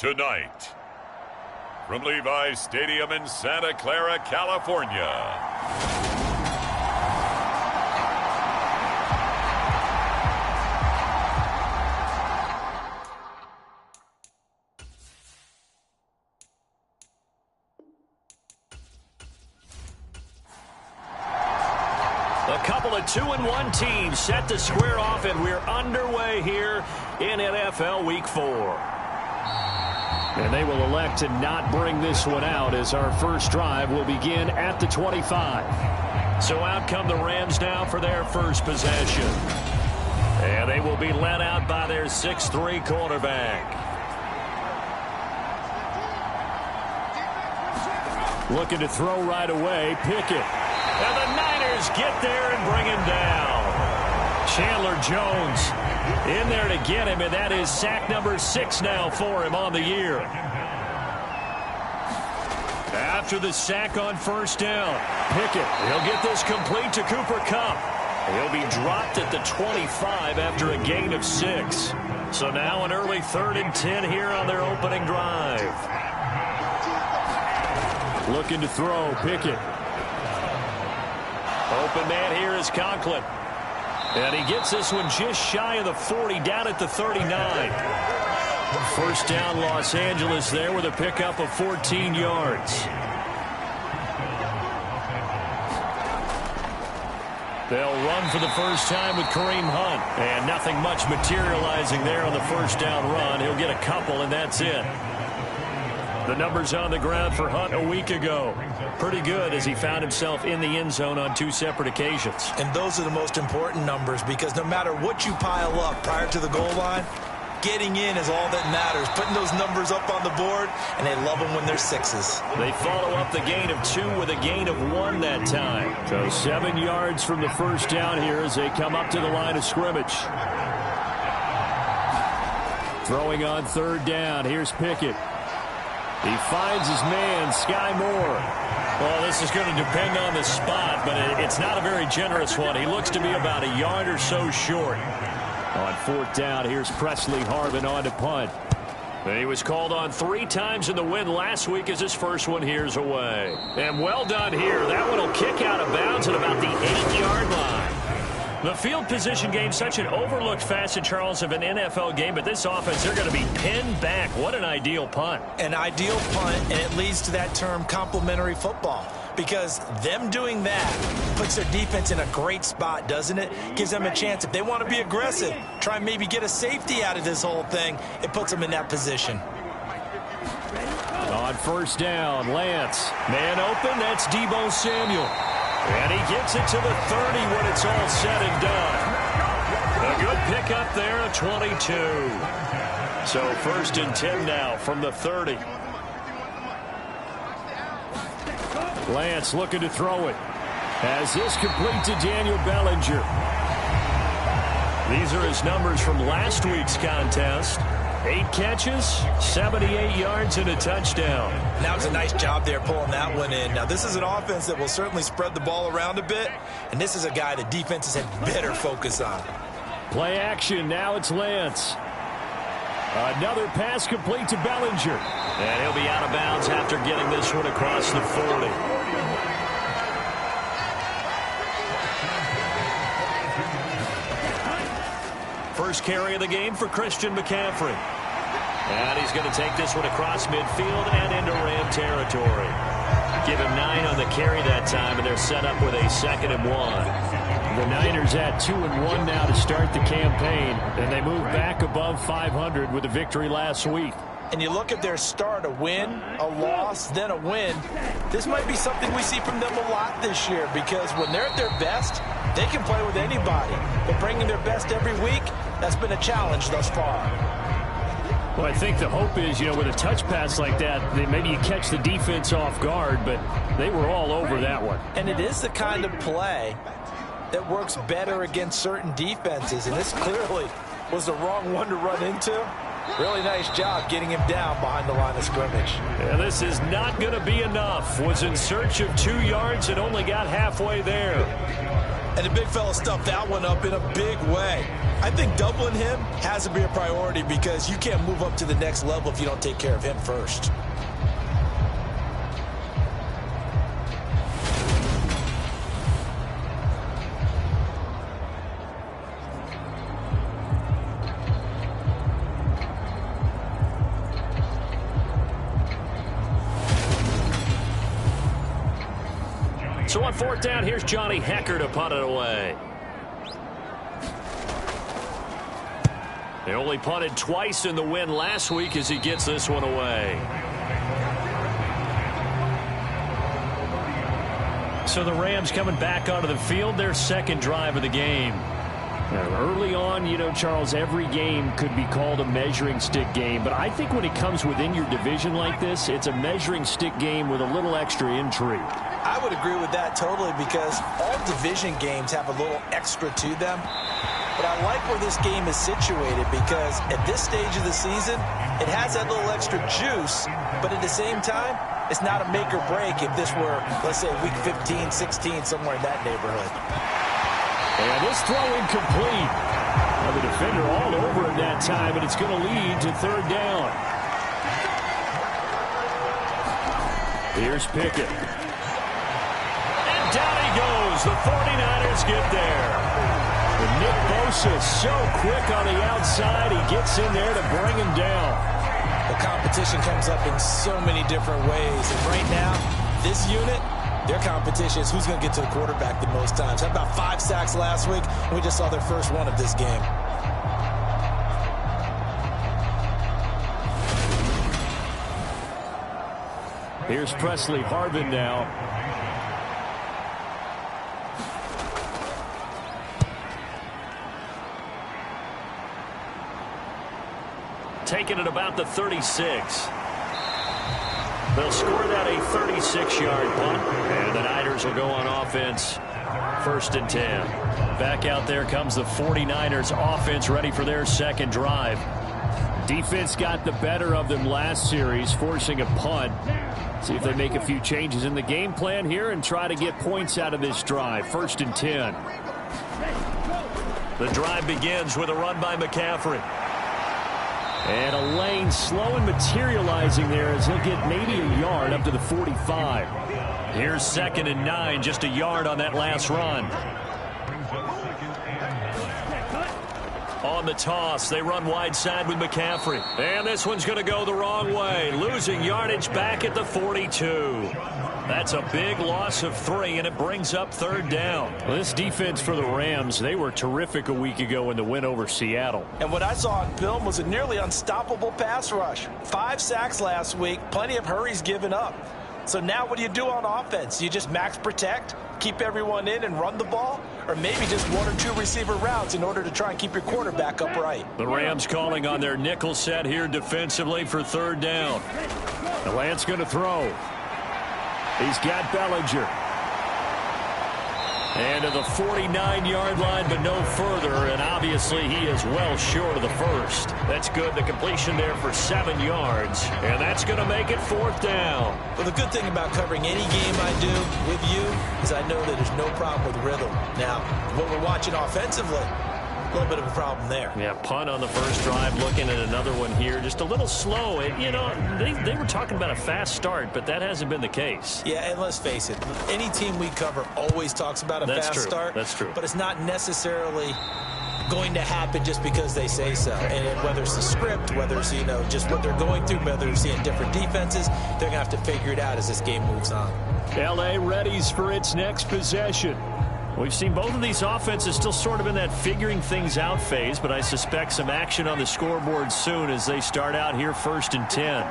Tonight, from Levi's Stadium in Santa Clara, California. A couple of 2-1 teams set to square off, and we're underway here in NFL Week 4. And they will elect to not bring this one out as our first drive will begin at the 25. So out come the Rams now for their first possession. And they will be led out by their 6'3" quarterback. Looking to throw right away, Pickett. And the Niners get there and bring him down. Chandler Jones in there to get him, and that is sack number 6 now for him on the year. After the sack on first down, Pickett, he'll get this complete to Cooper Kupp. He'll be dropped at the 25 after a gain of 6. So now an early 3rd and 10 here on their opening drive. Looking to throw, Pickett. Open man here is Conklin. And he gets this one just shy of the 40, down at the 39. First down, Los Angeles there with a pickup of 14 yards. They'll run for the first time with Kareem Hunt. And nothing much materializing there on the first down run. He'll get a couple, and that's it. The numbers on the ground for Hunt a week ago. Pretty good as he found himself in the end zone on 2 separate occasions. And those are the most important numbers because no matter what you pile up prior to the goal line, getting in is all that matters. Putting those numbers up on the board, and they love them when they're 6s. They follow up the gain of 2 with a gain of 1 that time. So 7 yards from the first down here as they come up to the line of scrimmage. Throwing on 3rd down. Here's Pickett. He finds his man, Sky Moore. Well, this is going to depend on the spot, but it's not a very generous one. He looks to be about a yard or so short. On 4th down, here's Presley Harvin on to punt. He was called on 3 times in the win last week as his first one here's away. And well done here. That one will kick out of bounds at about the 8-yard line. The field position game, such an overlooked facet, Charles, of an NFL game, but this offense, they're going to be pinned back. What an ideal punt. An ideal punt, and it leads to that term complementary football. Because them doing that puts their defense in a great spot, doesn't it? Gives them a chance. If they want to be aggressive, try and maybe get a safety out of this whole thing, it puts them in that position. On first down, Lance. Man open, that's Deebo Samuel. And he gets it to the 30 when it's all said and done. A good pickup there, a 22. So 1st and 10 now from the 30. Lance looking to throw it. As this complete to Daniel Bellinger. These are his numbers from last week's contest. 8 catches, 78 yards, and a touchdown. That was a nice job there pulling that one in. Now, this is an offense that will certainly spread the ball around a bit, and this is a guy that defenses had better focus on. Play action. Now it's Lance. Another pass complete to Bellinger. And he'll be out of bounds after getting this one across the 40. First carry of the game for Christian McCaffrey. And he's going to take this one across midfield and into Ram territory. Give him 9 on the carry that time, and they're set up with a 2nd and 1. The Niners at 2-1 now to start the campaign, and they move back above 500 with a victory last week. And you look at their start, a win, a loss, then a win. This might be something we see from them a lot this year because when they're at their best, they can play with anybody. But bringing their best every week, that's been a challenge thus far. Well, I think the hope is, with a touch pass like that, maybe you catch the defense off guard, but they were all over that one. And it is the kind of play that works better against certain defenses, and this clearly was the wrong one to run into. Really nice job getting him down behind the line of scrimmage. Yeah, this is not going to be enough. Was in search of 2 yards and only got halfway there. And the big fella stuffed that one up in a big way. I think doubling him has to be a priority because you can't move up to the next level if you don't take care of him first. So on fourth down, here's Johnny Hecker to punt it away. They only punted twice in the win last week as he gets this one away. So the Rams coming back onto the field, their second drive of the game. Now, early on, you know, Charles, every game could be called a measuring stick game. But I think when it comes within your division like this, it's a measuring stick game with a little extra intrigue. I would agree with that totally because all division games have a little extra to them. But I like where this game is situated because at this stage of the season, it has that little extra juice. But at the same time, it's not a make or break if this were, let's say, week 15, 16, somewhere in that neighborhood. And this throw incomplete. Now the defender all over him that time, and it's going to lead to third down. Here's Pickett. And down he goes. The 49ers get there. And Nick Bosa so quick on the outside, he gets in there to bring him down. The competition comes up in so many different ways. And right now, this unit, their competition is who's going to get to the quarterback the most times. Had about 5 sacks last week, and we just saw their first one of this game. Here's Presley Harvin now. Taking it about the 36. They'll score that a 36-yard punt, and the Niners will go on offense. First and 10. Back out there comes the 49ers offense ready for their second drive. Defense got the better of them last series, forcing a punt. See if they make a few changes in the game plan here and try to get points out of this drive. First and 10. The drive begins with a run by McCaffrey. And a lane slow and materializing there as he'll get maybe a yard up to the 45. Here's 2nd and 9, just a yard on that last run. On the toss, they run wide side with McCaffrey. And this one's going to go the wrong way, losing yardage back at the 42. That's a big loss of 3, and it brings up third down. Well, this defense for the Rams, they were terrific a week ago in the win over Seattle. And what I saw on film was a nearly unstoppable pass rush. 5 sacks last week, plenty of hurries given up. So now what do you do on offense? You just max protect, keep everyone in and run the ball? Or maybe just 1 or 2 receiver routes in order to try and keep your quarterback upright. The Rams calling on their nickel set here defensively for third down. The Lance going to throw. He's got Bellinger. And to the 49-yard line, but no further. And obviously, he is well short of the first. That's good. The completion there for 7 yards. And that's going to make it fourth down. Well, the good thing about covering any game I do with you is I know that there's no problem with rhythm. Now, what we're watching offensively, a little bit of a problem there. Yeah, punt on the first drive, looking at another one here. Just a little slow. You know, they were talking about a fast start, but that hasn't been the case. Yeah, and let's face it, any team we cover always talks about a fast start. That's true. But it's not necessarily going to happen just because they say so. And whether it's the script, whether it's, you know, just what they're going through, whether they're seeing different defenses, they're going to have to figure it out as this game moves on. L.A. readies for its next possession. We've seen both of these offenses still sort of in that figuring things out phase, but I suspect some action on the scoreboard soon as they start out here first and 10.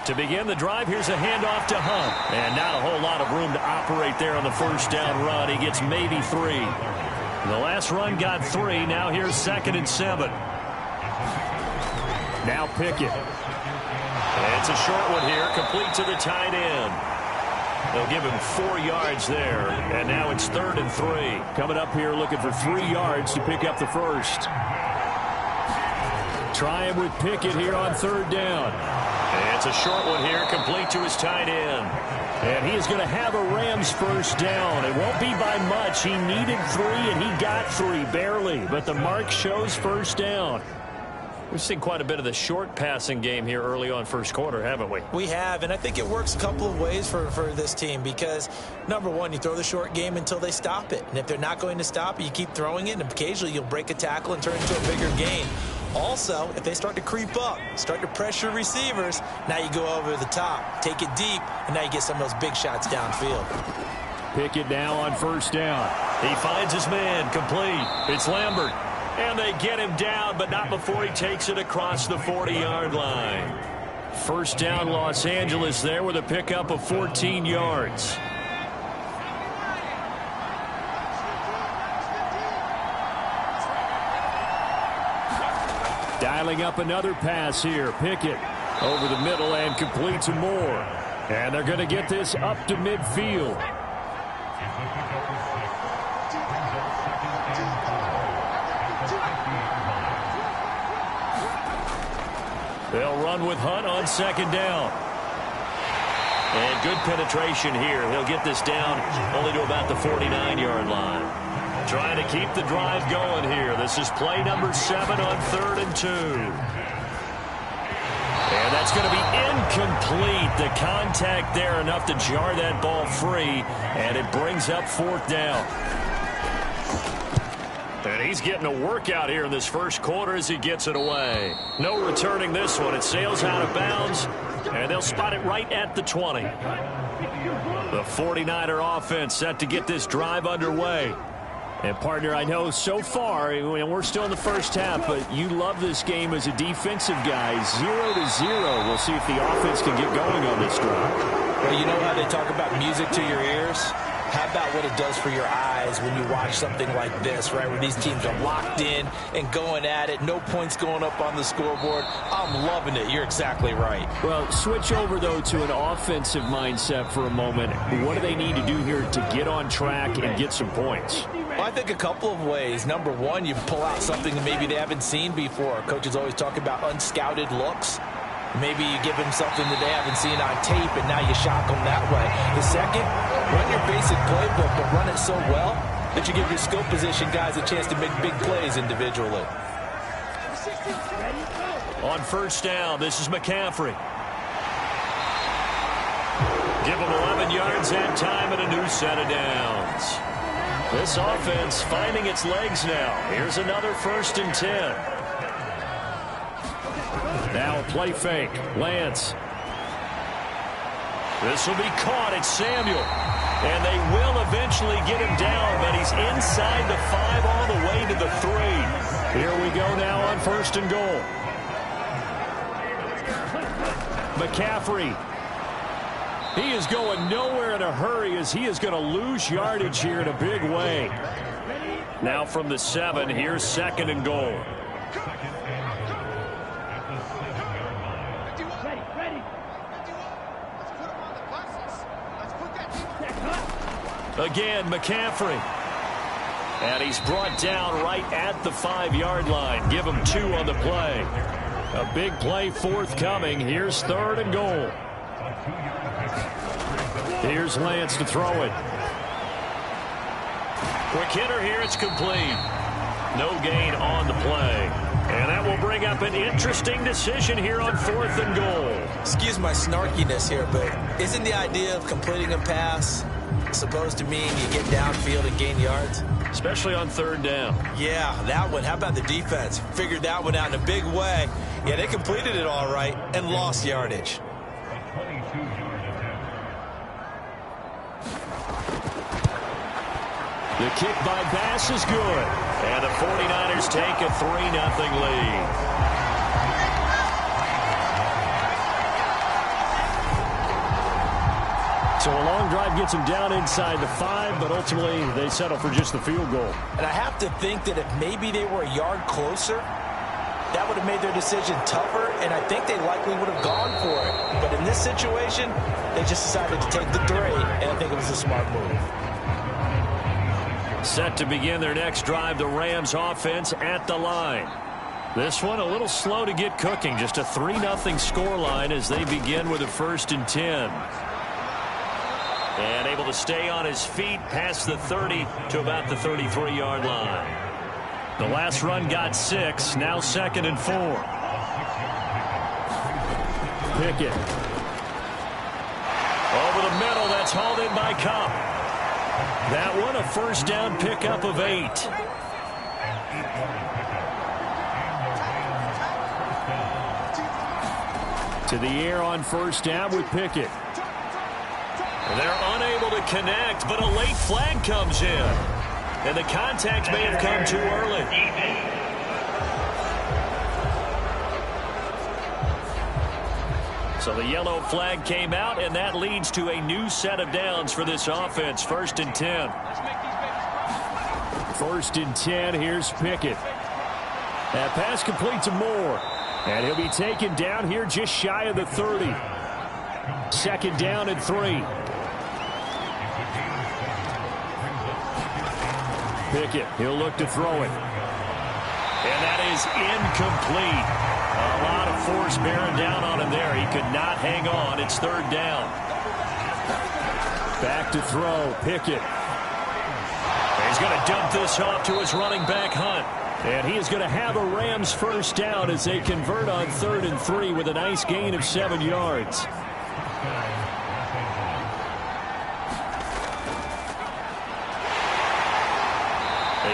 To begin the drive, here's a handoff to Hunt. And not a whole lot of room to operate there on the first down run. He gets maybe 3. The last run got 3. Now here's 2nd and 7. Now Pickett. And it's a short one here, complete to the tight end. They'll give him 4 yards there, and now it's 3rd and 3. Coming up here looking for 3 yards to pick up the first. try him with Pickett here on third down. And it's a short one here, complete to his tight end. And he is going to have a Rams first down. It won't be by much. He needed 3, and he got 3, barely. But the mark shows first down. We've seen quite a bit of the short passing game here early on first quarter, haven't we? We have, and I think it works a couple of ways for this team because, number one, you throw the short game until they stop it. And if they're not going to stop it, you keep throwing it, and occasionally you'll break a tackle and turn it into a bigger gain. Also, if they start to creep up, start to pressure receivers, now you go over the top, take it deep, and now you get some of those big shots downfield. Pickett now on first down. He finds his man, complete. It's Lambert. And they get him down, but not before he takes it across the 40-yard line. First down, Los Angeles there with a pickup of 14 yards. Dialing up another pass here. Pickett over the middle and complete to Moore. And they're going to get this up to midfield. They'll run with Hunt on second down. And good penetration here. He'll get this down only to about the 49-yard line. Trying to keep the drive going here. This is play number 7 on 3rd and 2. And that's going to be incomplete. The contact there enough to jar that ball free. And it brings up 4th down. And he's getting a workout here in this first quarter as he gets it away. No returning this one. It sails out of bounds, and they'll spot it right at the 20. The 49er offense set to get this drive underway. And, partner, I know so far, we're still in the first half, but you love this game as a defensive guy. 0-0. We'll see if the offense can get going on this drive. Well, you know how they talk about music to your ears? How about what it does for your eyes when you watch something like this, right, where these teams are locked in and going at it, no points going up on the scoreboard. I'm loving it. You're exactly right. Well, switch over, though, to an offensive mindset for a moment. What do they need to do here to get on track and get some points? Well, I think a couple of ways. Number one, you pull out something that maybe they haven't seen before. Coaches always talk about unscouted looks. Maybe you give them something that they haven't seen on tape, and now you shock them that way. The second, run your basic playbook, but run it so well that you give your skill position guys a chance to make big plays individually. On first down, this is McCaffrey. Give him 11 yards that time and a new set of downs. This offense finding its legs now. Here's another 1st and 10. Now a play fake. Lance. This will be caught. It's Samuel. And they will eventually get him down, but he's inside the 5 all the way to the 3. Here we go now on 1st and goal. McCaffrey. He is going nowhere in a hurry as he is going to lose yardage here in a big way. Now from the 7, here's 2nd and goal. Again, McCaffrey. And he's brought down right at the 5-yard line. Give him 2 on the play. A big play forthcoming. Here's 3rd and goal. Here's Lance to throw it. Quick hitter here. It's complete. No gain on the play. And that will bring up an interesting decision here on 4th and goal. Excuse my snarkiness here, but isn't the idea of completing a pass supposed to mean you get downfield and gain yards? Especially on 3rd down. Yeah, that one. How about the defense? Figured that one out in a big way. Yeah, they completed it all right and lost yardage. The kick by Bass is good. And the 49ers take a 3-0 lead. So a long drive gets them down inside the 5, but ultimately they settle for just the field goal. And I have to think that if maybe they were a yard closer, that would have made their decision tougher, and I think they likely would have gone for it. But in this situation, they just decided to take the 3, and I think it was a smart move. Set to begin their next drive, the Rams offense at the line. This one a little slow to get cooking. Just a 3-0 scoreline as they begin with a 1st and 10. And able to stay on his feet past the 30 to about the 33-yard line. The last run got 6. Now 2nd and 4. Pickett. Over the middle. That's hauled in by Cup. That one a 1st down pickup of 8. To the air on 1st down with Pickett. They're unable to connect, but a late flag comes in. And the contact may have come too early. So the yellow flag came out, and that leads to a new set of downs for this offense. 1st and 10. 1st and 10, here's Pickett. That pass complete to Moore. And he'll be taken down here just shy of the 30. 2nd down and 3. Pickett, he'll look to throw it. And that is incomplete. A lot of force bearing down on him there. He could not hang on. It's 3rd down. Back to throw, Pickett. He's going to dump this off to his running back, Hunt. And he is going to have a Rams 1st down as they convert on 3rd and 3 with a nice gain of 7 yards.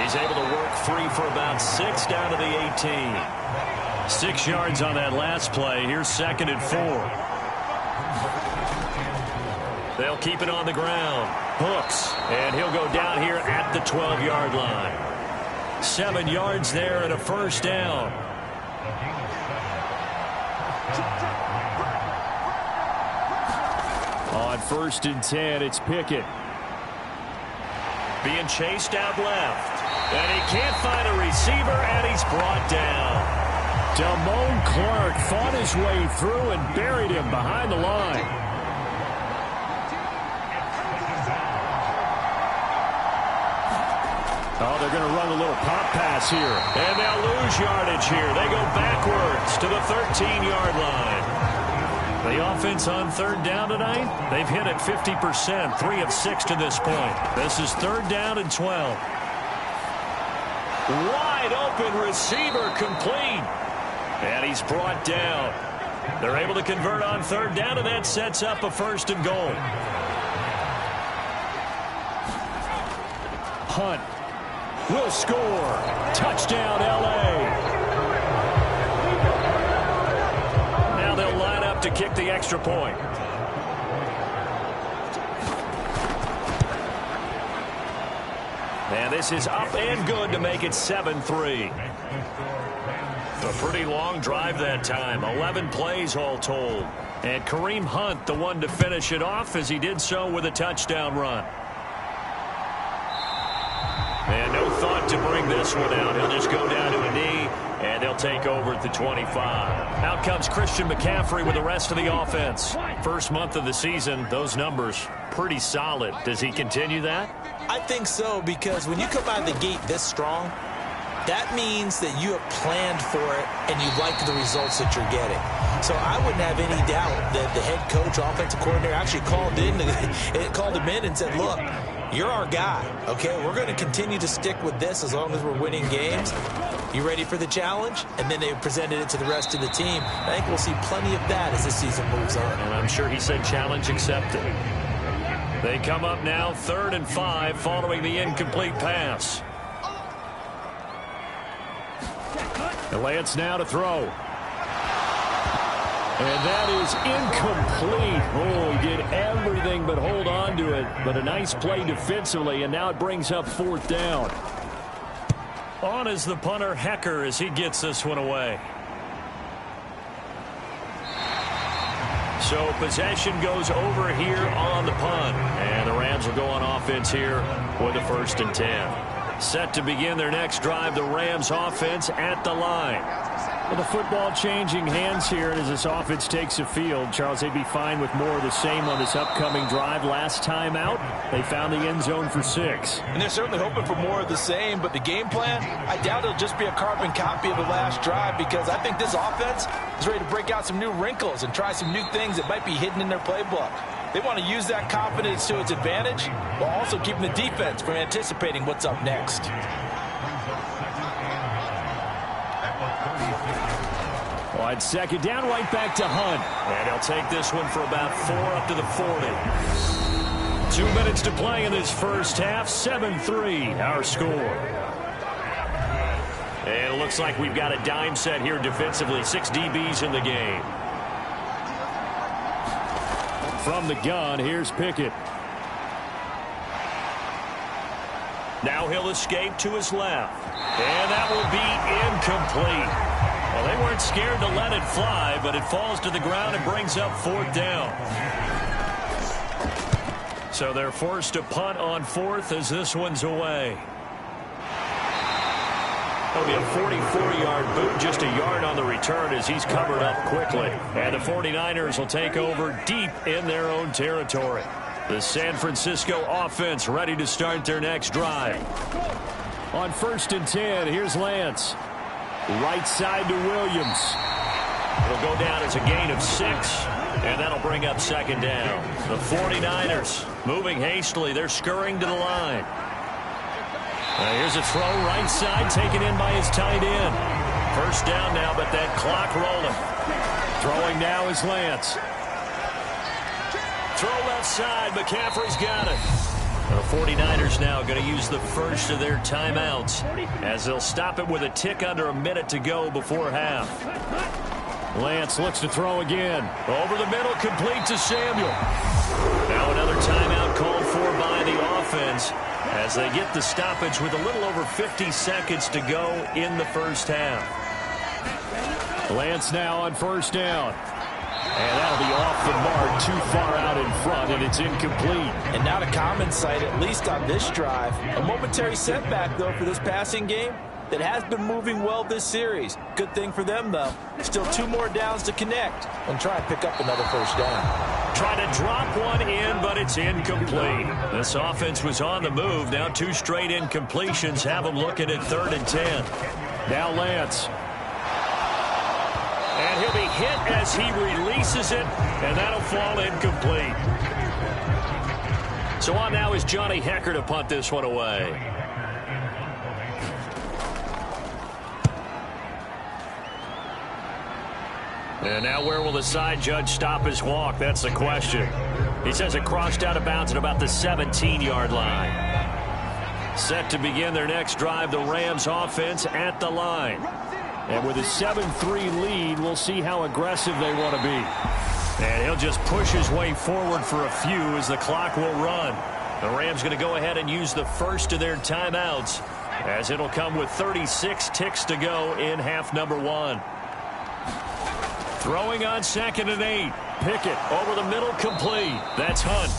He's able to work free for about 6 down to the 18. 6 yards on that last play. Here's 2nd and 4. They'll keep it on the ground. Hooks, and he'll go down here at the 12-yard line. 7 yards there and a 1st down. On 1st and 10, it's Pickett. Being chased out left. And he can't find a receiver, and he's brought down. Damone Clark fought his way through and buried him behind the line. Oh, they're going to run a little pop pass here. And they'll lose yardage here. They go backwards to the 13-yard line. The offense on 3rd down tonight, they've hit it 50%, 3 of 6 to this point. This is 3rd down and 12. Wide open receiver complete. And he's brought down. They're able to convert on 3rd down, and that sets up a 1st and goal. Hunt will score. Touchdown, L.A. Now they'll line up to kick the extra point. And this is up and good to make it 7-3. A pretty long drive that time. 11 plays all told. And Kareem Hunt, the one to finish it off as he did so with a touchdown run. And no thought to bring this one out. He'll just go down to a knee, and they'll take over at the 25. Out comes Christian McCaffrey with the rest of the offense. First month of the season, those numbers pretty solid. Does he continue that? I think so, because when you come out of the gate this strong, that means that you have planned for it and you like the results that you're getting. So I wouldn't have any doubt that the head coach, offensive coordinator, actually called him in and said, look, you're our guy, okay? We're going to continue to stick with this as long as we're winning games. You ready for the challenge? And then they presented it to the rest of the team. I think we'll see plenty of that as the season moves on. And I'm sure he said challenge accepted. They come up now 3rd and 5 following the incomplete pass. And Lance now to throw. And that is incomplete. Oh, he did everything but hold on to it. But a nice play defensively, and now it brings up 4th down. On is the punter, Hecker, as he gets this one away. So possession goes over here on the punt. And the Rams will go on offense here with a 1st and 10. Set to begin their next drive, the Rams offense at the line. Well, the football changing hands here as this offense takes the field. Charles, they'd be fine with more of the same on this upcoming drive. Last time out, they found the end zone for 6. And they're certainly hoping for more of the same, but the game plan, I doubt it'll just be a carbon copy of the last drive, because I think this offense is ready to break out some new wrinkles and try some new things that might be hidden in their playbook. They want to use that confidence to its advantage while also keeping the defense from anticipating what's up next. On second down, right back to Hunt. And he'll take this one for about 4 up to the 40. 2 minutes to play in this first half. 7-3, our score. And it looks like we've got a dime set here defensively. 6 DBs in the game. From the gun, here's Pickett. Now he'll escape to his left. And that will be incomplete. Well, they weren't scared to let it fly, but it falls to the ground and brings up 4th down. So they're forced to punt on 4th as this one's away. That'll be a 44-yard boot, just a yard on the return as he's covered up quickly. And the 49ers will take over deep in their own territory. The San Francisco offense ready to start their next drive. On 1st and 10, here's Lance. Right side to Williams. It'll go down as a gain of 6, and that'll bring up 2nd down. The 49ers moving hastily. They're scurrying to the line. Here's a throw right side, taken in by his tight end. 1st down now, but that clock rolling. Throwing now is Lance. Throw left side. McCaffrey's got it. The 49ers now going to use the first of their timeouts as they'll stop it with a tick under a minute to go before half. Lance looks to throw again. Over the middle, complete to Samuel. Now another timeout called for by the offense as they get the stoppage with a little over 50 seconds to go in the first half. Lance now on 1st down. And that'll be off the mark, too far out in front, and it's incomplete. And not a common sight, at least on this drive. A momentary setback, though, for this passing game that has been moving well this series. Good thing for them, though. Still 2 more downs to connect and try and pick up another 1st down. Try to drop one in, but it's incomplete. This offense was on the move. Now 2 straight incompletions have them looking at 3rd and 10. Now Lance. And he'll be hit as he releases it, and that'll fall incomplete. So on now is Johnny Hecker to punt this one away. And now where will the side judge stop his walk? That's the question. He says it crossed out of bounds at about the 17-yard line. Set to begin their next drive, the Rams offense at the line. And with a 7-3 lead, we'll see how aggressive they want to be. And he'll just push his way forward for a few as the clock will run. The Rams going to go ahead and use the first of their timeouts as it'll come with 36 ticks to go in half number 1. Throwing on 2nd and 8. Pickett over the middle, complete. That's Hunt.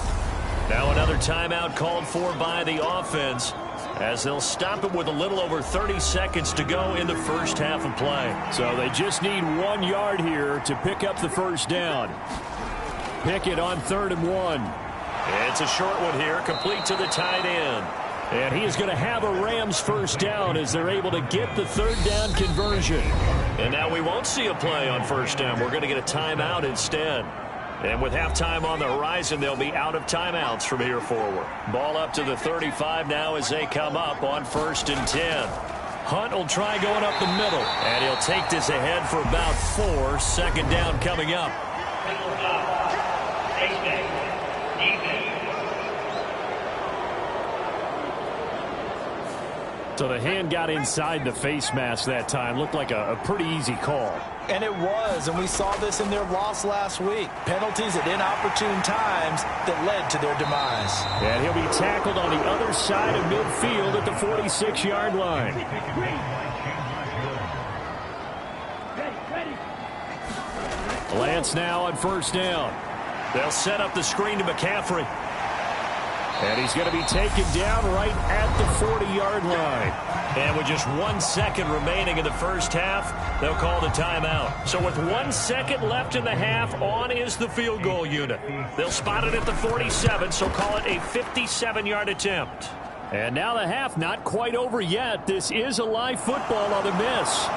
Now another timeout called for by the offense as they'll stop it with a little over 30 seconds to go in the first half of play. So they just need 1 yard here to pick up the 1st down. Pickett on 3rd and 1. It's a short one here, complete to the tight end. And he is going to have a Rams 1st down as they're able to get the 3rd down conversion. And now we won't see a play on 1st down. We're going to get a timeout instead. And with halftime on the horizon, they'll be out of timeouts from here forward. Ball up to the 35 now as they come up on 1st and 10. Hunt will try going up the middle, and he'll take this ahead for about 4. 2nd down coming up. So the hand got inside the face mask that time. Looked like a pretty easy call. And it was, and we saw this in their loss last week. Penalties at inopportune times that led to their demise. And he'll be tackled on the other side of midfield at the 46-yard line. Lance now on 1st down. They'll set up the screen to McCaffrey. And he's going to be taken down right at the 40-yard line. And with just 1 second remaining in the first half, they'll call the timeout. So with 1 second left in the half, on is the field goal unit. They'll spot it at the 47, so call it a 57-yard attempt. And now the half not quite over yet. This is a live football on the miss.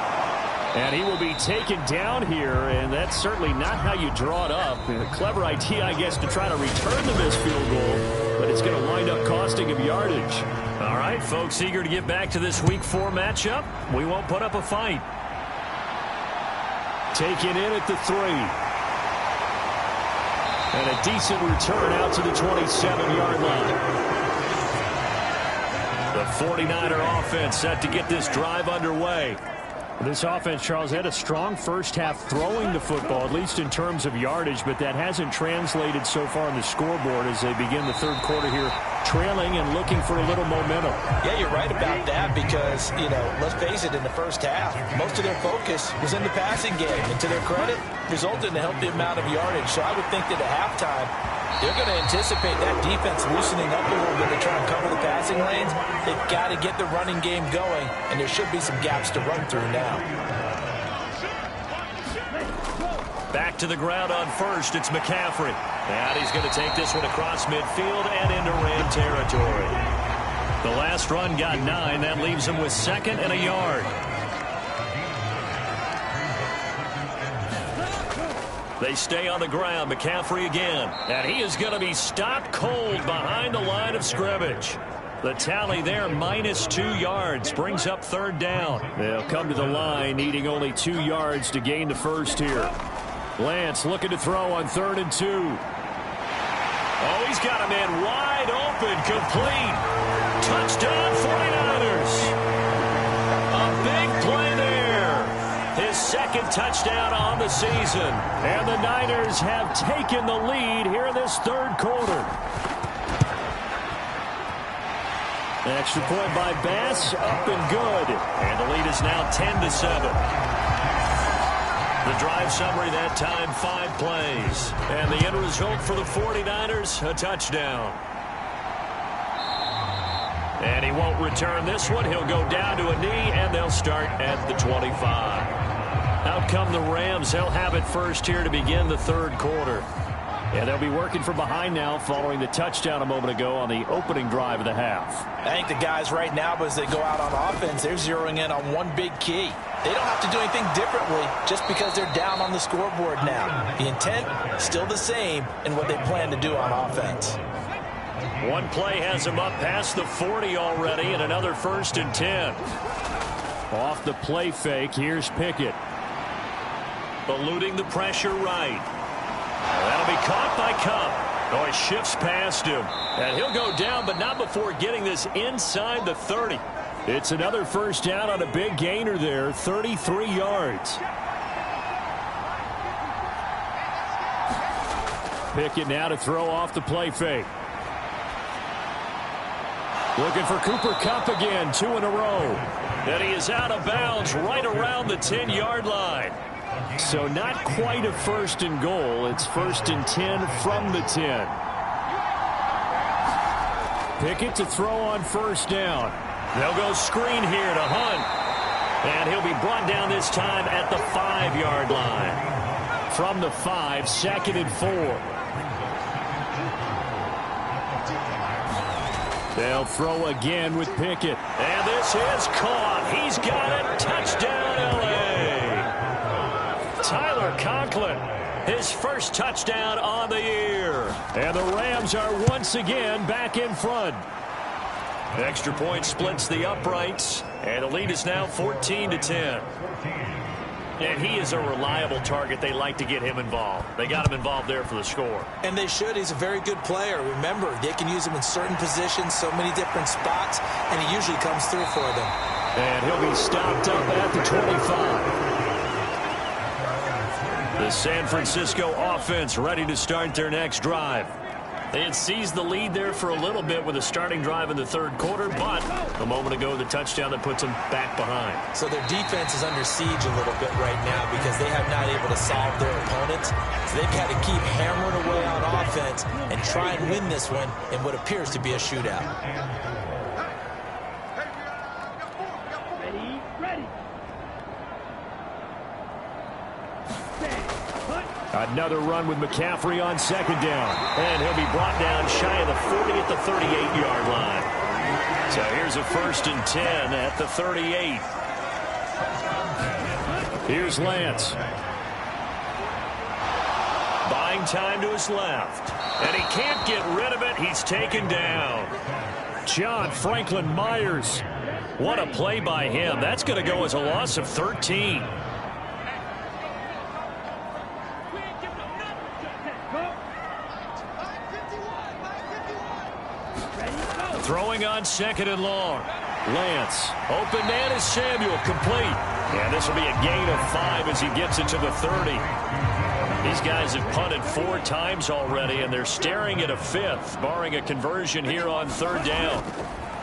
And he will be taken down here, and that's certainly not how you draw it up. A clever idea, I guess, to try to return the missed field goal, but it's going to wind up costing him yardage. All right, folks, eager to get back to this Week 4 matchup. We won't put up a fight. Taken in at the 3. And a decent return out to the 27-yard line. The 49er offense set to get this drive underway. This offense, Charles, had a strong first half throwing the football, at least in terms of yardage, but that hasn't translated so far on the scoreboard as they begin the third quarter here, trailing and looking for a little momentum. Yeah, you're right about that because, let's face it, in the first half, most of their focus was in the passing game. And to their credit, resulted in a healthy amount of yardage. So I would think that at halftime, they're going to anticipate that defense loosening up a little bit to try and cover the passing lanes. They've got to get the running game going, and there should be some gaps to run through now. Back to the ground on first, it's McCaffrey. And he's going to take this one across midfield and into Ram territory. The last run got 9. That leaves him with 2nd and a yard. They stay on the ground. McCaffrey again. And he is going to be stopped cold behind the line of scrimmage. The tally there, -2 yards, brings up 3rd down. They'll come to the line, needing only 2 yards to gain the first here. Lance looking to throw on 3rd and 2. Oh, he's got a man wide open, complete. Touchdown, 49ers. A big play there. His 2nd touchdown on the season. And the Niners have taken the lead here in this third quarter. Extra point by Bass, up and good. And the lead is now 10-7. The drive summary that time, 5 plays. And the end result for the 49ers, a touchdown. And he won't return this one. He'll go down to a knee, and they'll start at the 25. Out come the Rams. They'll have it first here to begin the third quarter. And they'll be working from behind now following the touchdown a moment ago on the opening drive of the half. I think the guys right now, as they go out on offense, they're zeroing in on one big key. They don't have to do anything differently just because they're down on the scoreboard now. The intent, still the same in what they plan to do on offense. One play has him up past the 40 already, and another 1st and 10. Off the play fake, here's Pickett. Eluding the pressure right. That'll be caught by Cup. Oh, he shifts past him. And he'll go down, but not before getting this inside the 30. It's another first down on a big gainer there, 33 yards. Pickett now to throw off the play fake. Looking for Cooper Kupp again, 2 in a row. And he is out of bounds right around the 10-yard line. So not quite a 1st and goal. It's 1st and 10 from the 10. Pickett to throw on 1st down. They'll go screen here to Hunt. And he'll be brought down this time at the 5-yard line. From the 5, 2nd and 4. They'll throw again with Pickett. And this is caught. He's got it. Touchdown, L.A. Tyler Conklin, his first touchdown on the year. And the Rams are once again back in front. Extra point splits the uprights, and the lead is now 14-10. And he is a reliable target. They like to get him involved. They got him involved there for the score. And they should. He's a very good player. Remember, they can use him in certain positions, so many different spots, and he usually comes through for them. And he'll be stopped up at the 25. The San Francisco offense ready to start their next drive. They had seized the lead there for a little bit with a starting drive in the third quarter, but a moment ago, the touchdown that puts them back behind. So their defense is under siege a little bit right now because they have not able to solve their opponents. So they've got to keep hammering away on offense and try and win this one in what appears to be a shootout. Another run with McCaffrey on second down. And he'll be brought down shy of the 40 at the 38-yard line. So here's a 1st and 10 at the 38. Here's Lance. Buying time to his left. And he can't get rid of it. He's taken down. John Franklin Myers. What a play by him. That's going to go as a loss of 13. Throwing on 2nd and long. Lance. Open man is Samuel. Complete. And this will be a gain of 5 as he gets it to the 30. These guys have punted 4 times already, and they're staring at a 5th, barring a conversion here on 3rd down.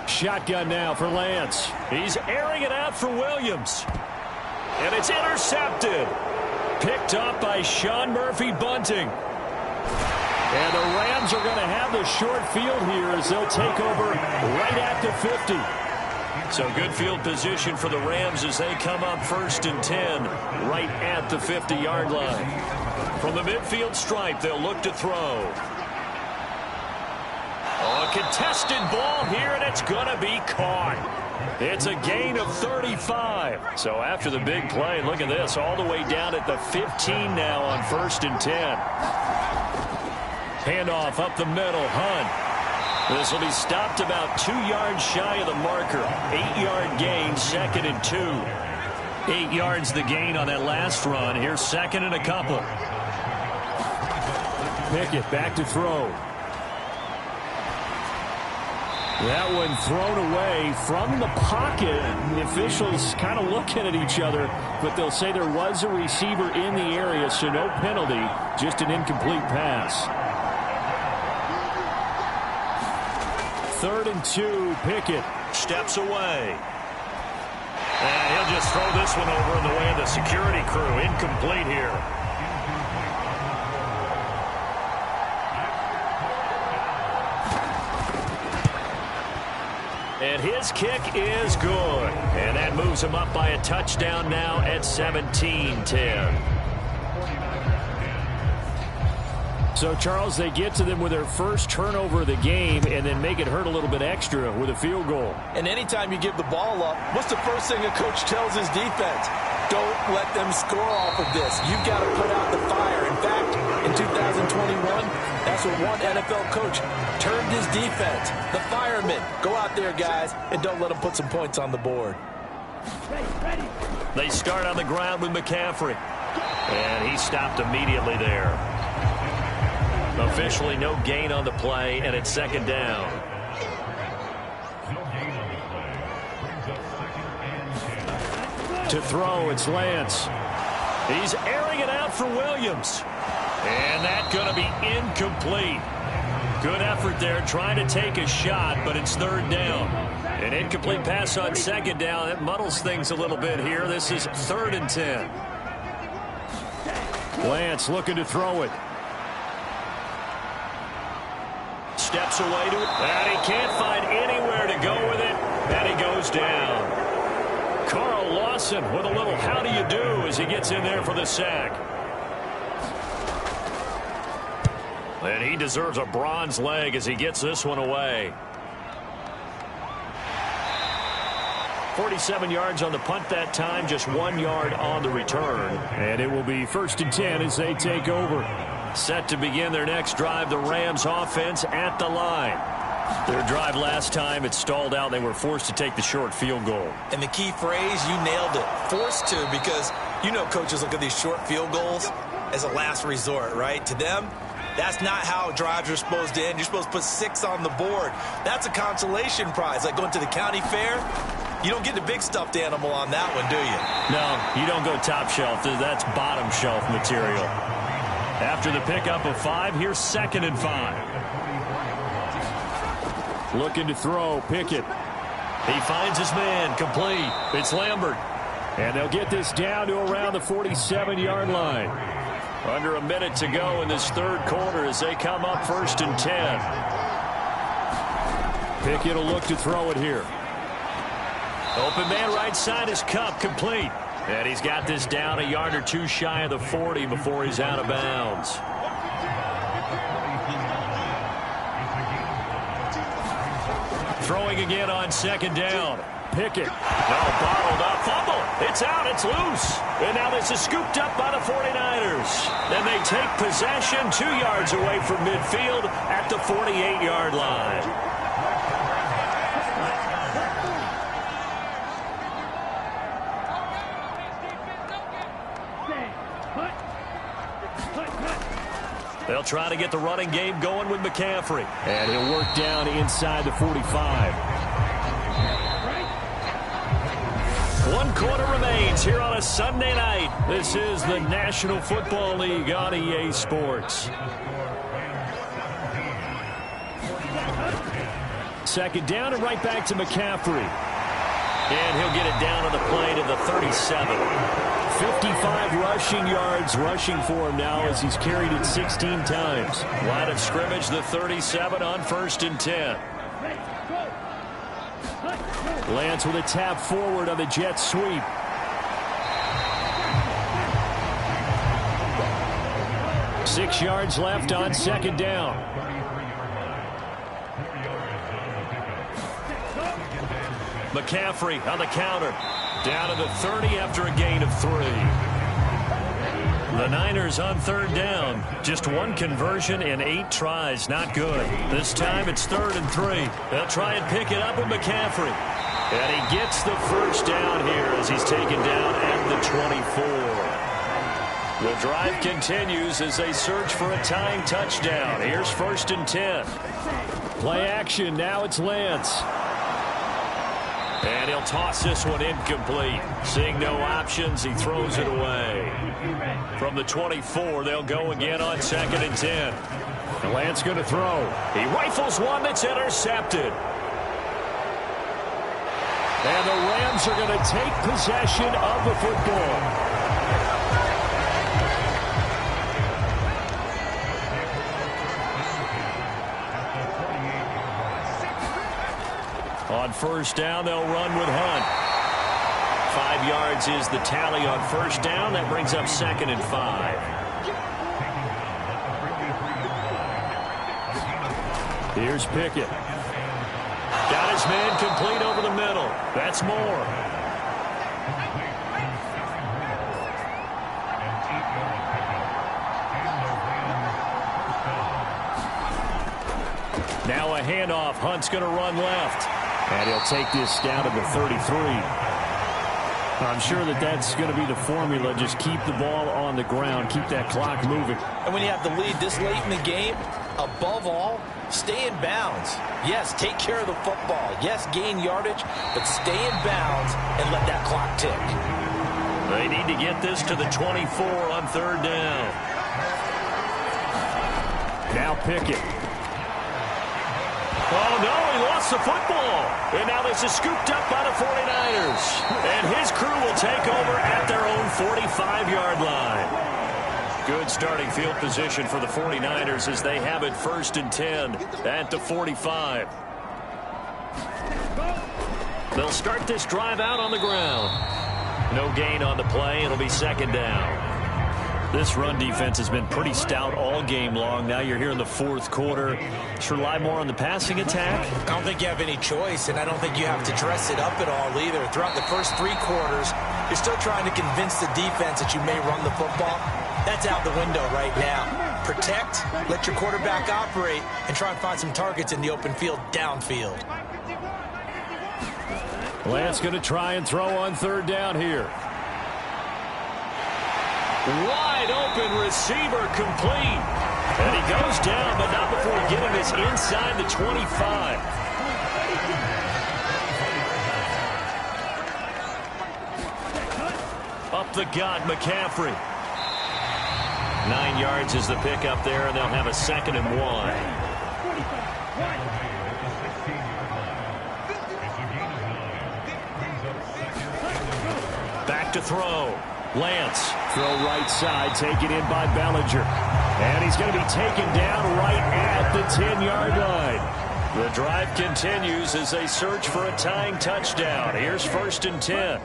Shotgun now for Lance. He's airing it out for Williams. And it's intercepted. Picked up by Sean Murphy-Bunting. And the Rams are going to have the short field here as they'll take over right at the 50. So good field position for the Rams as they come up 1st and 10 right at the 50-yard line. From the midfield stripe, they'll look to throw. Oh, a contested ball here, and it's going to be caught. It's a gain of 35. So after the big play, look at this, all the way down at the 15 now on 1st and 10. Handoff up the middle, Hunt. This will be stopped about 2 yards shy of the marker. 8-yard gain, 2nd and 2. 8 yards the gain on that last run. Here's 2nd and a couple. Pickett back to throw. That one thrown away from the pocket. The officials kind of looking at each other, but they'll say there was a receiver in the area, so no penalty, just an incomplete pass. 3rd and 2, Pickett steps away. And he'll just throw this one over in the way of the security crew. Incomplete here. And his kick is good. And that moves him up by a touchdown now at 17-10. So, Charles, they get to them with their first turnover of the game and then make it hurt a little bit extra with a field goal. And anytime you give the ball up, what's the first thing a coach tells his defense? Don't let them score off of this. You've got to put out the fire. In fact, in 2021, that's what one NFL coach termed his defense. The firemen. Go out there, guys, and don't let them put some points on the board. They start on the ground with McCaffrey. And he stopped immediately there. Officially no gain on the play, and it's 2nd down. To throw, it's Lance. He's airing it out for Williams. And that's going to be incomplete. Good effort there, trying to take a shot, but it's 3rd down. An incomplete pass on 2nd down. That muddles things a little bit here. This is 3rd and 10. Lance looking to throw it. Steps away to it, and he can't find anywhere to go with it, and he goes down. Carl Lawson with a little how do you do as he gets in there for the sack. And he deserves a bronze leg as he gets this one away. 47 yards on the punt that time, just 1 yard on the return. And it will be 1st and 10 as they take over. Set to begin their next drive, the Rams offense at the line. Their drive last time, it stalled out. They were forced to take the short field goal. And the key phrase, you nailed it. Forced to, because you know coaches look at these short field goals as a last resort, right? To them, that's not how drives are supposed to end. You're supposed to put 6 on the board. That's a consolation prize. Like going to the county fair, you don't get the big stuffed animal on that one, do you? No, you don't go top shelf. That's bottom shelf material. After the pickup of 5, here's 2nd and 5. Looking to throw, Pickett. He finds his man, complete. It's Lambert. And they'll get this down to around the 47-yard line. Under a minute to go in this third quarter as they come up 1st and 10. Pickett will look to throw it here. Open man right side is Cup, complete. And he's got this down a yard or 2 shy of the 40 before he's out of bounds. Throwing again on 2nd down. Pickett. No, bottled up. Fumble. It's out. It's loose. And now this is scooped up by the 49ers. Then they take possession 2 yards away from midfield at the 48-yard line. They'll try to get the running game going with McCaffrey. And he'll work down inside the 45. 1 quarter remains here on a Sunday night. This is the National Football League on EA Sports. 2nd down and right back to McCaffrey. And he'll get it down on the play to the 37. 55 rushing yards rushing for him now as he's carried it 16 times. Line of scrimmage, the 37 on 1st and 10. Lance with a tap forward on the jet sweep. Six yards left on 2nd down. McCaffrey on the counter. Down to the 30 after a gain of 3. The Niners on 3rd down. Just 1 conversion in 8 tries. Not good. This time it's 3rd and 3. They'll try and pick it up with McCaffrey. And he gets the 1st down here as he's taken down at the 24. The drive continues as they search for a tying touchdown. Here's 1st and 10. Play action. Now it's Lance. And he'll toss this one incomplete. Seeing no options, he throws it away. From the 24, they'll go again on 2nd and 10. And Lance going to throw. He rifles one that's intercepted. And the Rams are going to take possession of the football. On 1st down, they'll run with Hunt. 5 yards is the tally on 1st down. That brings up 2nd and 5. Here's Pickett. Got his man complete over the middle. That's Moore. Now a handoff. Hunt's going to run left. And he'll take this down to the 33. I'm sure that's going to be the formula. Just keep the ball on the ground. Keep that clock moving. And when you have the lead this late in the game, above all, stay in bounds. Yes, take care of the football. Yes, gain yardage, but stay in bounds and let that clock tick. They need to get this to the 24 on 3rd down. Now Pickett. Oh, no, he lost the football. And now this is scooped up by the 49ers. And his crew will take over at their own 45-yard line. Good starting field position for the 49ers as they have it 1st and 10 at the 45. They'll start this drive out on the ground. No gain on the play. It'll be 2nd down. This run defense has been pretty stout all game long. Now you're here in the 4th quarter. Should rely more on the passing attack? I don't think you have any choice, and I don't think you have to dress it up at all either. Throughout the first 3 quarters, you're still trying to convince the defense that you may run the football. That's out the window right now. Protect, let your quarterback operate, and try and find some targets in the open field downfield. Lance going to try and throw on 3rd down here. Wide open receiver complete. And he goes down, but not before getting this inside the 25. Up the gut, McCaffrey. 9 yards is the pickup there, and they'll have a 2nd and 1. Back to throw. Lance. Throw right side, taken in by Bellinger. And he's going to be taken down right at the 10-yard line. The drive continues as they search for a tying touchdown. Here's 1st and 10.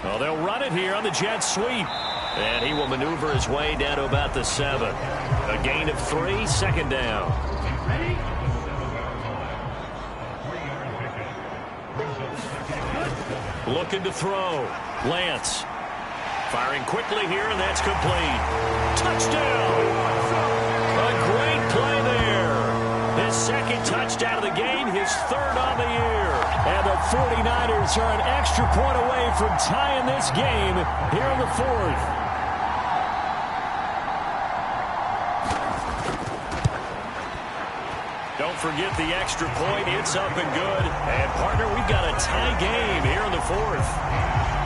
Well, they'll run it here on the jet sweep. And he will maneuver his way down to about the 7. A gain of 3, 2nd down. Looking to throw. Lance. Firing quickly here, and that's complete. Touchdown! A great play there. His 2nd touchdown of the game, his 3rd on the year. And the 49ers are an extra point away from tying this game here in the 4th. Don't forget the extra point. It's up and good. And, partner, we've got a tie game here in the 4th.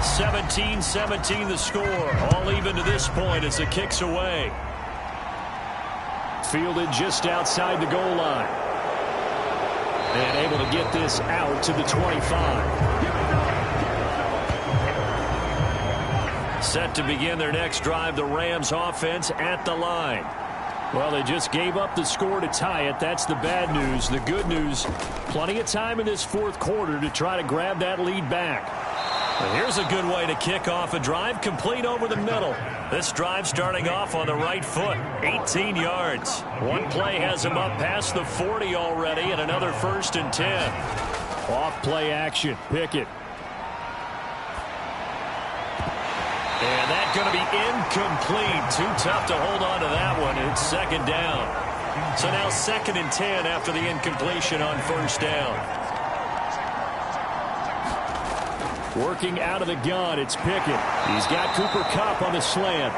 17-17 the score. All even to this point as the kick's away. Fielded just outside the goal line. And able to get this out to the 25. Set to begin their next drive, the Rams offense at the line. Well, they just gave up the score to tie it. That's the bad news. The good news, plenty of time in this 4th quarter to try to grab that lead back. And here's a good way to kick off a drive, complete over the middle. This drive starting off on the right foot, 18 yards. One play has him up past the 40 already, and another 1st and 10. Off play action, Pickett. And that's going to be incomplete. Too tough to hold on to that one. It's 2nd down. So now 2nd and 10 after the incompletion on 1st down. Working out of the gun, it's Pickett. He's got Cooper Kupp on the slant.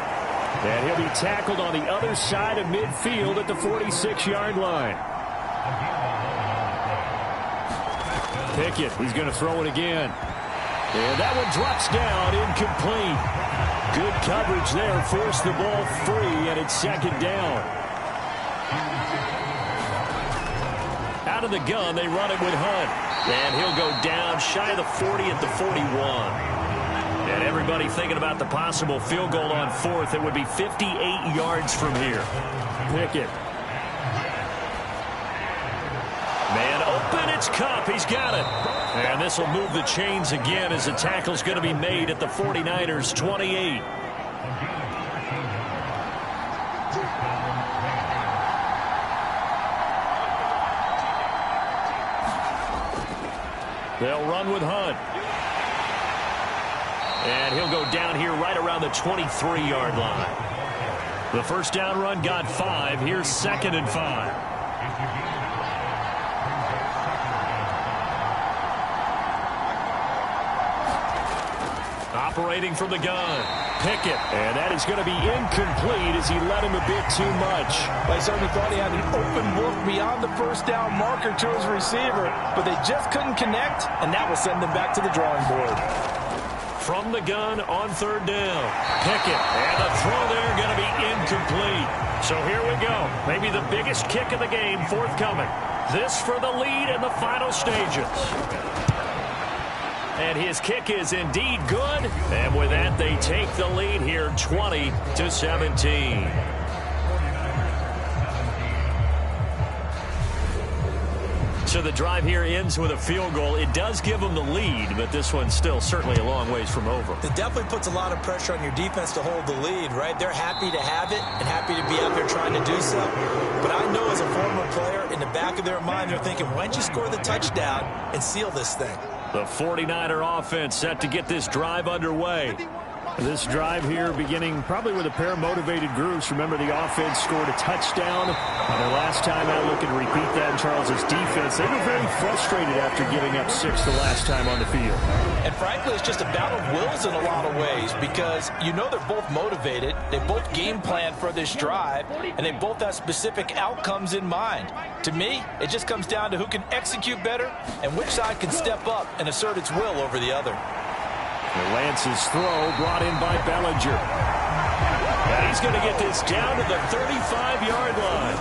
And he'll be tackled on the other side of midfield at the 46-yard line. Pickett, he's going to throw it again. And that one drops down, incomplete. Good coverage there, forced the ball free, and it's 2nd down. Out of the gun, they run it with Hunt. And he'll go down shy of the 40 at the 41. And everybody thinking about the possible field goal on 4th. It would be 58 yards from here. Pickett. Man open, it's Kupp. He's got it. And this will move the chains again as the tackle's going to be made at the 49ers' 28. They'll run with Hunt. And he'll go down here right around the 23-yard line. The 1st down run got 5. Here's 2nd and 5. Operating from the gun. Pickett. And that is going to be incomplete as he led him a bit too much. I certainly thought he had an open look beyond the 1st down marker to his receiver, but they just couldn't connect, and that will send them back to the drawing board. From the gun on 3rd down. Pickett. And the throw there going to be incomplete. So here we go. Maybe the biggest kick of the game forthcoming. This for the lead in the final stages. And his kick is indeed good. And with that, they take the lead here 20-17. So the drive here ends with a field goal. It does give them the lead, but this one's still certainly a long ways from over. It definitely puts a lot of pressure on your defense to hold the lead, right? They're happy to have it and happy to be out there trying to do so. But I know as a former player, in the back of their mind, they're thinking, why don't you score the touchdown and seal this thing? The 49er offense set to get this drive underway. This drive here beginning probably with a pair of motivated groups. Remember, the offense scored a touchdown. And their last time out, looking to repeat that in Charles's defense. They were very frustrated after giving up 6 the last time on the field. And frankly, it's just a battle of wills in a lot of ways because you know they're both motivated. They both game plan for this drive, and they both have specific outcomes in mind. To me, it just comes down to who can execute better and which side can step up and assert its will over the other. Lance's throw brought in by Bellinger. And he he's going to get this down to the 35-yard line.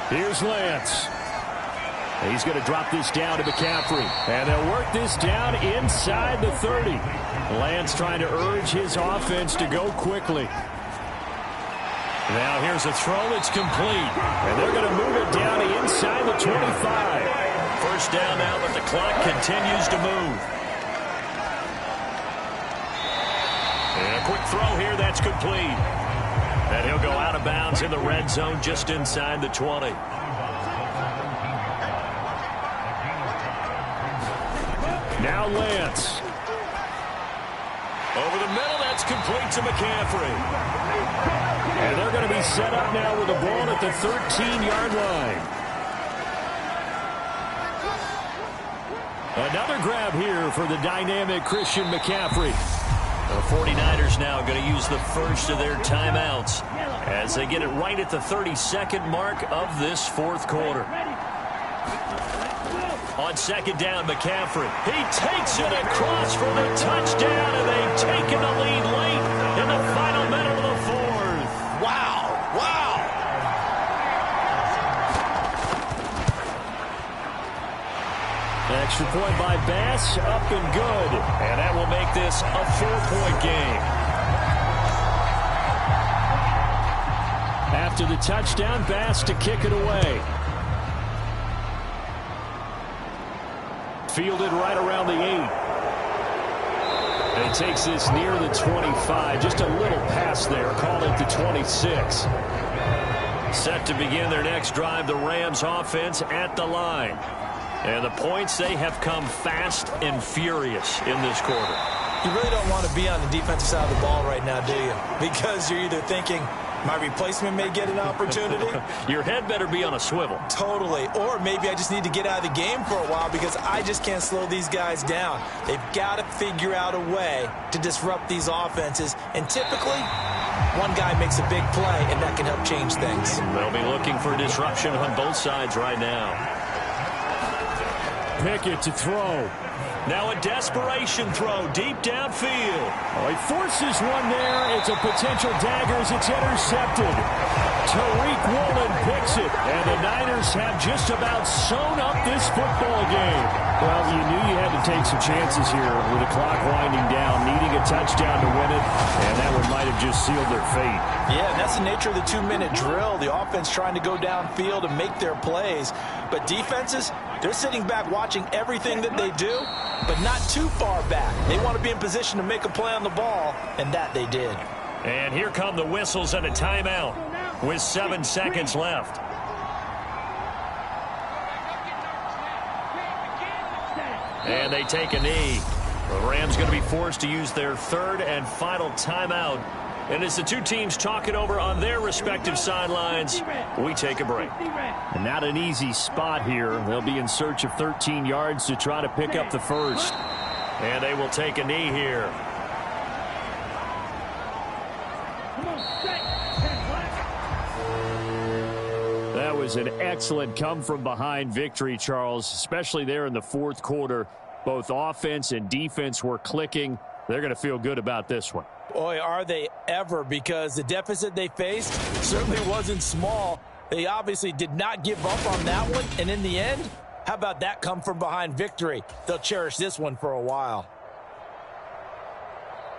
Here's Lance. He's going to drop this down to McCaffrey. And they'll work this down inside the 30. Lance trying to urge his offense to go quickly. Now here's a throw that's complete. And they're going to move it down inside the 25. First down now, but the clock continues to move. And a quick throw here, that's complete. And he'll go out of bounds in the red zone just inside the 20. Now Lance. Over the middle, that's complete to McCaffrey. And they're going to be set up now with the ball at the 13-yard line. Another grab here for the dynamic Christian McCaffrey. The 49ers now going to use the first of their timeouts as they get it right at the 32nd mark of this fourth quarter. On second down, McCaffrey. He takes it across for the touchdown, and they've taken the lead late in the final minute of the fourth. Wow. Wow. Extra point by Bass, up and good. And that will make this a 4-point game. After the touchdown, Bass to kick it away. Fielded right around the 8. And he takes this near the 25. Just a little pass there. Call it the 26. Set to begin their next drive, the Rams offense at the line. And the points, they have come fast and furious in this quarter. You really don't want to be on the defensive side of the ball right now, do you? Because you're either thinking, my replacement may get an opportunity. Your head better be on a swivel. Totally. Or maybe I just need to get out of the game for a while because I just can't slow these guys down. They've got to figure out a way to disrupt these offenses. And typically, one guy makes a big play, and that can help change things. They'll be looking for disruption on both sides right now. Pickett to throw. Now a desperation throw deep downfield. Oh, he forces one there. It's a potential dagger as it's intercepted. Tariq Woolen picks it. And the Niners have just about sewn up this football game. Well, you knew you had to take some chances here with the clock winding down, needing a touchdown to win it. And that one might have just sealed their fate. Yeah, that's the nature of the 2-minute drill. The offense trying to go downfield and make their plays. But defenses, they're sitting back watching everything that they do, but not too far back. They want to be in position to make a play on the ball, and that they did. And here come the whistles and a timeout with 7 seconds left. And they take a knee. The Rams going to be forced to use their third and final timeout. And as the two teams talk it over on their respective sidelines, we take a break. And not an easy spot here. They'll be in search of 13 yards to try to pick up the first. And they will take a knee here. That was an excellent come-from-behind victory, Charles, especially there in the fourth quarter. Both offense and defense were clicking. They're going to feel good about this one. Boy, are they ever, because the deficit they faced certainly wasn't small. They obviously did not give up on that one, and in the end, how about that come-from-behind victory? They'll cherish this one for a while.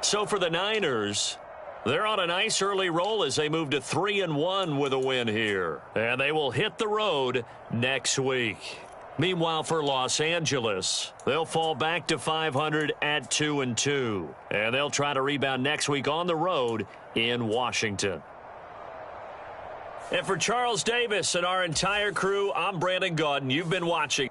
So for the Niners, they're on a nice early roll as they move to 3-1 with a win here. And they will hit the road next week. Meanwhile, for Los Angeles, they'll fall back to 500 at 2-2. And they'll try to rebound next week on the road in Washington. And for Charles Davis and our entire crew, I'm Brandon Gaudin. You've been watching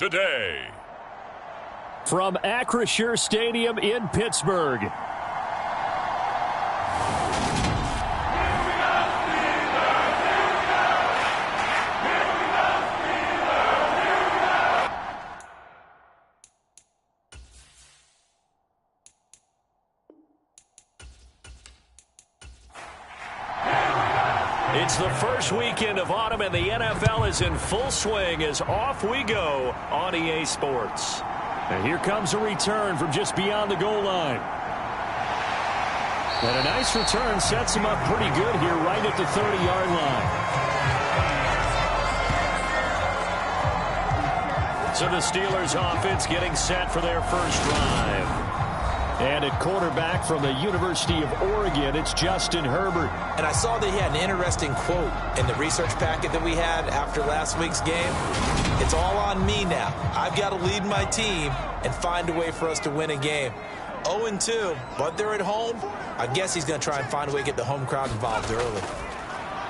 today. From Acrisure Stadium in Pittsburgh. It's the first weekend of autumn, and the NFL is in full swing as off we go on EA Sports. And here comes a return from just beyond the goal line. And a nice return sets him up pretty good here right at the 30-yard line. So the Steelers offense getting set for their first drive. And at quarterback from the University of Oregon, it's Justin Herbert. And I saw that he had an interesting quote in the research packet that we had after last week's game. It's all on me now. I've got to lead my team and find a way for us to win a game. 0-2, but they're at home. I guess he's going to try and find a way to get the home crowd involved early.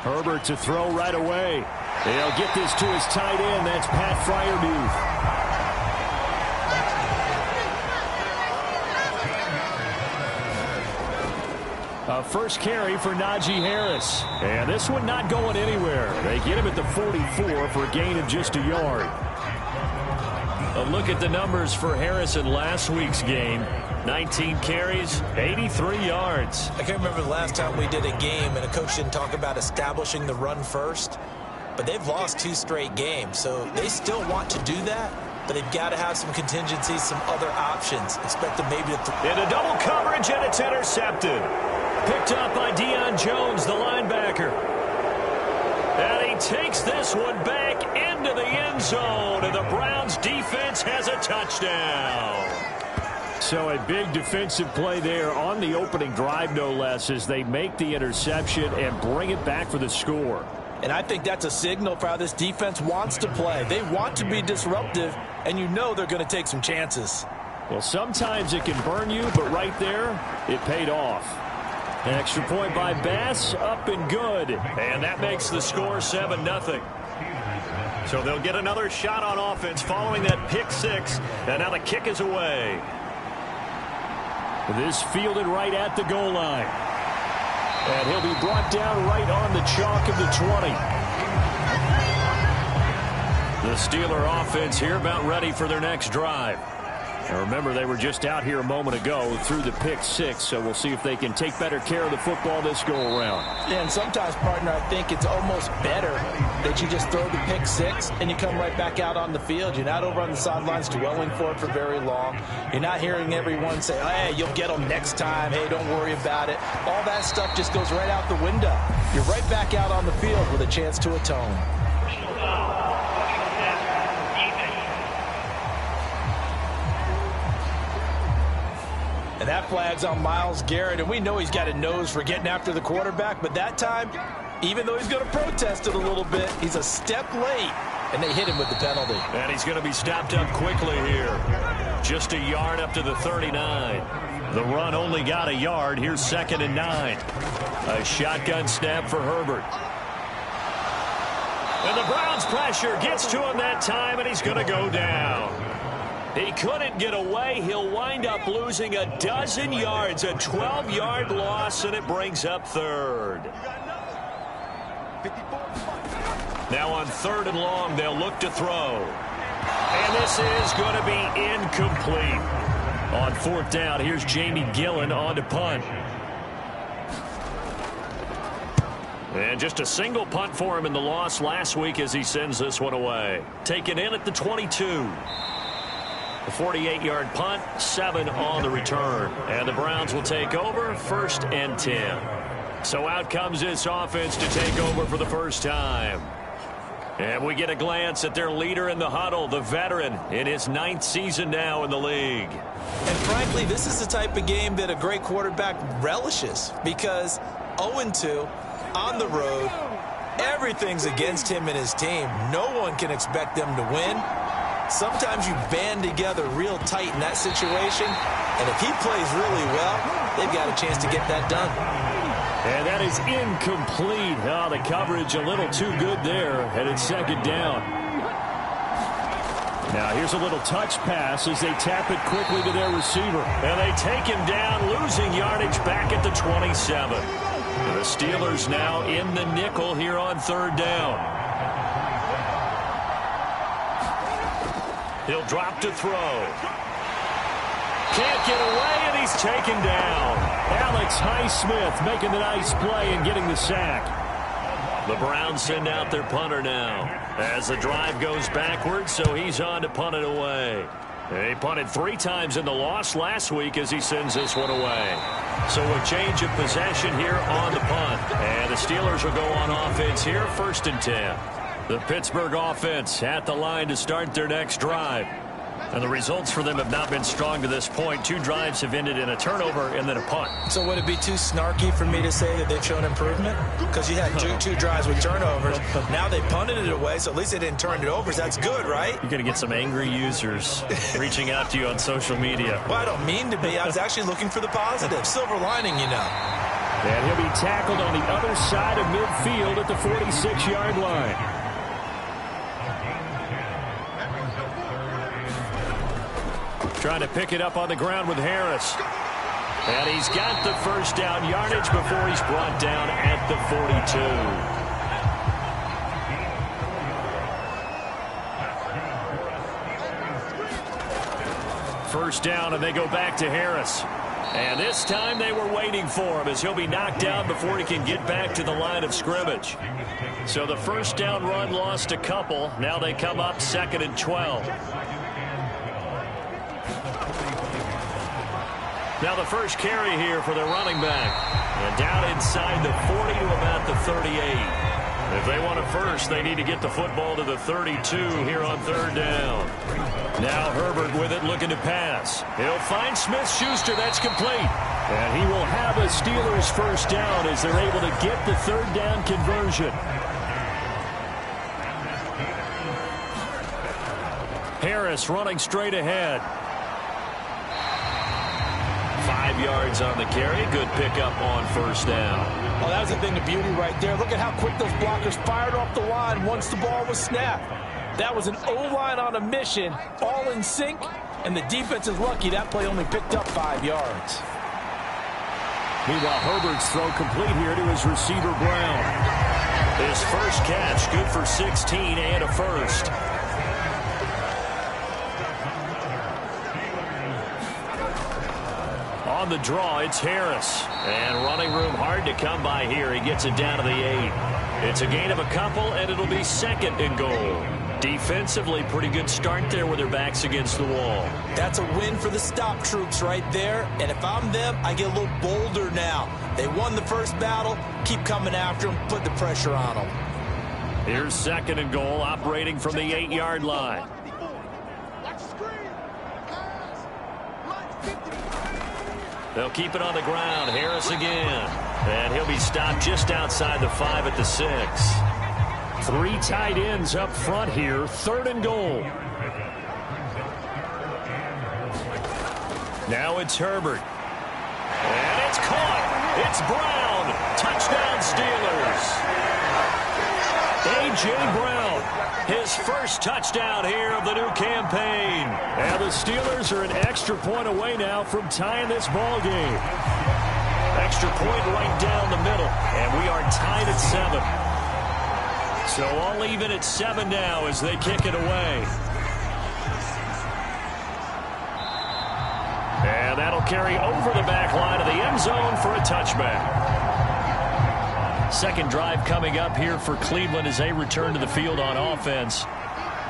Herbert to throw right away. They'll get this to his tight end. That's Pat Freiermuth. First carry for Najee Harris. And this one not going anywhere. They get him at the 44 for a gain of just a yard. A look at the numbers for Harris in last week's game. 19 carries, 83 yards. I can't remember the last time we did a game and a coach didn't talk about establishing the run first. But they've lost 2 straight games, so they still want to do that. But they've got to have some contingencies, some other options. Expect them maybe to... In a double coverage, and it's intercepted. Picked up by Deion Jones, the linebacker. And he takes this one back into the end zone, and the Browns defense has a touchdown. So a big defensive play there on the opening drive, no less, as they make the interception and bring it back for the score. And I think that's a signal for how this defense wants to play. They want to be disruptive, and you know they're going to take some chances. Well, sometimes it can burn you, but right there, it paid off. An extra point by Bass, up and good. And that makes the score 7-0. So they'll get another shot on offense following that pick six. And now the kick is away. This fielded right at the goal line. And he'll be brought down right on the chalk of the 20. The Steeler offense here about ready for their next drive. And remember, they were just out here a moment ago through the pick six, so we'll see if they can take better care of the football this go-around. Yeah, and sometimes, partner, I think it's almost better that you just throw the pick six and you come right back out on the field. You're not over on the sidelines dwelling for it for very long. You're not hearing everyone say, hey, you'll get them next time. Hey, don't worry about it. All that stuff just goes right out the window. You're right back out on the field with a chance to atone. And that flag's on Myles Garrett, and we know he's got a nose for getting after the quarterback, but that time, even though he's going to protest it a little bit, he's a step late, and they hit him with the penalty. And he's going to be stopped up quickly here. Just a yard up to the 39. The run only got a yard. Here's 2nd and 9. A shotgun snap for Herbert. And the Browns pressure gets to him that time, and he's going to go down. He couldn't get away. He'll wind up losing a dozen yards, a 12-yard loss, and it brings up 3rd. Now on 3rd and long, they'll look to throw. And this is going to be incomplete. On 4th down, here's Jamie Gillen on to punt. And just a single punt for him in the loss last week as he sends this one away. Taken in at the 22. A 48-yard punt, 7 on the return. And the Browns will take over, 1st and 10. So out comes this offense to take over for the first time. And we get a glance at their leader in the huddle, the veteran, in his 9th season now in the league. And frankly, this is the type of game that a great quarterback relishes, because 0-2 on the road, everything's against him and his team. No one can expect them to win. Sometimes you band together real tight in that situation, and if he plays really well, they've got a chance to get that done. And that is incomplete. Oh, the coverage a little too good there, and it's 2nd down. Now here's a little touch pass as they tap it quickly to their receiver. And they take him down, losing yardage back at the 27. And the Steelers now in the nickel here on third down. He'll drop to throw. Can't get away, and he's taken down. Alex Highsmith making the nice play and getting the sack. The Browns send out their punter now as the drive goes backwards, so he's on to punt it away. He punted 3 times in the loss last week as he sends this one away. So a change of possession here on the punt. And the Steelers will go on offense here, 1st and 10. The Pittsburgh offense at the line to start their next drive. And the results for them have not been strong to this point. 2 drives have ended in a turnover and then a punt. So would it be too snarky for me to say that they've shown improvement? Because you had two drives with turnovers. Now they punted it away, so at least they didn't turn it over. So that's good, right? You're going to get some angry users reaching out to you on social media. Well, I don't mean to be. I was actually looking for the positive. Silver lining, you know. And he'll be tackled on the other side of midfield at the 46-yard line. Trying to pick it up on the ground with Harris. And he's got the 1st down yardage before he's brought down at the 42. 1st down, and they go back to Harris. And this time they were waiting for him as he'll be knocked down before he can get back to the line of scrimmage. So the 1st down run lost a couple. Now they come up 2nd and 12. Now the first carry here for their running back. And down inside the 40 to about the 38. If they want a first, they need to get the football to the 32 here on 3rd down. Now Herbert with it, looking to pass. He'll find Smith-Schuster. That's complete. And he will have a Steelers 1st down as they're able to get the 3rd down conversion. Harris running straight ahead. 5 yards on the carry. Good pickup on 1st down. Well, that was a thing of beauty right there. Look at how quick those blockers fired off the line once the ball was snapped. That was an O-line on a mission, all in sync, and the defense is lucky that play only picked up 5 yards. Meanwhile, Herbert's throw complete here to his receiver, Brown. His first catch, good for 16 and a first. On the draw, it's Harris. And running room hard to come by here. He gets it down to the 8. It's a gain of a couple, and it'll be 2nd and goal. Defensively, pretty good start there with their backs against the wall. That's a win for the stop troops right there. And if I'm them, I get a little bolder now. They won the first battle. Keep coming after them. Put the pressure on them. Here's 2nd and goal, operating from the 8-yard line. They'll keep it on the ground. Harris again. And he'll be stopped just outside the 5 at the 6. 3 tight ends up front here. 3rd and goal. Now it's Herbert. And it's caught. It's Brown. Touchdown Steelers. A.J. Brown. His first touchdown here of the new campaign. And the Steelers are an extra point away now from tying this ball game. Extra point right down the middle. And we are tied at 7. So all even at 7 now as they kick it away. And that'll carry over the back line of the end zone for a touchback. Second drive coming up here for Cleveland as they return to the field on offense.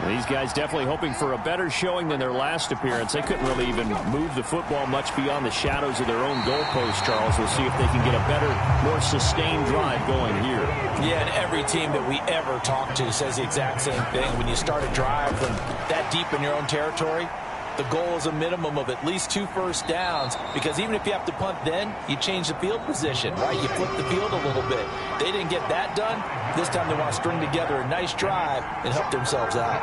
These guys definitely hoping for a better showing than their last appearance. They couldn't really even move the football much beyond the shadows of their own goalpost, Charles. We'll see if they can get a better, more sustained drive going here. Yeah, and every team that we ever talk to says the exact same thing. When you start a drive from that deep in your own territory, the goal is a minimum of at least 2 first downs, because even if you have to punt then, you change the field position, right? You flip the field a little bit. They didn't get that done. This time they want to string together a nice drive and help themselves out.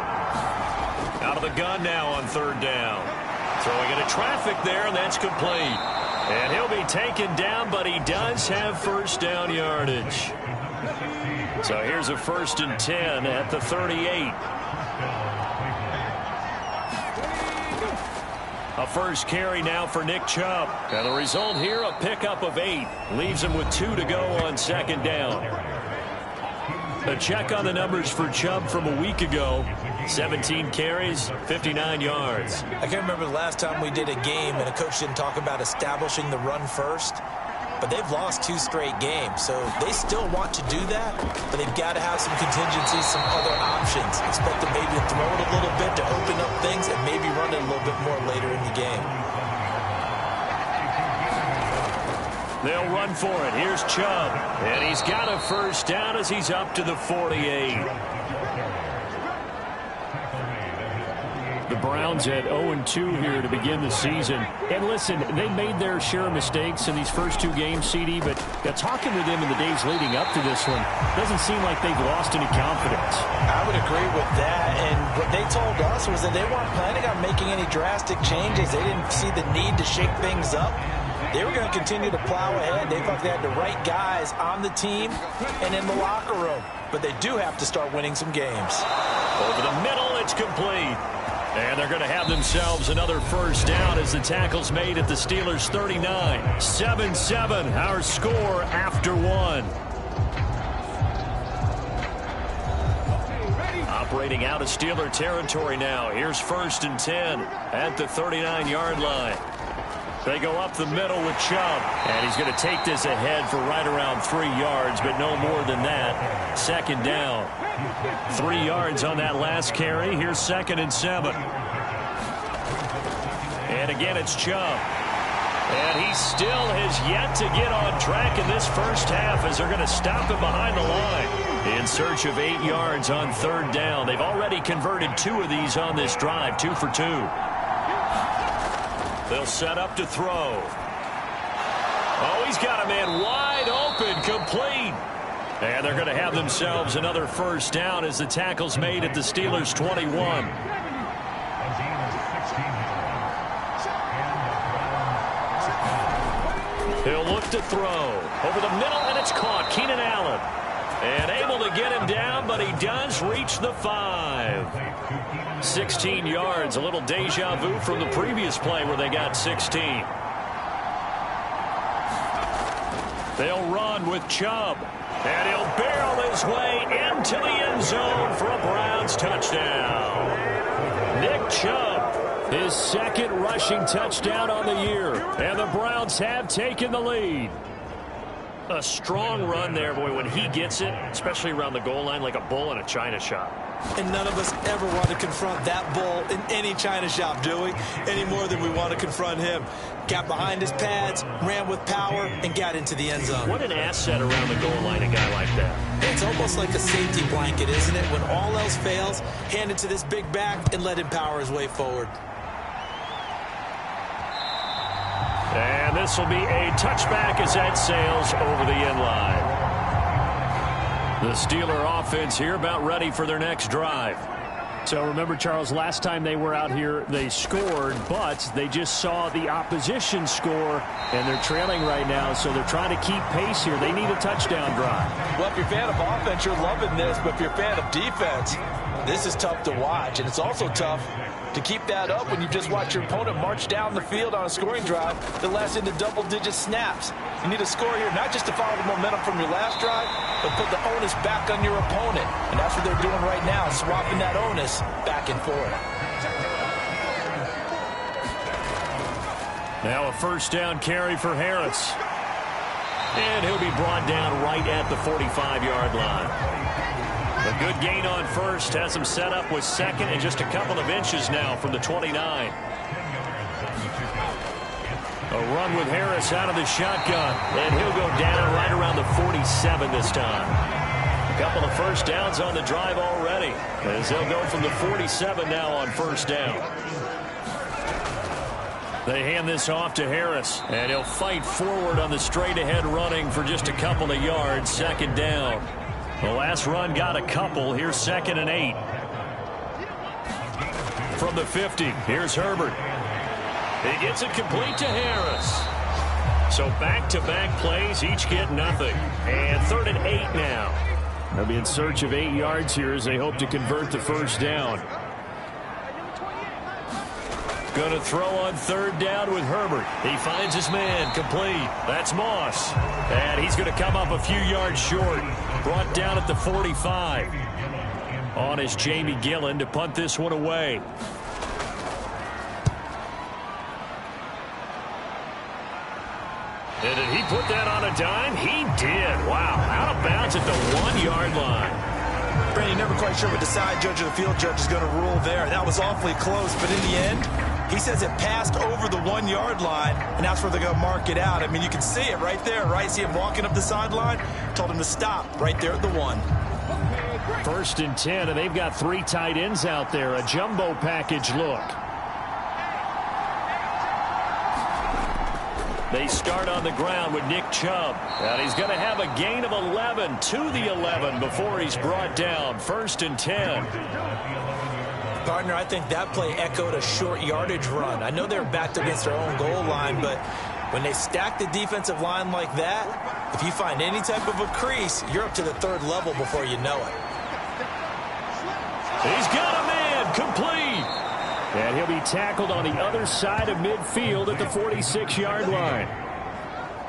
Out of the gun now on 3rd down. Throwing into traffic there, and that's complete. And he'll be taken down, but he does have 1st down yardage. So here's a 1st and 10 at the 38. A first carry now for Nick Chubb. And the result here, a pickup of 8. Leaves him with 2 to go on second down. A check on the numbers for Chubb from a week ago. 17 carries, 59 yards. I can't remember the last time we did a game and a coach didn't talk about establishing the run first. But they've lost 2 straight games, so they still want to do that, but they've got to have some contingencies, some other options. Expect them maybe to throw it a little bit to open up things and maybe run it a little bit more later in the game. They'll run for it. Here's Chubb, and he's got a first down as he's up to the 48. The Browns at 0-2 here to begin the season. And listen, they made their share of mistakes in these first 2 games, CD, but talking with them in the days leading up to this one, doesn't seem like they've lost any confidence. I would agree with that, and what they told us was that they weren't planning on making any drastic changes. They didn't see the need to shake things up. They were going to continue to plow ahead. They thought they had the right guys on the team and in the locker room, but they do have to start winning some games. Over the middle, it's complete. And they're going to have themselves another first down as the tackle's made at the Steelers' 39. 7-7, our score after 1. Operating out of Steeler territory now. Here's 1st and 10 at the 39-yard line. They go up the middle with Chubb. And he's going to take this ahead for right around 3 yards, but no more than that. Second down. 3 yards on that last carry. Here's 2nd and 7. And again, it's Chubb. And he still has yet to get on track in this first half as they're going to stop him behind the line. In search of 8 yards on 3rd down. They've already converted 2 of these on this drive, 2 for 2. They'll set up to throw. Oh, he's got a man wide open, complete. And they're going to have themselves another first down as the tackle's made at the Steelers' 21. He'll look to throw. Over the middle, and it's caught. Keenan Allen. And able to get him down, but he does reach the 5. 16 yards, a little deja vu from the previous play where they got 16. They'll run with Chubb. And he'll barrel his way into the end zone for a Browns touchdown. Nick Chubb, his 2nd rushing touchdown on the year. And the Browns have taken the lead. A strong run there, boy, when he gets it, especially around the goal line, like a bull in a china shop. And none of us ever want to confront that bull in any china shop, do we? Any more than we want to confront him. Got behind his pads, ran with power, and got into the end zone. What an asset around the goal line, a guy like that. It's almost like a safety blanket, isn't it? When all else fails, hand it to this big back and let him power his way forward. And this will be a touchback as that sails over the end line. The Steeler offense here about ready for their next drive. So remember, Charles, last time they were out here, they scored, but they just saw the opposition score, and they're trailing right now, so they're trying to keep pace here. They need a touchdown drive. Well, if you're a fan of offense, you're loving this, but if you're a fan of defense, this is tough to watch, and it's also tough to keep that up when you just watch your opponent march down the field on a scoring drive that lasts into double-digit snaps. You need a score here, not just to follow the momentum from your last drive, but put the onus back on your opponent. And that's what they're doing right now, swapping that onus back and forth. Now a first down carry for Harris. And he'll be brought down right at the 45-yard line. A good gain on first has him set up with 2nd and just a couple of inches now from the 29. A run with Harris out of the shotgun, and he'll go down right around the 47 this time. A couple of first downs on the drive already, as they'll go from the 47 now on first down. They hand this off to Harris, and he'll fight forward on the straight-ahead running for just a couple of yards, 2nd down. The last run got a couple. Here's 2nd and 8. From the 50, here's Herbert. He gets it complete to Harris. So back-to-back plays, each get nothing. And 3rd and 8 now. They'll be in search of 8 yards here as they hope to convert the first down. Going to throw on third down with Herbert. He finds his man, complete. That's Moss. And he's going to come up a few yards short. Brought down at the 45. On is Jamie Gillen to punt this one away. And did he put that on a dime? He did. Wow. Out of bounds at the 1-yard line. Brandon, never quite sure what the side judge or the field judge is going to rule there. That was awfully close, but in the end, he says it passed over the 1-yard line, and that's where they're going to mark it out. I mean, you can see it right there, right? See him walking up the sideline? Told him to stop right there at the 1. 1st and 10, and they've got 3 tight ends out there. A jumbo package look. They start on the ground with Nick Chubb. And he's going to have a gain of 11 to the 11 before he's brought down. 1st and 10. Gardner, I think that play echoed a short yardage run. I know they're backed against their own goal line, but when they stack the defensive line like that, if you find any type of a crease, you're up to the 3rd level before you know it. He's got a man, complete. And he'll be tackled on the other side of midfield at the 46-yard line.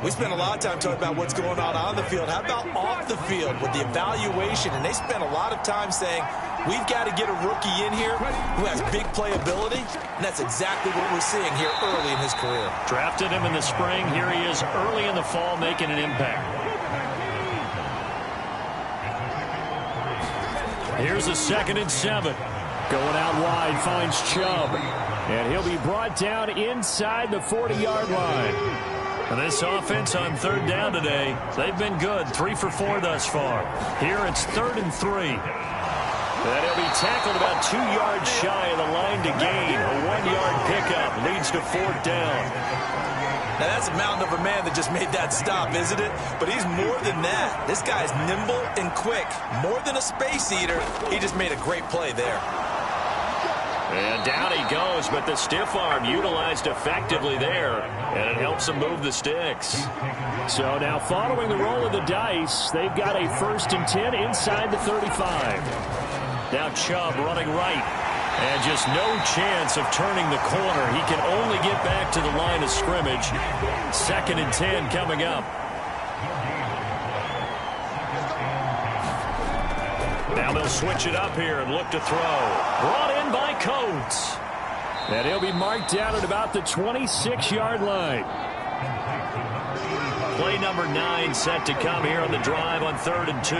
We spent a lot of time talking about what's going on the field. How about off the field with the evaluation? And they spent a lot of time saying, we've got to get a rookie in here who has big playability. And that's exactly what we're seeing here early in his career. Drafted him in the spring. Here he is early in the fall making an impact. Here's a 2nd and 7. Going out wide, finds Chubb. And he'll be brought down inside the 40-yard line. And this offense on 3rd down today, they've been good. 3 for 4 thus far. Here it's 3rd and 3. And he'll be tackled about 2 yards shy of the line to gain. A 1-yard pickup leads to 4th down. Now, that's a mountain of a man that just made that stop, isn't it? But he's more than that. This guy's nimble and quick. More than a space eater, he just made a great play there. And down he goes, but the stiff arm utilized effectively there, and it helps him move the sticks. So now following the roll of the dice, they've got a 1st and 10 inside the 35. Now Chubb running right, and just no chance of turning the corner. He can only get back to the line of scrimmage. 2nd and 10 coming up. Now they'll switch it up here and look to throw. Brought in by Coates. And he'll be marked down at about the 26-yard line. Play number 9 set to come here on the drive on 3rd and 2.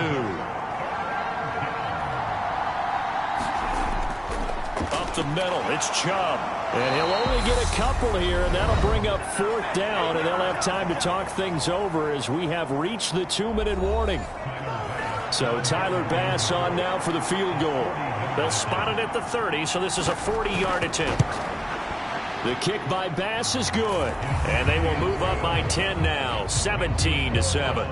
Up the middle, it's Chubb. And he'll only get a couple here, and that'll bring up 4th down, and they'll have time to talk things over as we have reached the 2-minute warning. So Tyler Bass on now for the field goal. They'll spot it at the 30, so this is a 40-yard attempt. The kick by Bass is good, and they will move up by 10 now, 17-7.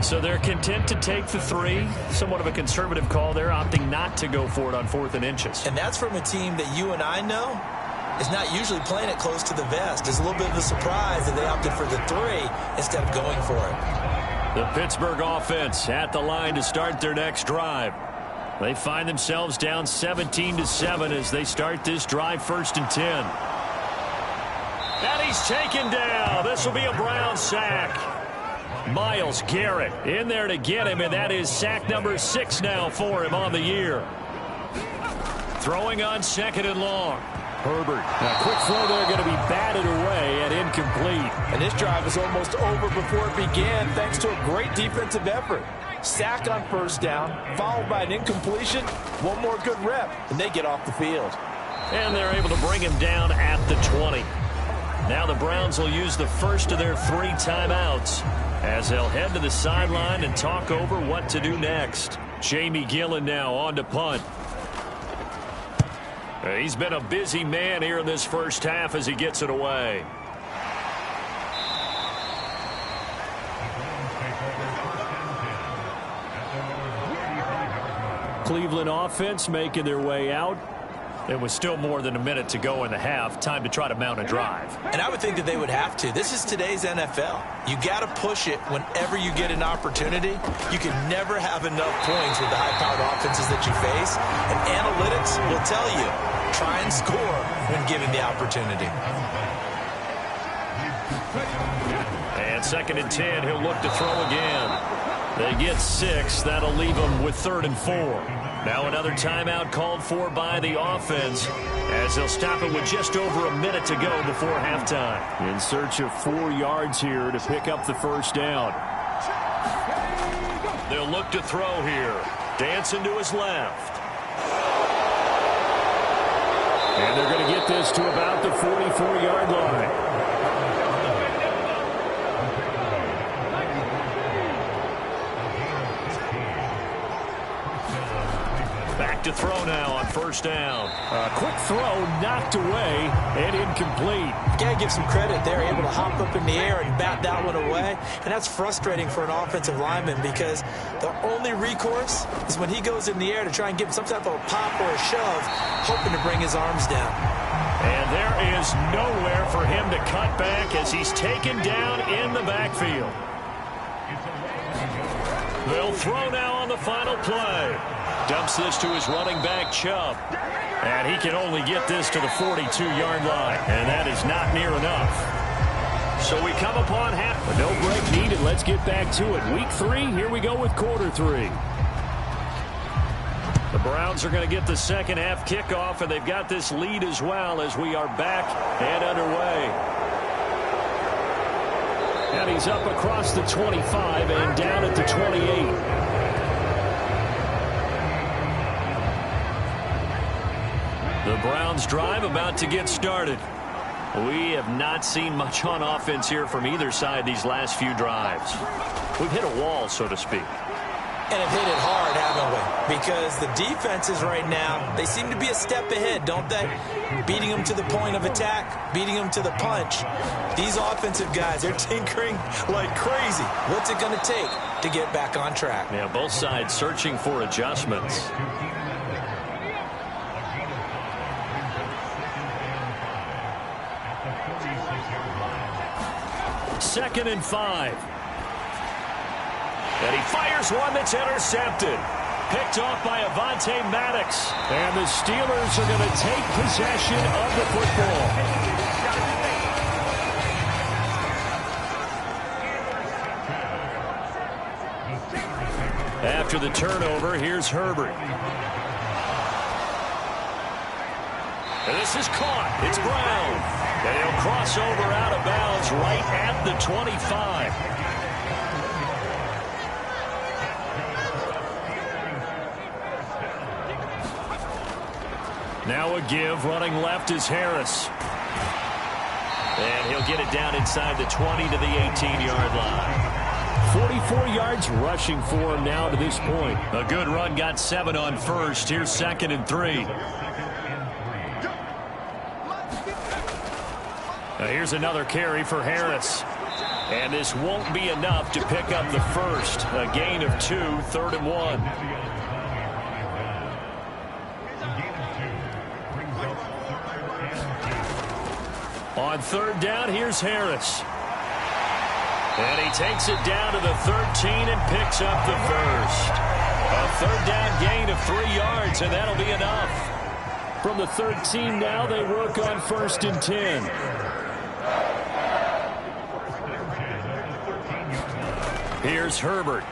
So they're content to take the 3. Somewhat of a conservative call there, opting not to go for it on 4th and inches. And that's from a team that you and I know is not usually playing it close to the vest. It's a little bit of a surprise that they opted for the 3 instead of going for it. The Pittsburgh offense at the line to start their next drive. They find themselves down 17-7 as they start this drive 1st and 10. And he's taken down. This will be a Brown sack. Myles Garrett in there to get him, and that is sack number 6 now for him on the year. Throwing on 2nd and long. Herbert. A quick throw there going to be batted away and incomplete. And this drive is almost over before it began thanks to a great defensive effort. Sack on 1st down, followed by an incompletion. One more good rep, and they get off the field. And they're able to bring him down at the 20. Now the Browns will use the first of their 3 timeouts as they'll head to the sideline and talk over what to do next. Jamie Gillen now on to punt. He's been a busy man here in this first half as he gets it away. Cleveland offense making their way out. It was still more than a minute to go in the half. Time to try to mount a drive. And I would think that they would have to. This is today's NFL. You got to push it whenever you get an opportunity. You can never have enough points with the high-powered offenses that you face. And analytics will tell you, try and score when given the opportunity. And 2nd and 10, he'll look to throw again. They get 6. That'll leave them with 3rd and 4. Now another timeout called for by the offense as they'll stop it with just over a minute to go before halftime. In search of 4 yards here to pick up the first down. They'll look to throw here. Dancing to his left. And they're going to get this to about the 44-yard line. To throw now on 1st down. A quick throw knocked away and incomplete. You got to give some credit there, able to hop up in the air and bat that one away. And that's frustrating for an offensive lineman because the only recourse is when he goes in the air to try and give some type of a pop or a shove, hoping to bring his arms down. And there is nowhere for him to cut back as he's taken down in the backfield. They'll throw now on the final play. Dumps this to his running back, Chubb. And he can only get this to the 42-yard line. And that is not near enough. So we come upon half. But no break needed. Let's get back to it. Week 3, here we go with quarter 3. The Browns are going to get the second half kickoff, and they've got this lead as well as we are back and underway. And he's up across the 25 and down at the 28. The Browns drive about to get started. We have not seen much on offense here from either side these last few drives. We've hit a wall, so to speak. And have hit it hard, haven't we? Because the defenses right now, they seem to be a step ahead, don't they? Beating them to the point of attack, beating them to the punch. These offensive guys, they're tinkering like crazy. What's it going to take to get back on track? Yeah, both sides searching for adjustments. 2nd and 5. And he fires one that's intercepted. Picked off by Avonte Maddox. And the Steelers are going to take possession of the football. After the turnover, here's Herbert. And this is caught. It's Brown. And he'll cross over out of bounds right at the 25. Now a give. Running left is Harris. And he'll get it down inside the 20 to the 18-yard line. 44 yards rushing for him now to this point. A good run, got 7 on first. Here's 2nd and 3. Here's another carry for Harris. And this won't be enough to pick up the first. A gain of 2, 3rd and 1. On 3rd down, here's Harris. And he takes it down to the 13 and picks up the first. A 3rd down gain of 3 yards, and that'll be enough. From the 13 now, they work on 1st and 10. Here's Herbert.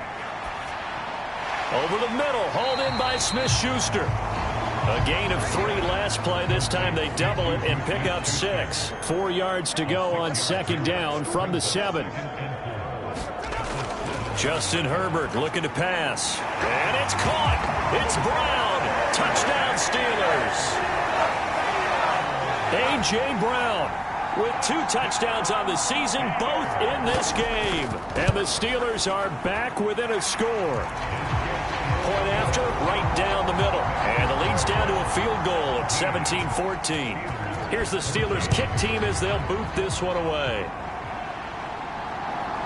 Over the middle, hauled in by Smith-Schuster. A gain of 3 last play. This time they double it and pick up 6. 4 yards to go on 2nd down from the 7. Justin Herbert looking to pass. And it's caught. It's Brown. Touchdown Steelers. A.J. Brown with 2 touchdowns on the season, both in this game. And the Steelers are back within a score. Point after, right down the middle. And the lead's down to a field goal at 17-14. Here's the Steelers kick team as they'll boot this one away.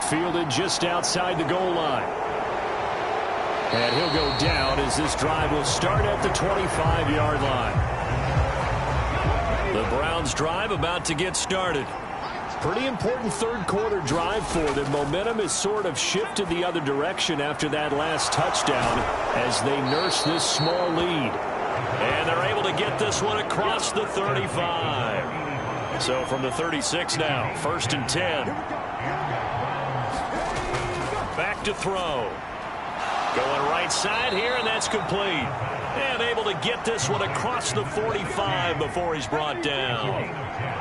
Fielded just outside the goal line. And he'll go down as this drive will start at the 25-yard line. The Browns drive about to get started. Pretty important third quarter drive for them. Momentum has sort of shifted the other direction after that last touchdown as they nurse this small lead. And they're able to get this one across the 35. So from the 36 now, 1st and 10. Back to throw. Going right side here, and that's complete. And able to get this one across the 45 before he's brought down.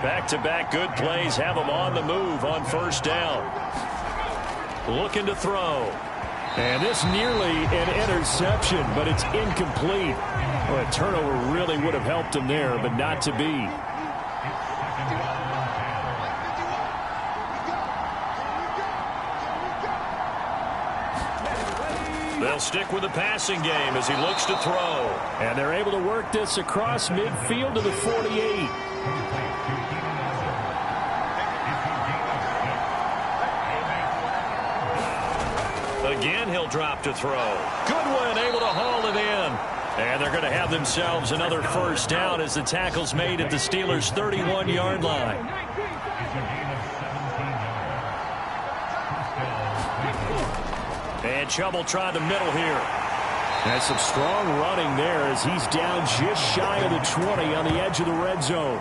Back-to-back good plays have him on the move on 1st down. Looking to throw. And this nearly an interception, but it's incomplete. Well, a turnover really would have helped him there, but not to be. They'll stick with the passing game as he looks to throw. And they're able to work this across midfield to the 48. Again, he'll drop to throw. Goodwin able to haul it in. And they're going to have themselves another 1st down as the tackle's made at the Steelers' 31-yard line. And Chubb will try the middle here. And some strong running there as he's down just shy of the 20 on the edge of the red zone.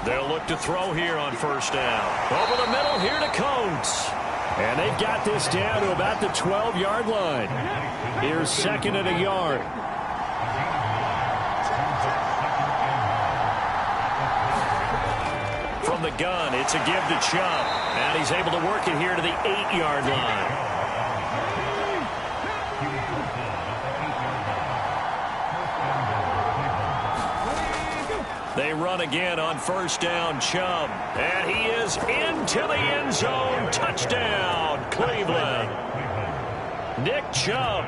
They'll look to throw here on 1st down. Over the middle here to Coates. And they've got this down to about the 12-yard line. Here's 2nd and a yard. From the gun, it's a give to Chubb. And he's able to work it here to the 8-yard line. They run again on 1st down, Chubb. And he is into the end zone. Touchdown, Cleveland. Nick Chubb,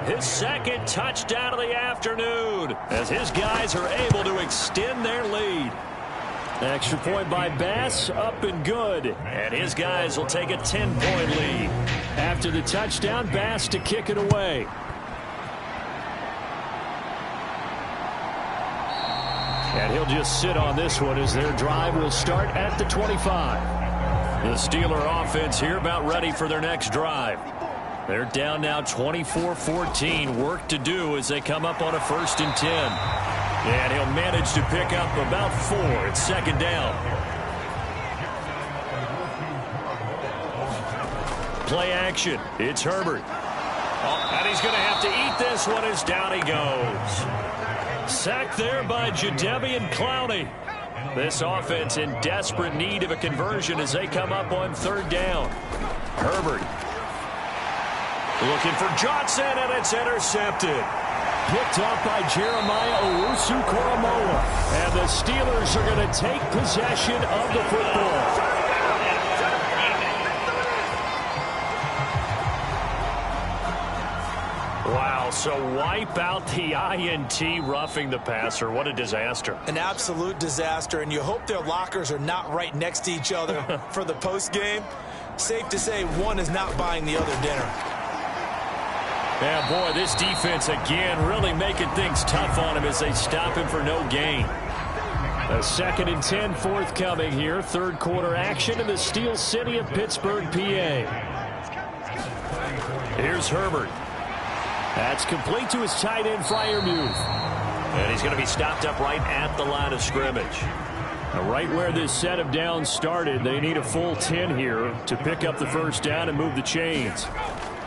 his 2nd touchdown of the afternoon as his guys are able to extend their lead. Extra point by Bass, up and good. And his guys will take a 10-point lead. After the touchdown, Bass to kick it away. And he'll just sit on this one as their drive will start at the 25. The Steeler offense here about ready for their next drive. They're down now 24-14. Work to do as they come up on a 1st and 10. And he'll manage to pick up about 4 at 2nd down. Play action. It's Herbert. And he's going to have to eat this one as down he goes. Sacked there by Jadeveon Clowney. This offense in desperate need of a conversion as they come up on 3rd down. Herbert looking for Johnson, and it's intercepted. Picked up by Jeremiah Owusu-Koramoah. And the Steelers are going to take possession of the football. Wow, so wipe out the INT roughing the passer. What a disaster. An absolute disaster, and you hope their lockers are not right next to each other for the postgame. Safe to say one is not buying the other dinner. Yeah, boy, this defense again really making things tough on him as they stop him for no gain. A 2nd and 10 forthcoming here. 3rd quarter action in the Steel City of Pittsburgh, PA. Here's Herbert. That's complete to his tight end, Freiermuth. And he's going to be stopped up right at the line of scrimmage. Now, right where this set of downs started, they need a full 10 here to pick up the 1st down and move the chains.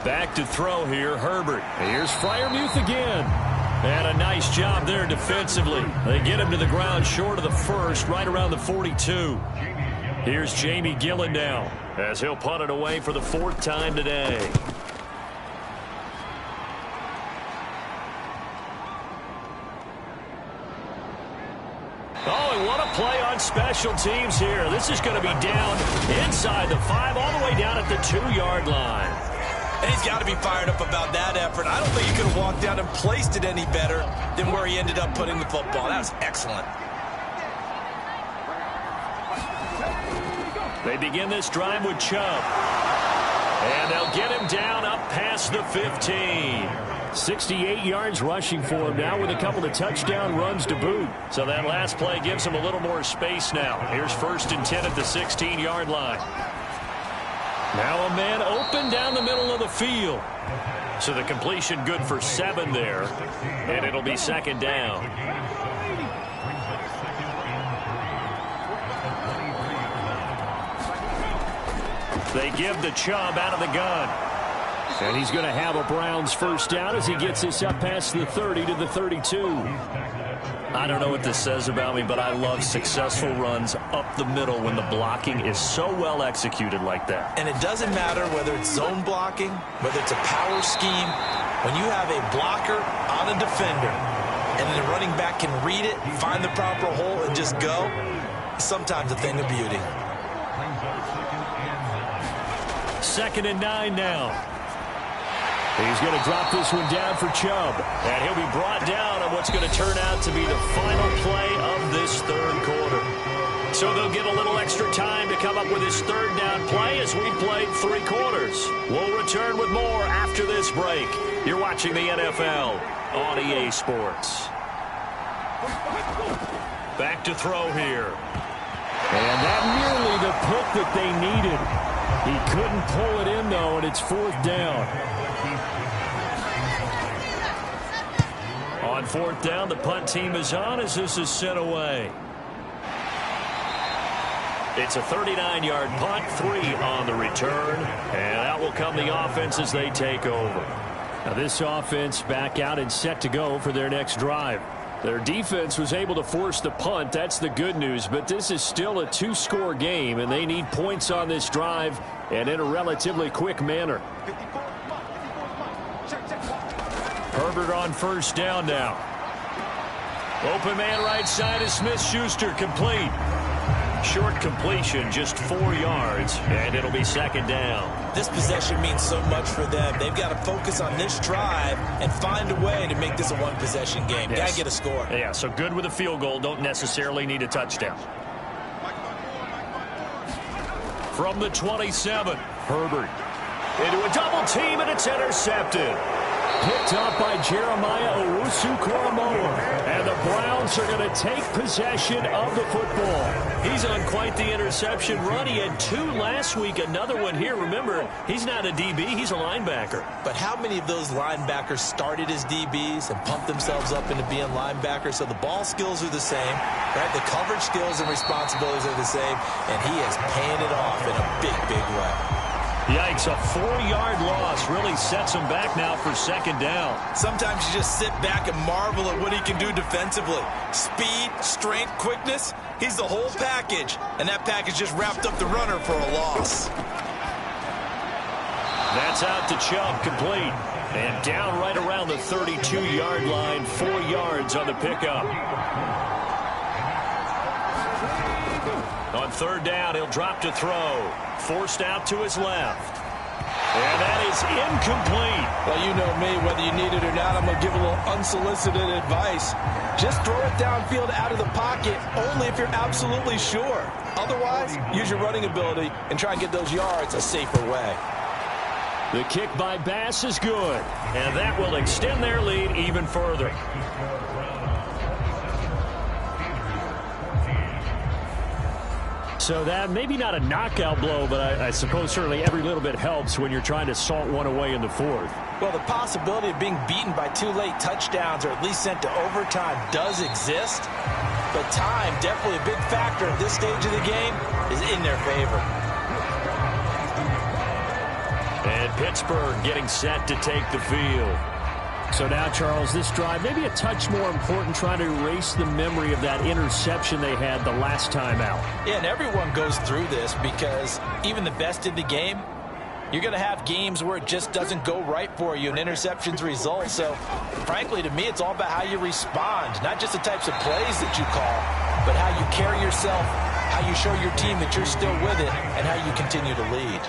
Back to throw here, Herbert. Here's Freiermuth again. And a nice job there defensively. They get him to the ground short of the 1st, right around the 42. Here's Jamie Gillen now as he'll punt it away for the 4th time today. Oh, and what a play on special teams here. This is going to be down inside the 5, all the way down at the 2-yard line. And he's got to be fired up about that effort. I don't think he could have walked down and placed it any better than where he ended up putting the football. That was excellent. They begin this drive with Chubb. And they'll get him down up past the 15. 68 yards rushing for him now with a couple of touchdown runs to boot. So that last play gives him a little more space now. Here's 1st and 10 at the 16-yard line. Now a man open down the middle of the field. So the completion good for 7 there. And it'll be 2nd down. They give the Chubb out of the gun. And he's going to have a Browns 1st down as he gets this up past the 30 to the 32. I don't know what this says about me, but I love successful runs up the middle when the blocking is so well executed like that. And it doesn't matter whether it's zone blocking, whether it's a power scheme. When you have a blocker on a defender and then the running back can read it, find the proper hole, and just go, sometimes a thing of beauty. 2nd and 9 now. He's going to drop this one down for Chubb. And he'll be brought down on what's going to turn out to be the final play of this 3rd quarter. So they'll get a little extra time to come up with his 3rd down play as we played 3 quarters. We'll return with more after this break. You're watching the NFL on EA Sports. Back to throw here. And that nearly the pick that they needed. He couldn't pull it in, though, and it's 4th down. On 4th down, the punt team is on as this is sent away. It's a 39-yard punt, 3 on the return, and out will come the offense as they take over. Now this offense back out and set to go for their next drive. Their defense was able to force the punt. That's the good news, but this is still a 2-score game, and they need points on this drive and in a relatively quick manner. Herbert on 1st down now. Open man right side is Smith-Schuster, complete. Short completion, just 4 yards, and it'll be 2nd down. This possession means so much for them. They've got to focus on this drive and find a way to make this a one-possession game. Yes. Got to get a score. Yeah, so good with a field goal. Don't necessarily need a touchdown. From the 27, Herbert into a double team, and it's intercepted. Picked up by Jeremiah Owusu-Koramoah. And the Browns are going to take possession of the football. He's on quite the interception run. He had 2 last week, another one here. Remember, he's not a DB, he's a linebacker. But how many of those linebackers started as DBs and pumped themselves up into being linebackers? So the ball skills are the same, right? The coverage skills and responsibilities are the same, and he is paying it off in a big, big way. Yikes, a 4-yard loss really sets him back now for 2nd down. Sometimes you just sit back and marvel at what he can do defensively. Speed, strength, quickness, he's the whole package. And that package just wrapped up the runner for a loss. That's out to Chubb, complete. And down right around the 32-yard line, 4 yards on the pickup. On 3rd down, he'll drop to throw. Forced out to his left. And that is incomplete. Well, you know me, whether you need it or not, I'm going to give a little unsolicited advice. Just throw it downfield out of the pocket, only if you're absolutely sure. Otherwise, use your running ability and try and get those yards a safer way. The kick by Bass is good, and that will extend their lead even further. So that maybe not a knockout blow, but I suppose certainly every little bit helps when you're trying to salt one away in the 4th. Well, the possibility of being beaten by 2 late touchdowns or at least sent to overtime does exist. But time, definitely a big factor at this stage of the game, is in their favor. And Pittsburgh getting set to take the field. So now, Charles, this drive maybe a touch more important, trying to erase the memory of that interception they had the last time out. Yeah, and everyone goes through this because even the best in the game, you're going to have games where it just doesn't go right for you and interceptions result. So, frankly, to me, it's all about how you respond, not just the types of plays that you call, but how you carry yourself, how you show your team that you're still with it, and how you continue to lead.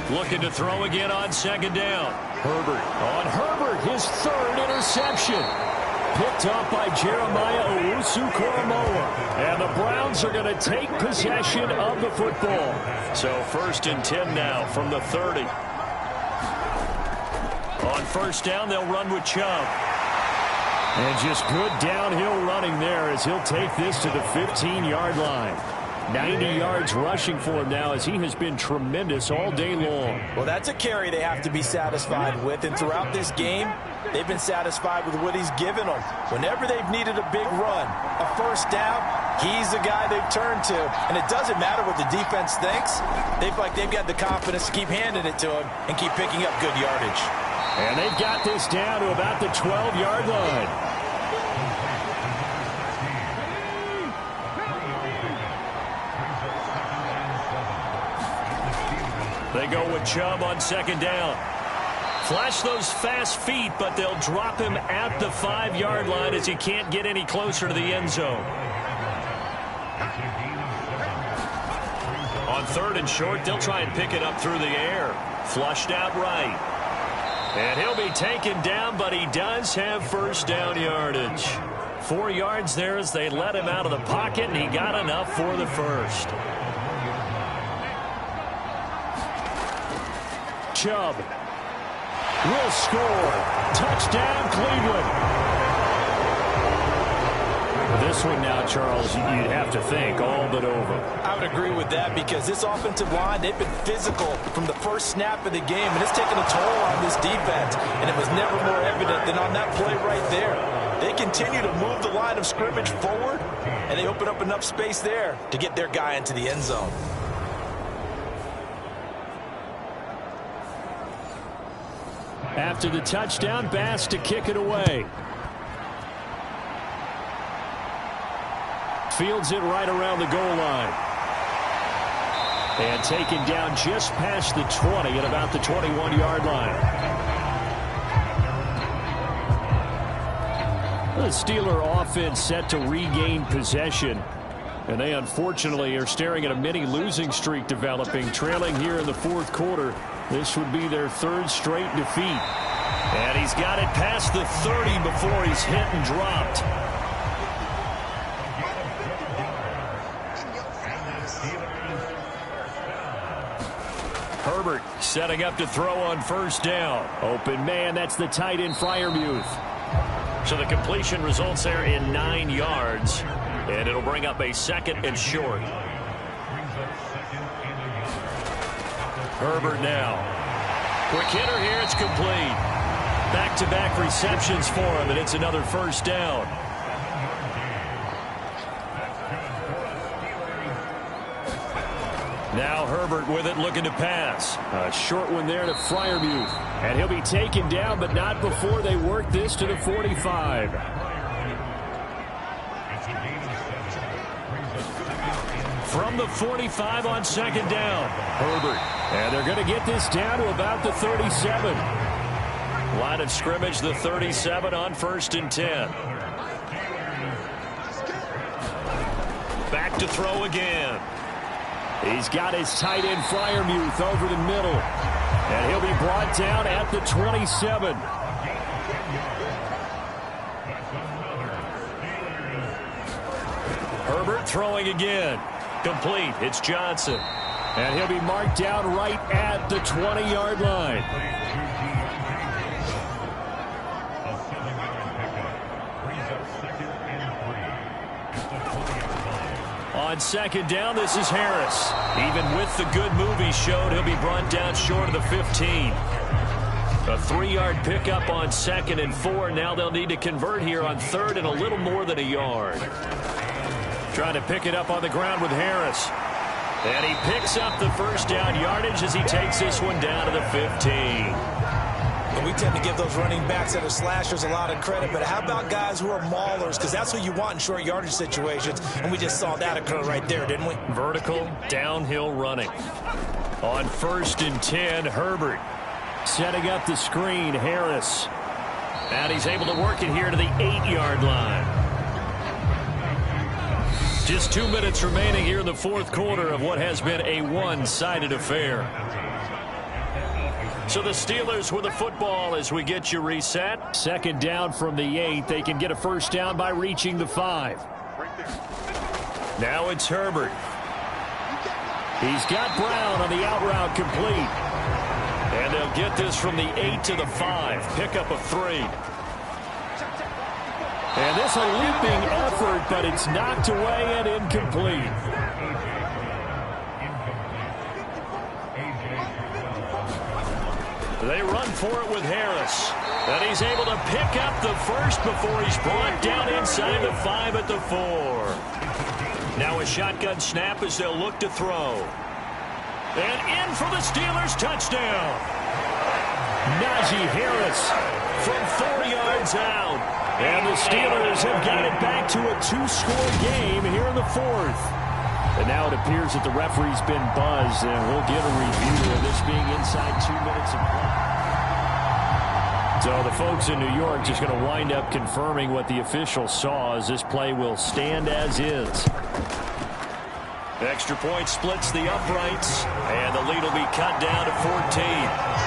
Looking to throw again on 2nd down. Herbert. On Herbert, his 3rd interception. picked off by Jeremiah Owusu-Koramoah. And the Browns are going to take possession of the football. So 1st and 10 now from the 30. On 1st down, they'll run with Chubb. And just good downhill running there as he'll take this to the 15-yard line. 90 yards rushing for him now as he has been tremendous all day long. Well, that's a carry they have to be satisfied with. And throughout this game, they've been satisfied with what he's given them. Whenever they've needed a big run, a 1st down, he's the guy they've turned to. And it doesn't matter what the defense thinks. They feel like they've got the confidence to keep handing it to him and keep picking up good yardage. And they've got this down to about the 12-yard line. They go with Chubb on 2nd down. Flash those fast feet, but they'll drop him at the 5-yard line as he can't get any closer to the end zone. On 3rd and short, they'll try and pick it up through the air. Flushed out right. And he'll be taken down, but he does have 1st down yardage. 4 yards there as they let him out of the pocket, and he got enough for the 1st. Chubb will score. Touchdown, Cleveland. This one now, Charles, you'd have to think all but over. I would agree with that because this offensive line, they've been physical from the 1st snap of the game, and it's taken a toll on this defense, and it was never more evident than on that play right there. They continue to move the line of scrimmage forward, and they open up enough space there to get their guy into the end zone. After the touchdown, Bass to kick it away. Fields it right around the goal line. And taken down just past the 20 at about the 21-yard line. The Steeler offense set to regain possession. And they unfortunately are staring at a mini losing streak developing, trailing here in the 4th quarter. This would be their 3rd straight defeat. And he's got it past the 30 before he's hit and dropped. Herbert setting up to throw on 1st down. Open man, that's the tight end Freiermuth. So the completion results there in 9 yards. And it'll bring up a 2nd and short. Herbert now. Quick hitter here, it's complete. Back-to-back receptions for him, and it's another 1st down. Now Herbert with it, looking to pass. A short one there to Freiermuth. And he'll be taken down, but not before they work this to the 45. From the 45 on 2nd down. Herbert. And they're going to get this down to about the 37. Line of scrimmage, the 37 on 1st and 10. Back to throw again. He's got his tight end Freiermuth over the middle. And he'll be brought down at the 27. Herbert throwing again. Complete. It's Johnson. And he'll be marked down right at the 20-yard line. On 2nd down, this is Harris. Even with the good move he showed, he'll be brought down short of the 15. A 3-yard pickup on 2nd and 4. Now they'll need to convert here on 3rd and a little more than a yard. Trying to pick it up on the ground with Harris. And he picks up the 1st down yardage as he takes this one down to the 15. And we tend to give those running backs that are slashers a lot of credit, but how about guys who are maulers? Because that's what you want in short yardage situations, and we just saw that occur right there, didn't we? Vertical, downhill running. On 1st and 10, Herbert setting up the screen, Harris. And he's able to work it here to the 8-yard line. Just 2 minutes remaining here in the 4th quarter of what has been a one-sided affair. So the Steelers with the football as we get you reset. Second down from the 8. They can get a first down by reaching the 5. Now it's Herbert. He's got Brown on the out route complete. And they'll get this from the 8 to the 5. Pickup of 3. And this a leaping effort, but it's knocked away and incomplete. They run for it with Harris. And he's able to pick up the first before he's brought down inside the 5 at the 4. Now a shotgun snap as they'll look to throw. And in for the Steelers touchdown. Najee Harris from 4 yards out. And the Steelers have got it back to a 2-score game here in the 4th. And now it appears that the referee's been buzzed, and we'll get a review of this being inside 2 minutes of play. So the folks in New York just going to wind up confirming what the official saw as this play will stand as is. Extra point splits the uprights, and the lead will be cut down to 14.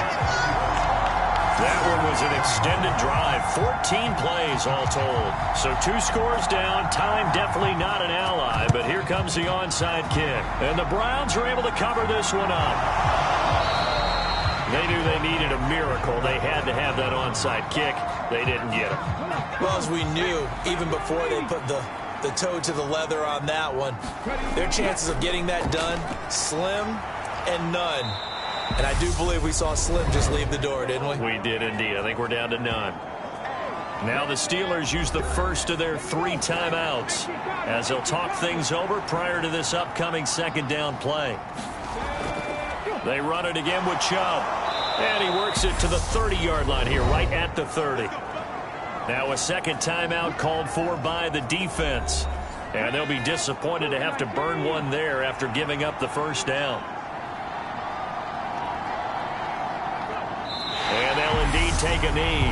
That one was an extended drive, 14 plays all told. So 2 scores down, time definitely not an ally, but here comes the onside kick. And the Browns are able to cover this one up. They knew they needed a miracle. They had to have that onside kick. They didn't get it. Well, as we knew, even before they put the toe to the leather on that one, their chances of getting that done, slim and none. And I do believe we saw Slim just leave the door, didn't we? We did indeed. I think we're down to none. Now the Steelers use the first of their 3 timeouts as they'll talk things over prior to this upcoming second down play. They run it again with Chubb. And he works it to the 30-yard line here, right at the 30. Now a second timeout called for by the defense. And they'll be disappointed to have to burn one there after giving up the first down. And they'll indeed take a knee.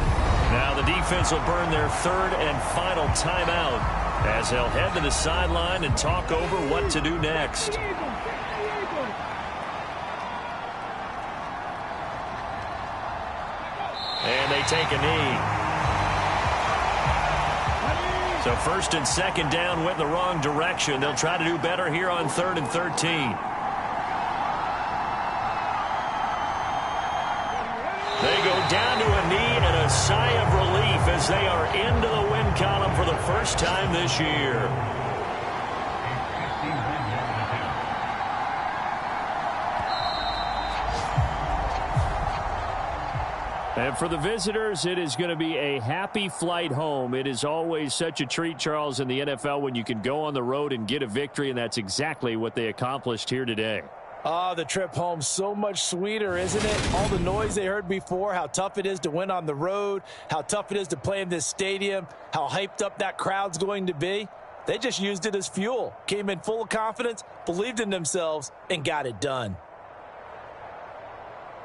Now the defense will burn their 3rd and final timeout as they'll head to the sideline and talk over what to do next. And they take a knee. So 1st and 2nd down went in the wrong direction. They'll try to do better here on 3rd and 13. They go down to a knee and a sigh of relief as they are into the win column for the first time this year. And for the visitors, it is going to be a happy flight home. It is always such a treat, Charles, in the NFL when you can go on the road and get a victory, and that's exactly what they accomplished here today. The trip home so much sweeter, isn't it? All the noise they heard before, how tough it is to win on the road, how tough it is to play in this stadium, how hyped up that crowd's going to be. They just used it as fuel, came in full of confidence, believed in themselves, and got it done.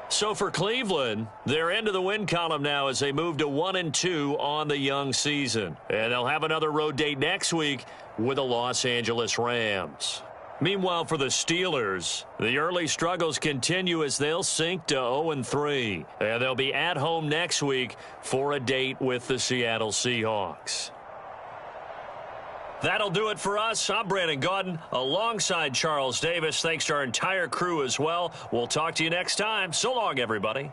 So for Cleveland, they're into the win column now as they move to 1-2 on the young season. And they'll have another road date next week with the Los Angeles Rams. Meanwhile, for the Steelers, the early struggles continue as they'll sink to 0-3. And they'll be at home next week for a date with the Seattle Seahawks. That'll do it for us. I'm Brandon Gaudin alongside Charles Davis. Thanks to our entire crew as well. We'll talk to you next time. So long, everybody.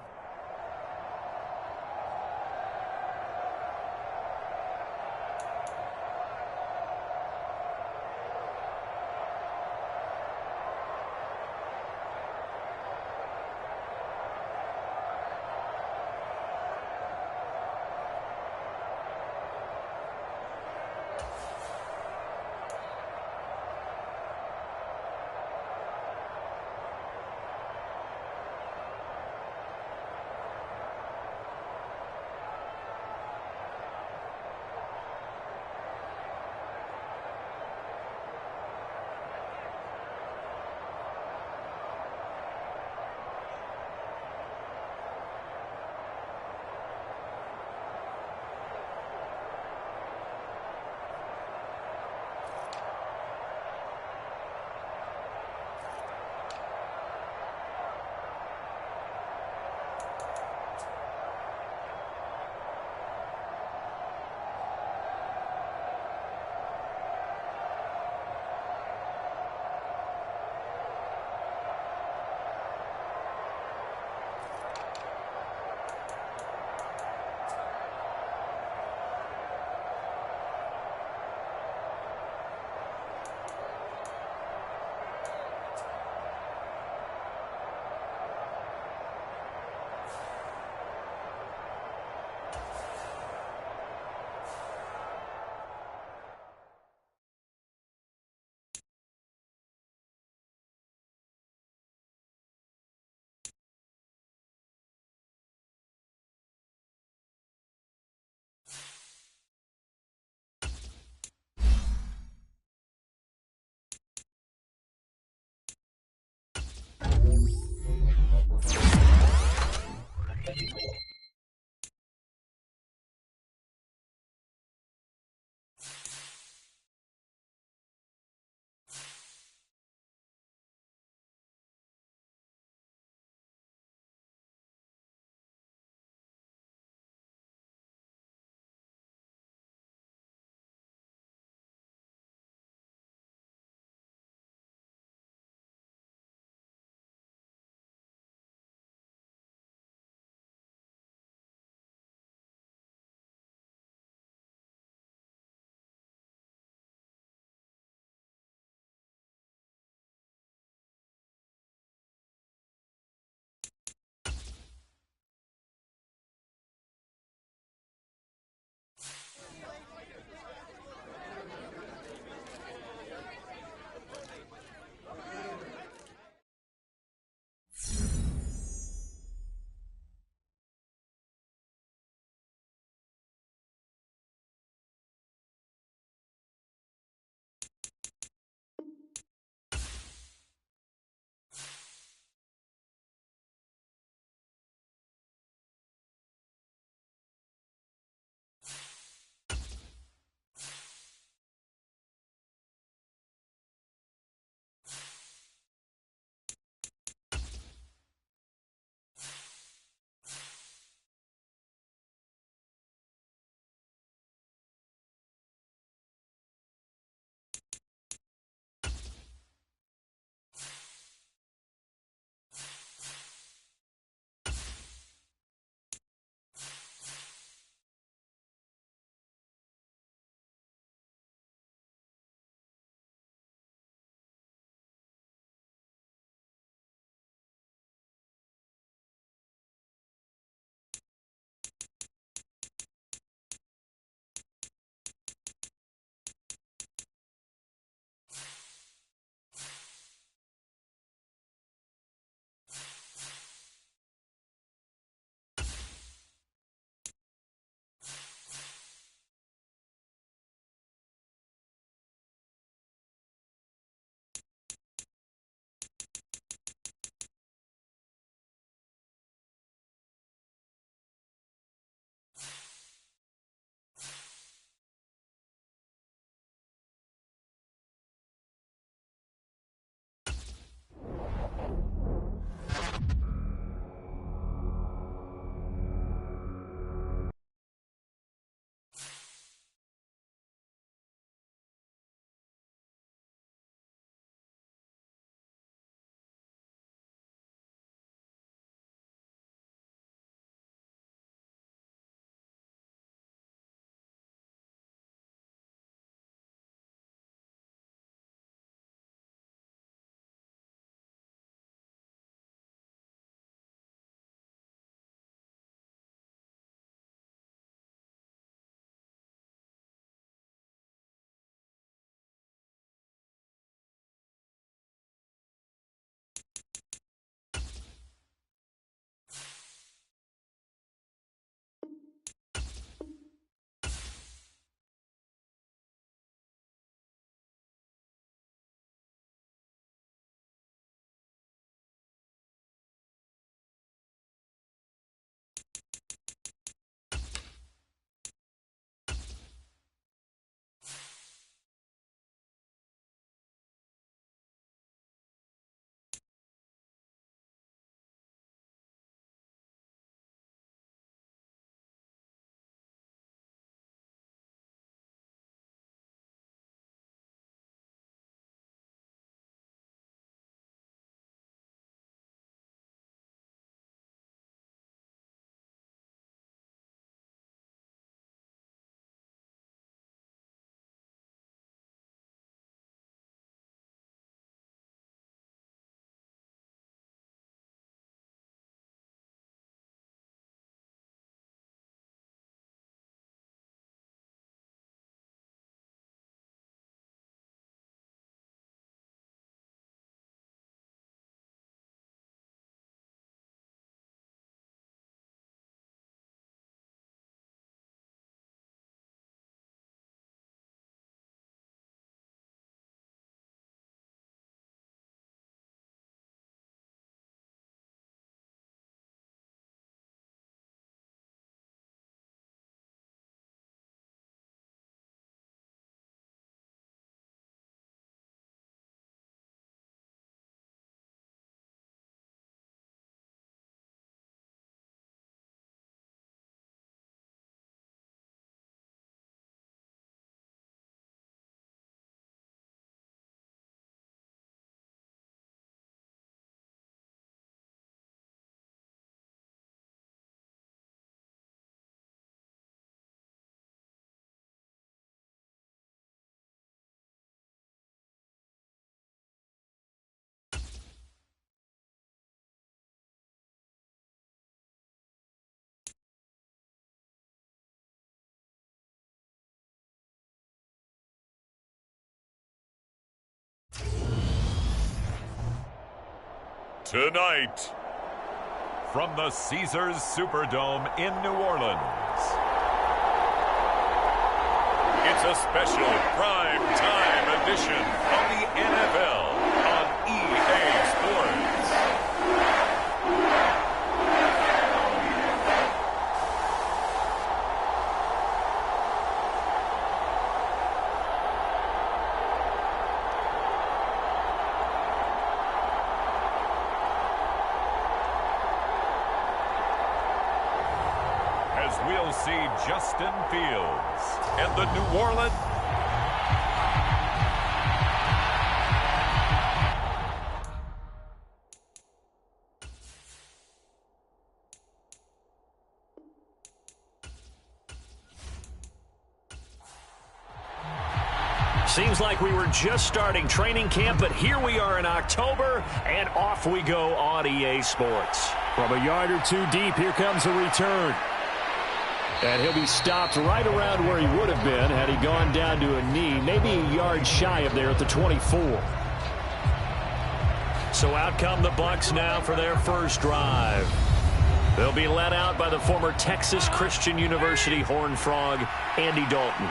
Tonight, from the Caesars Superdome in New Orleans, it's a special prime time edition of the NFL on EA Sports. As we'll see Justin Fields and the New Orleans. Seems like we were just starting training camp, but here we are in October, and off we go on EA Sports. From a yard or two deep, here comes a return. And he'll be stopped right around where he would have been had he gone down to a knee, maybe a yard shy of there at the 24. So out come the Bucs now for their first drive. They'll be led out by the former Texas Christian University Horned Frog, Andy Dalton.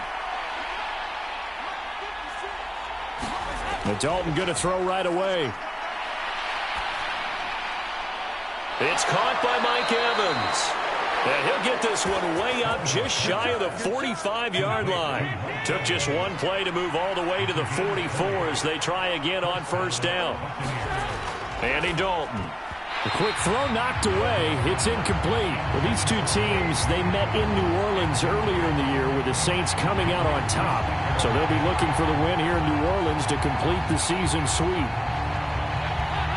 And Dalton going to throw right away. It's caught by Mike Evans. And he'll get this one way up just shy of the 45-yard line. Took just one play to move all the way to the 44 as they try again on first down. Andy Dalton. The quick throw knocked away. It's incomplete. Well, these two teams, they met in New Orleans earlier in the year with the Saints coming out on top. So they'll be looking for the win here in New Orleans to complete the season sweep.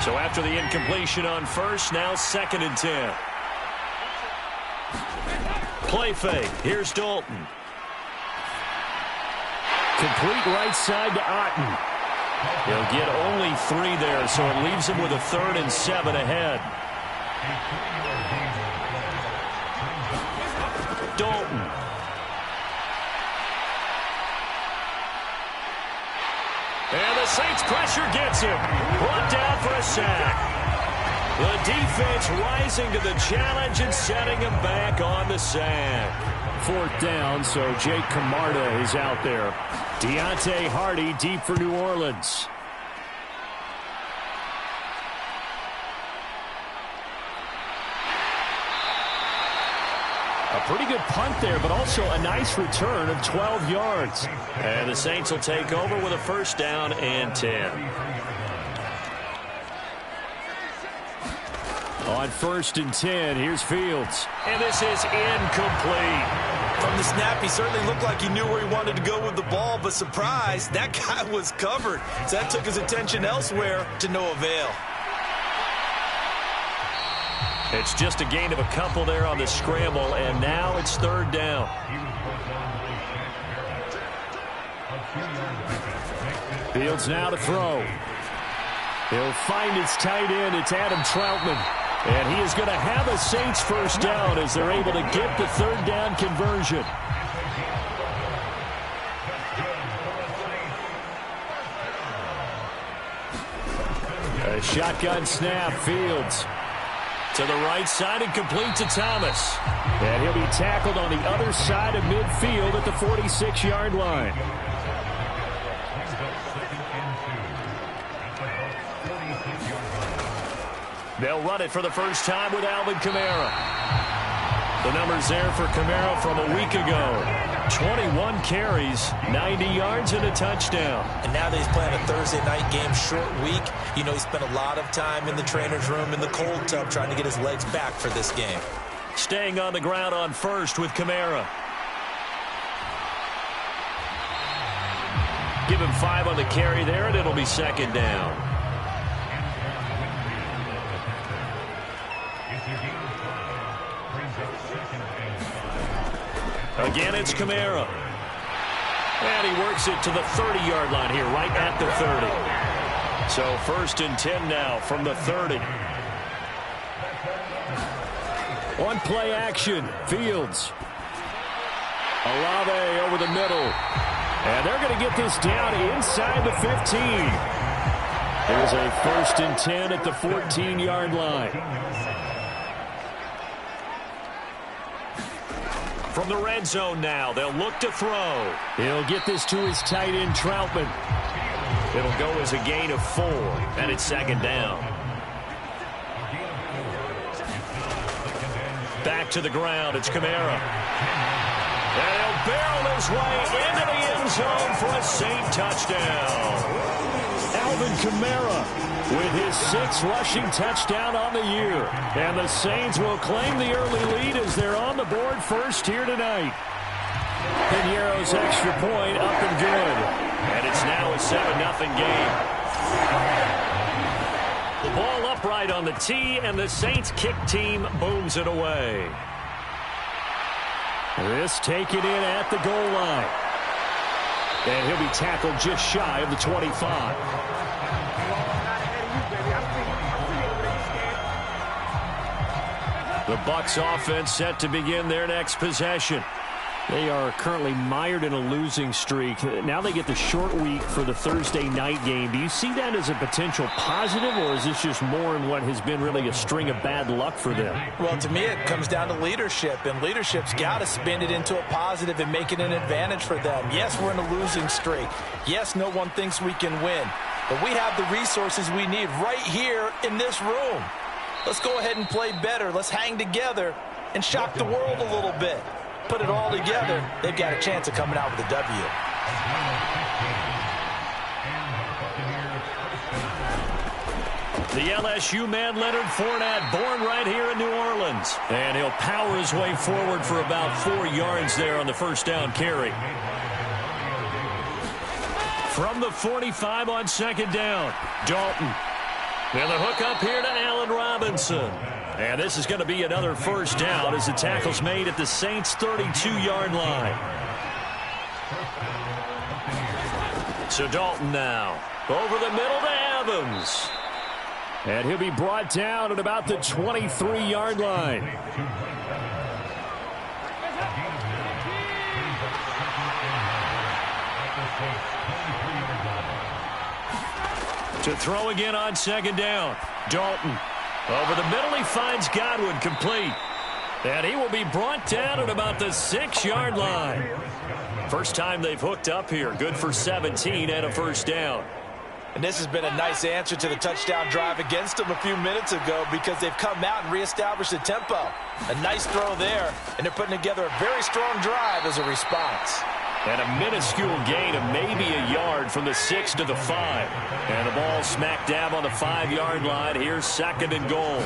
So after the incompletion on first, now 2nd and 10. Play fake. Here's Dalton. Complete right side to Otten. He'll get only 3 there, so it leaves him with a 3rd and 7 ahead. Dalton. And the Saints pressure gets him. Brought down for a sack. The defense rising to the challenge and setting him back on the sack. 4th down, so Jake Camarda is out there. Deontay Hardy deep for New Orleans. A pretty good punt there, but also a nice return of 12 yards. And the Saints will take over with a 1st down and 10. On 1st and 10, here's Fields. And this is incomplete. From the snap, he certainly looked like he knew where he wanted to go with the ball, but surprise, that guy was covered. So that took his attention elsewhere to no avail. It's just a gain of a couple there on the scramble, and now it's 3rd down. Fields now to throw. He'll find his tight end. It's Adam Troutman. And he is going to have a Saints 1st down as they're able to get the 3rd down conversion. A shotgun snap. Fields to the right side and complete to Thomas. And he'll be tackled on the other side of midfield at the 46-yard line. They'll run it for the first time with Alvin Kamara. The numbers there for Kamara from a week ago. 21 carries, 90 yards, and a touchdown. And now that he's playing a Thursday night game, short week, you know he spent a lot of time in the trainer's room in the cold tub trying to get his legs back for this game. Staying on the ground on 1st with Kamara. Give him 5 on the carry there, and it'll be 2nd down. Again, it's Kamara. And he works it to the 30-yard line here, right at the 30. So 1st and 10 now from the 30. On play action, Fields. Olave over the middle. And they're going to get this down inside the 15. Here's a 1st and 10 at the 14-yard line. From the red zone now, they'll look to throw. He'll get this to his tight end, Troutman. It'll go as a gain of 4, and it's 2nd down. Back to the ground, it's Kamara. And he'll barrel his way into the end zone for a Saint touchdown. Alvin Kamara with his 6th rushing touchdown on the year. And the Saints will claim the early lead as they're on the board first here tonight. Piñeiro's extra point up and good. And it's now a 7-0 game. The ball upright on the tee, and the Saints kick team booms it away. This taken in at the goal line. And he'll be tackled just shy of the 25. The Bucs offense set to begin their next possession. They are currently mired in a losing streak. Now they get the short week for the Thursday night game. Do you see that as a potential positive, or is this just more in what has been really a string of bad luck for them? Well, to me, it comes down to leadership, and leadership's got to spin it into a positive and make it an advantage for them. Yes, we're in a losing streak. Yes, no one thinks we can win, but we have the resources we need right here in this room. Let's go ahead and play better. Let's hang together and shock the world a little bit. Put it all together, they've got a chance of coming out with a W. The LSU man, Leonard Fournette, born right here in New Orleans. And he'll power his way forward for about 4 yards there on the 1st down carry. From the 45 on 2nd down, Dalton. And the hook up here to Allen Robinson. And this is going to be another 1st down as the tackle's made at the Saints' 32-yard line. So Dalton now over the middle to Evans. And he'll be brought down at about the 23-yard line. To throw again on 2nd down, Dalton. Over the middle, he finds Godwin, complete. And he will be brought down at about the 6-yard line. First time they've hooked up here. Good for 17 and a 1st down. And this has been a nice answer to the touchdown drive against them a few minutes ago, because they've come out and reestablished the tempo. A nice throw there, and they're putting together a very strong drive as a response. And a minuscule gain of maybe a yard from the 6 to the 5. And the ball smack dab on the 5-yard line. Here's 2nd and goal.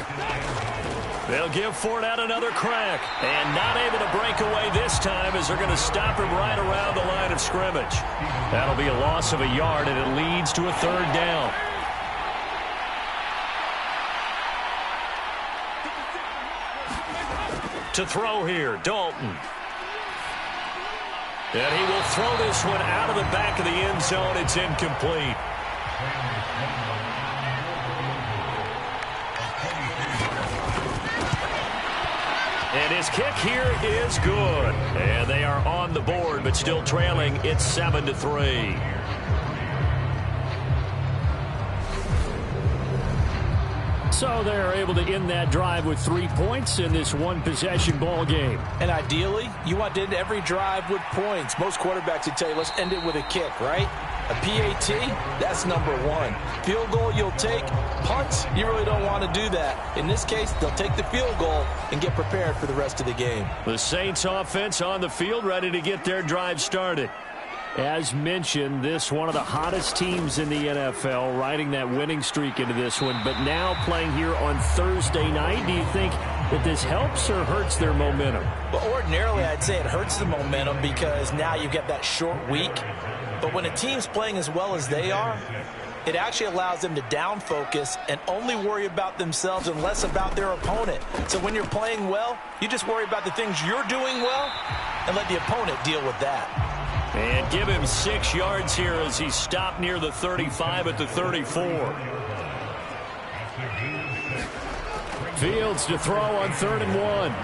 They'll give Fournette another crack. And not able to break away this time, as they're going to stop him right around the line of scrimmage. That'll be a loss of a yard, and it leads to a 3rd down. To throw here, Dalton. And he will throw this one out of the back of the end zone. It's incomplete. And his kick here is good. And they are on the board, but still trailing. It's 7-3. So they're able to end that drive with 3 points in this one-possession ball game. And ideally, you want to end every drive with points. Most quarterbacks would tell you, let's end it with a kick, right? A PAT, that's number 1. Field goal you'll take. Punts, you really don't want to do that. In this case, they'll take the field goal and get prepared for the rest of the game. The Saints offense on the field, ready to get their drive started. As mentioned, this one of the hottest teams in the NFL, riding that winning streak into this one, but now playing here on Thursday night. Do you think that this helps or hurts their momentum? Well, ordinarily, I'd say it hurts the momentum, because now you get that short week. But when a team's playing as well as they are, it actually allows them to down focus and only worry about themselves and less about their opponent. So when you're playing well, you just worry about the things you're doing well and let the opponent deal with that. And give him 6 yards here as he stopped near the 35 at the 34. Fields to throw on 3rd and 1.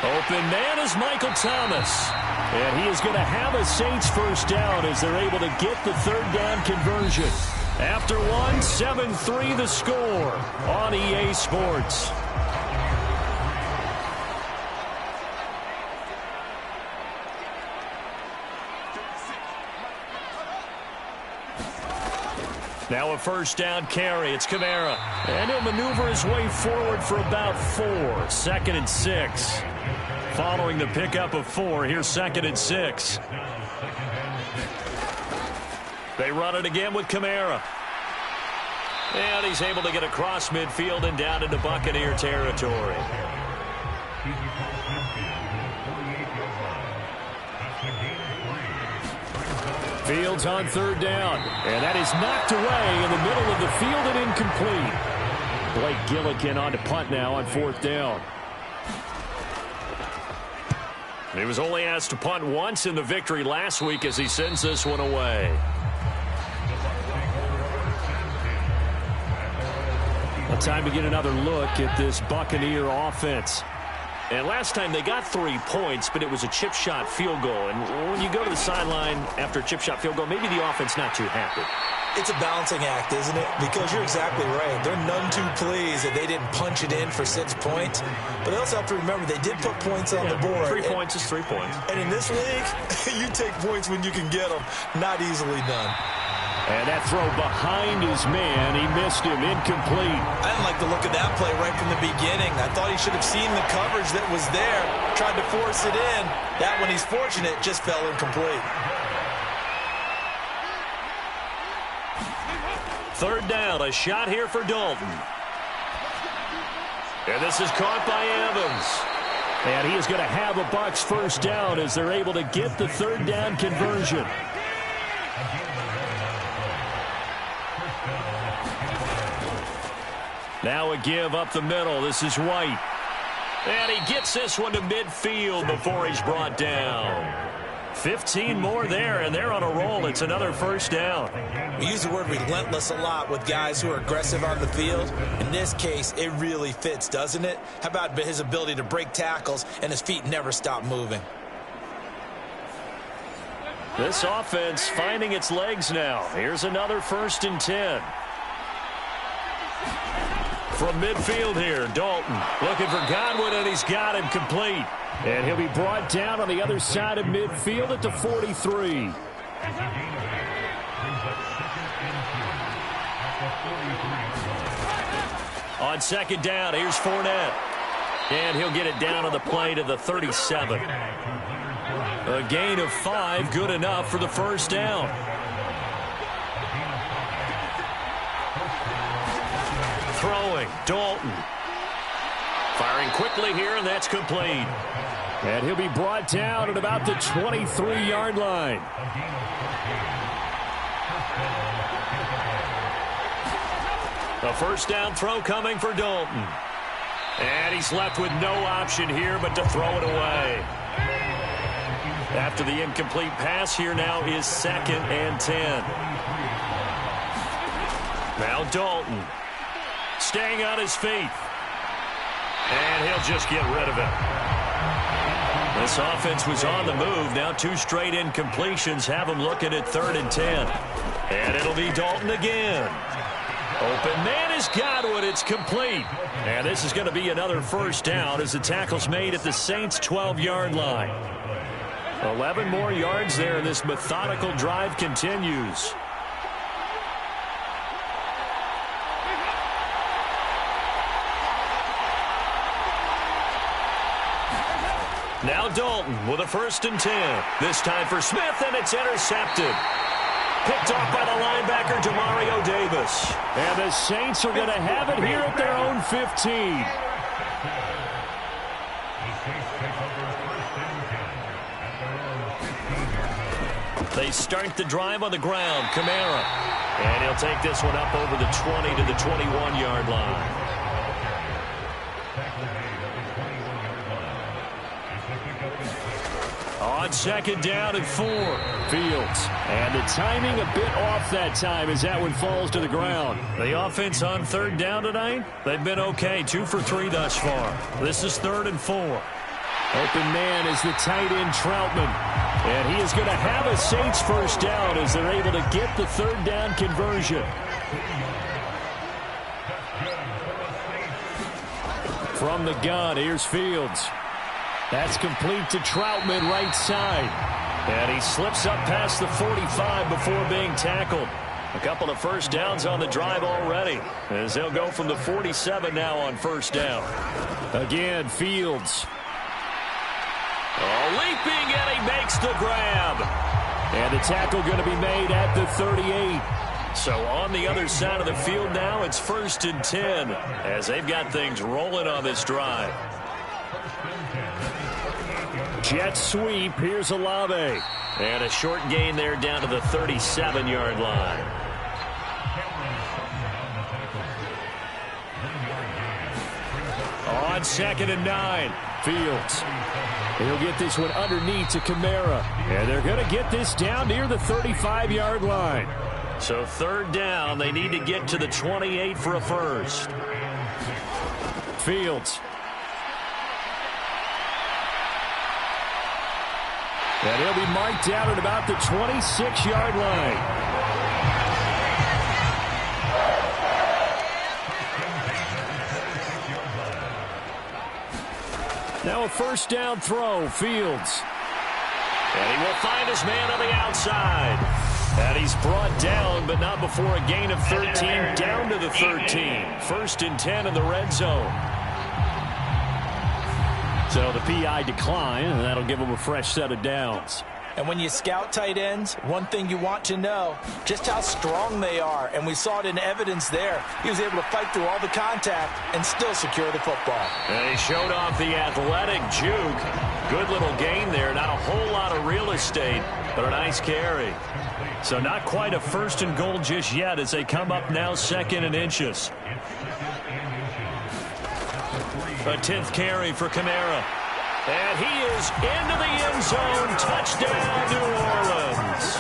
Open man is Michael Thomas. And he is going to have a Saints 1st down as they're able to get the 3rd down conversion. After one, 7-3 the score on EA Sports. Now a first down carry. It's Kamara. And he'll maneuver his way forward for about 4. 2nd and 6. Following the pickup of 4, here's 2nd and 6. They run it again with Kamara. And he's able to get across midfield and down into Buccaneer territory. Fields on 3rd down. And that is knocked away in the middle of the field and incomplete. Blake Gillikin on to punt now on 4th down. He was only asked to punt once in the victory last week as he sends this one away. Time to get another look at this Buccaneer offense. And last time they got 3 points, but it was a chip shot field goal. And when you go to the sideline after a chip shot field goal, maybe the offense not too happy. It's a balancing act, isn't it? Because you're exactly right. They're none too pleased that they didn't punch it in for 6 points. But they also have to remember they did put points on the board. 3 points is 3 points. And in this league, you take points when you can get them. Not easily done. And that throw behind his man, he missed him, incomplete. I didn't like the look of that play right from the beginning. I thought he should have seen the coverage that was there, tried to force it in. That one, he's fortunate, just fell incomplete. 3rd down, a shot here for Dalton. And this is caught by Evans. And he is going to have a Bucs first down as they're able to get the 3rd down conversion. Now a give up the middle. This is White. And he gets this one to midfield before he's brought down. 15 more there, and they're on a roll. It's another first down. We use the word relentless a lot with guys who are aggressive on the field. In this case, it really fits, doesn't it? How about his ability to break tackles and his feet never stop moving? This offense finding its legs now. Here's another 1st and 10. From midfield here, Dalton looking for Godwin, and he's got him complete. And he'll be brought down on the other side of midfield at the 43. On 2nd down, here's Fournette. And he'll get it down on the play to the 37. A gain of 5, good enough for the first down. Throwing, Dalton. Firing quickly here, and that's complete. And he'll be brought down at about the 23-yard line. A first down throw coming for Dalton. And he's left with no option here but to throw it away. After the incomplete pass, here now is 2nd and 10. Now Dalton. Staying on his feet. And he'll just get rid of it. This offense was on the move. Now 2 straight incompletions have him looking at 3rd and 10. And it'll be Dalton again. Open man is Godwin. It's complete. And this is going to be another first down as the tackle's made at the Saints' 12-yard line. 11 more yards there, and this methodical drive continues. Now Dalton with a 1st and 10. This time for Smith, and it's intercepted. Picked off by the linebacker, Demario Davis. And the Saints are going to have it here at their own 15. They start the drive on the ground. Kamara. And he'll take this one up over the 20 to the 21-yard line. On 2nd down and 4. Fields. And the timing a bit off that time as that one falls to the ground. The offense on 3rd down tonight, they've been okay. 2 for 3 thus far. This is 3rd and 4. Open man is the tight end Troutman. And he is going to have a Saints first down as they're able to get the 3rd down conversion. From the gun, here's Fields. That's complete to Troutman, right side. And he slips up past the 45 before being tackled. A couple of first downs on the drive already, as they'll go from the 47 now on first down. Again, Fields. Oh, leaping, and he makes the grab. And the tackle going to be made at the 38. So on the other side of the field now, it's 1st and 10, as they've got things rolling on this drive. Jet sweep, here's Olave. And a short gain there down to the 37-yard line. On 2nd and 9, Fields. He'll get this one underneath to Kamara. And they're going to get this down near the 35-yard line. So 3rd down, they need to get to the 28 for a first. Fields. And he'll be marked down at about the 26-yard line. Now a first down throw, Fields. And he will find his man on the outside. And he's brought down, but not before a gain of 13, down to the 13. 1st and 10 in the red zone. So the PI decline, and that'll give him a fresh set of downs. And when you scout tight ends, one thing you want to know, just how strong they are. And we saw it in evidence there. He was able to fight through all the contact and still secure the football. And he showed off the athletic juke. Good little gain there. Not a whole lot of real estate, but a nice carry. So not quite a 1st and goal just yet as they come up now 2nd and inches. A 10th carry for Kamara. And he is into the end zone. Touchdown, New Orleans.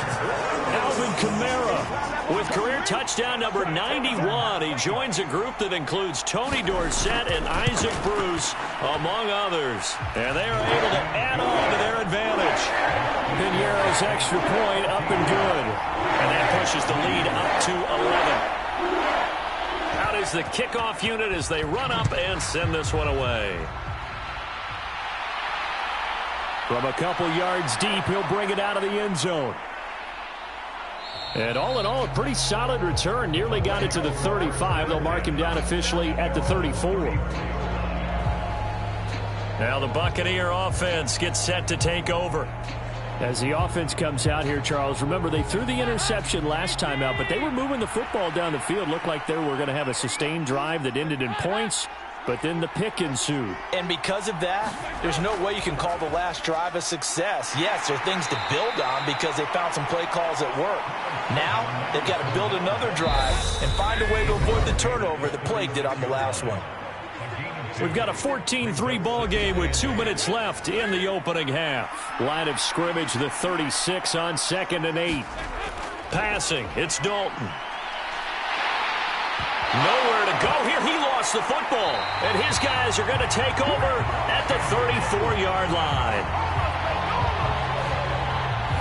Alvin Kamara with career touchdown number 91. He joins a group that includes Tony Dorsett and Isaac Bruce, among others. And they are able to add on to their advantage. Pinheiro's extra point up and good. And that pushes the lead up to 11. Out is the kickoff unit as they run up and send this one away. From a couple yards deep, he'll bring it out of the end zone. And all in all, a pretty solid return. Nearly got it to the 35. They'll mark him down officially at the 34. Now the Buccaneer offense gets set to take over. As the offense comes out here, Charles, remember they threw the interception last time out, but they were moving the football down the field. Looked like they were going to have a sustained drive that ended in points, but then the pick ensued. And because of that, there's no way you can call the last drive a success. Yes, there are things to build on because they found some play calls at work. Now, they've got to build another drive and find a way to avoid the turnover that plagued it on the last one. We've got a 14-3 ball game with 2 minutes left in the opening half. Line of scrimmage, the 36 on 2nd and 8. Passing, it's Dalton. Nowhere to go here. He lost the football. And his guys are going to take over at the 34-yard line.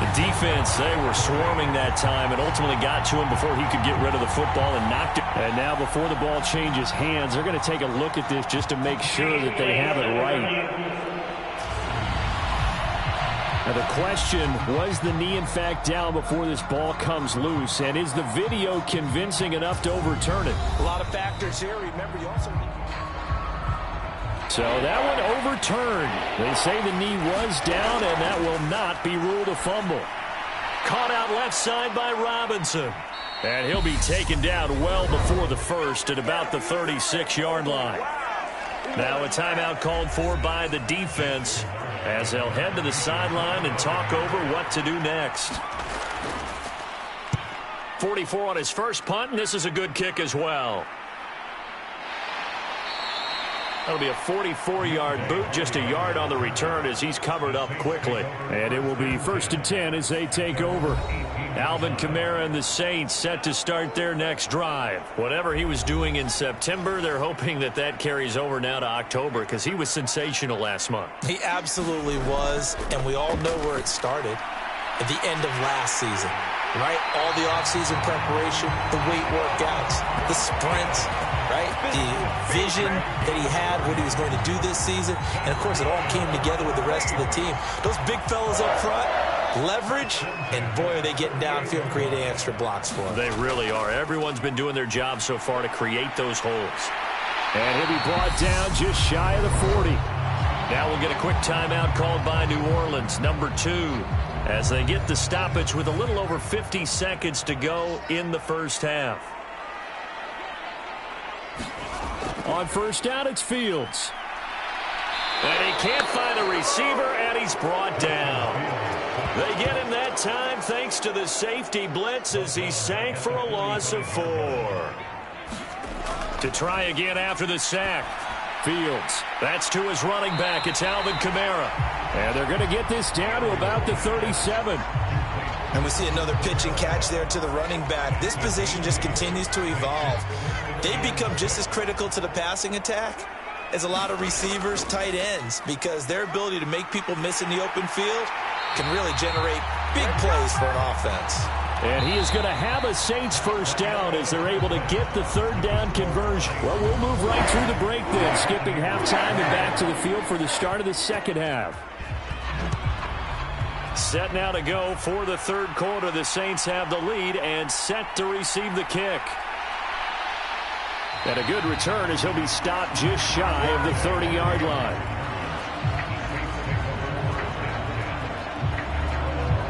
The defense, they were swarming that time and ultimately got to him before he could get rid of the football and knocked it. And now before the ball changes hands, they're going to take a look at this just to make sure that they have it right. Now the question, was the knee in fact down before this ball comes loose? And is the video convincing enough to overturn it? A lot of factors here. Remember, you also need... So that one overturned. They say the knee was down, and that will not be ruled a fumble. Caught out left side by Robinson. And he'll be taken down well before the first at about the 36-yard line. Now a timeout called for by the defense as they'll head to the sideline and talk over what to do next. 44 on his first punt, and this is a good kick as well. That'll be a 44-yard boot, just a yard on the return as he's covered up quickly. And it will be 1st and 10 as they take over. Alvin Kamara and the Saints set to start their next drive. Whatever he was doing in September, they're hoping that that carries over now to October because he was sensational last month. He absolutely was, and we all know where it started. At the end of last season. right? All the offseason preparation, the weight workouts, the sprints, right? The vision that he had, what he was going to do this season. And, of course, it all came together with the rest of the team. Those big fellas up front, leverage, and, boy, are they getting downfield and creating extra blocks for him. They really are. Everyone's been doing their job so far to create those holes. And he'll be brought down just shy of the 40. Now we'll get a quick timeout called by New Orleans, number 2, as they get the stoppage with a little over 50 seconds to go in the first half. On first down, it's Fields. And he can't find a receiver, and he's brought down. They get him that time thanks to the safety blitz as he sank for a loss of 4. To try again after the sack. Fields. That's to his running back. It's Alvin Kamara. And they're going to get this down to about the 37. And we see another pitch and catch there to the running back. This position just continues to evolve. They've become just as critical to the passing attack as a lot of receivers, tight ends, because their ability to make people miss in the open field can really generate big plays for an offense. And he is going to have a Saints first down as they're able to get the third down conversion. Well, we'll move right through the break then, skipping halftime and back to the field for the start of the second half. Set now to go for the third quarter. The Saints have the lead and set to receive the kick. And a good return as he'll be stopped just shy of the 30-yard line.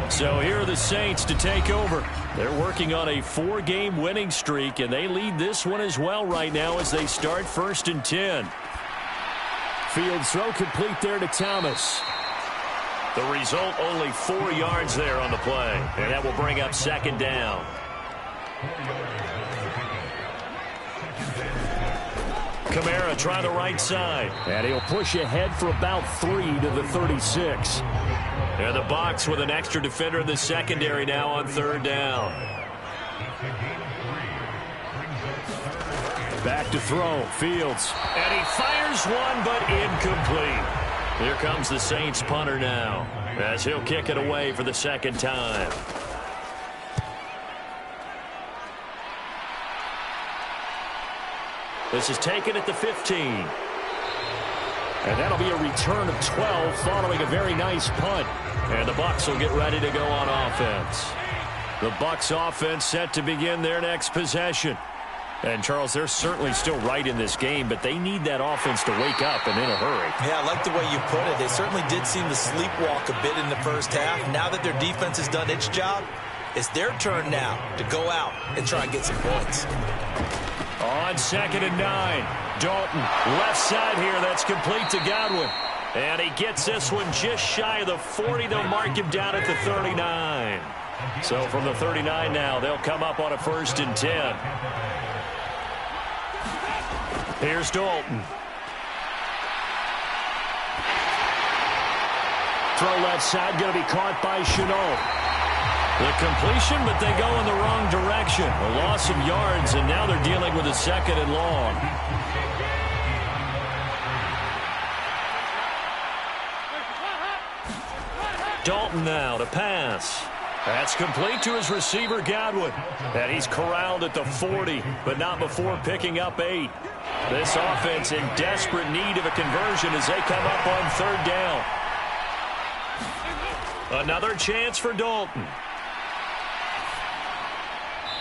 So here are the Saints to take over. They're working on a 4-game winning streak, and they lead this one as well right now as they start 1st and 10. Field throw complete there to Thomas. The result, only 4 yards there on the play, and that will bring up 2nd down. Kamara trying the right side, and he'll push ahead for about 3 to the 36. And the box with an extra defender in the secondary now on 3rd down. Back to throw, Fields. And he fires one, but incomplete. Here comes the Saints punter now, as he'll kick it away for the 2nd time. This is taken at the 15. And that'll be a return of 12 following a very nice punt. And the Bucs will get ready to go on offense. The Bucs offense set to begin their next possession. And, Charles, they're certainly still right in this game, but they need that offense to wake up and in a hurry. Yeah, I like the way you put it. They certainly did seem to sleepwalk a bit in the first half. Now that their defense has done its job, it's their turn now to go out and try and get some points. On 2nd and 9. Dalton, left side here. That's complete to Godwin. And he gets this one just shy of the 40. They'll mark him down at the 39. So from the 39 now, they'll come up on a 1st and 10. Here's Dalton. Throw left side, going to be caught by Chenault. The completion, but they go in the wrong direction. A loss of yards, and now they're dealing with a 2nd and long. Dalton now to pass. That's complete to his receiver, Godwin. And he's corralled at the 40, but not before picking up 8. This offense in desperate need of a conversion as they come up on 3rd down. Another chance for Dalton.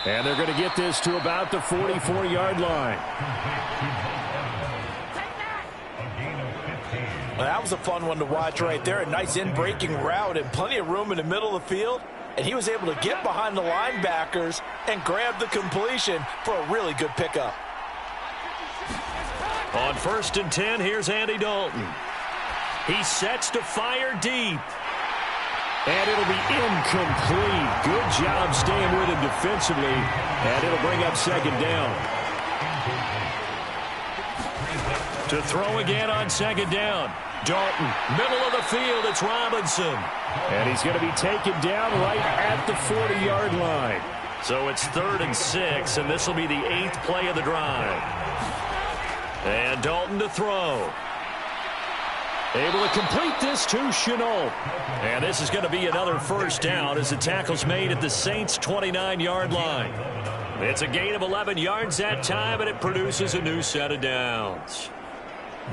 And they're going to get this to about the 44-yard line. Well, that was a fun one to watch right there. A nice in-breaking route and plenty of room in the middle of the field. And he was able to get behind the linebackers and grab the completion for a really good pickup. On 1st and 10, here's Andy Dalton. He sets to fire deep. And it'll be incomplete. Good job staying with him defensively. And it'll bring up 2nd down. To throw again on 2nd down. Dalton, middle of the field, it's Robinson. And he's going to be taken down right at the 40-yard line. So it's 3rd and 6, and this will be the 8th play of the drive. And Dalton to throw. Able to complete this to Chenault. And this is going to be another first down as the tackle's made at the Saints' 29-yard line. It's a gain of 11 yards that time, and it produces a new set of downs.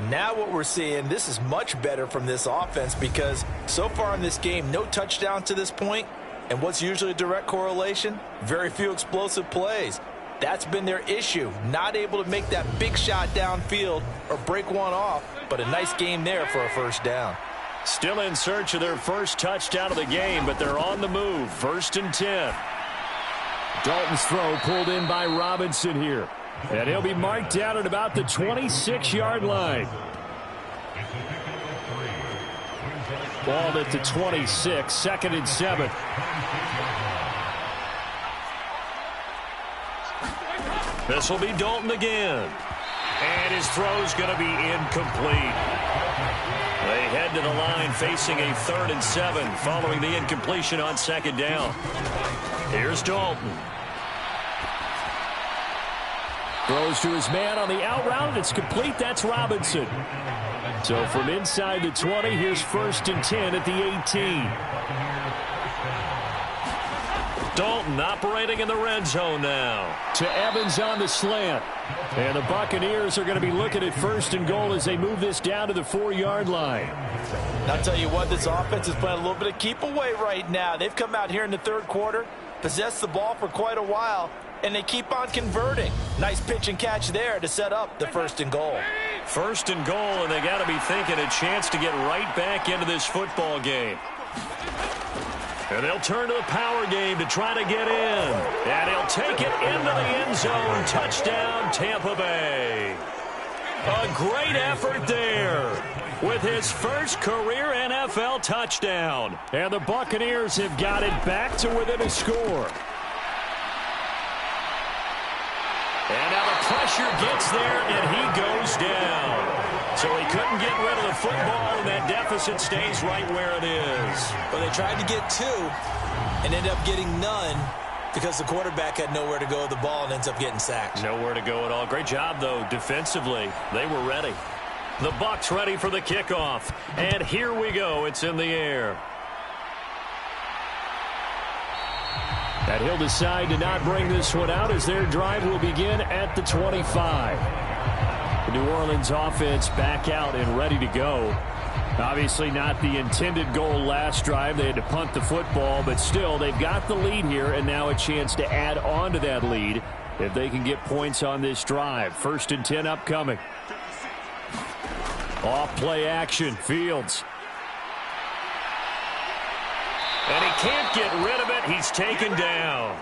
Now what we're seeing, this is much better from this offense because so far in this game, no touchdowns to this point. And what's usually a direct correlation? Very few explosive plays. That's been their issue, not able to make that big shot downfield or break one off, but a nice game there for a first down. Still in search of their first touchdown of the game, but they're on the move. 1st and 10. Dalton's throw pulled in by Robinson here. And he'll be marked down at about the 26-yard line. Ball at the 26, 2nd and 7. This will be Dalton again. And his throw's going to be incomplete. They head to the line facing a 3rd and 7 following the incompletion on 2nd down. Here's Dalton. Throws to his man on the out route. It's complete. That's Robinson. So from inside the 20, here's 1st and 10 at the 18. Dalton operating in the red zone now. To Evans on the slant. And the Buccaneers are going to be looking at 1st and goal as they move this down to the 4-yard line. I'll tell you what, this offense is playing a little bit of keep away right now. They've come out here in the 3rd quarter, possessed the ball for quite a while, and they keep on converting. Nice pitch and catch there to set up the 1st and goal. 1st and goal, and they got to be thinking a chance to get right back into this football game. And they'll turn to the power game to try to get in. And he'll take it into the end zone. Touchdown, Tampa Bay. A great effort there with his first career NFL touchdown. And the Buccaneers have got it back to within a score. And now the pressure gets there, and he goes down. So he couldn't get rid of the football, and that deficit stays right where it is. Well, they tried to get 2 and ended up getting none because the quarterback had nowhere to go with the ball and ends up getting sacked. Nowhere to go at all. Great job, though, defensively. They were ready. The Bucs ready for the kickoff. And here we go. It's in the air. And he'll decide to not bring this one out as their drive will begin at the 25. The New Orleans offense back out and ready to go. Obviously not the intended goal last drive. They had to punt the football, but still they've got the lead here and now a chance to add on to that lead if they can get points on this drive. 1st and 10 upcoming. Off play action. Fields. And he can't get rid of it. He's taken down.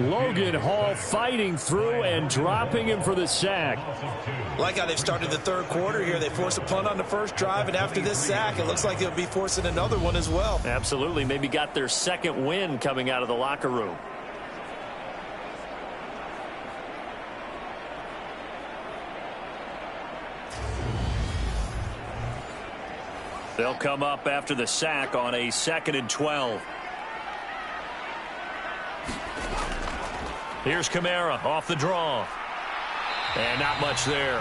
Logan Hall fighting through and dropping him for the sack. Like how they've started the 3rd quarter here. They force a punt on the first drive, and after this sack, it looks like they'll be forcing another one as well. Absolutely. Maybe got their 2nd win coming out of the locker room. They'll come up after the sack on a 2nd and 12. Here's Kamara off the draw. And not much there.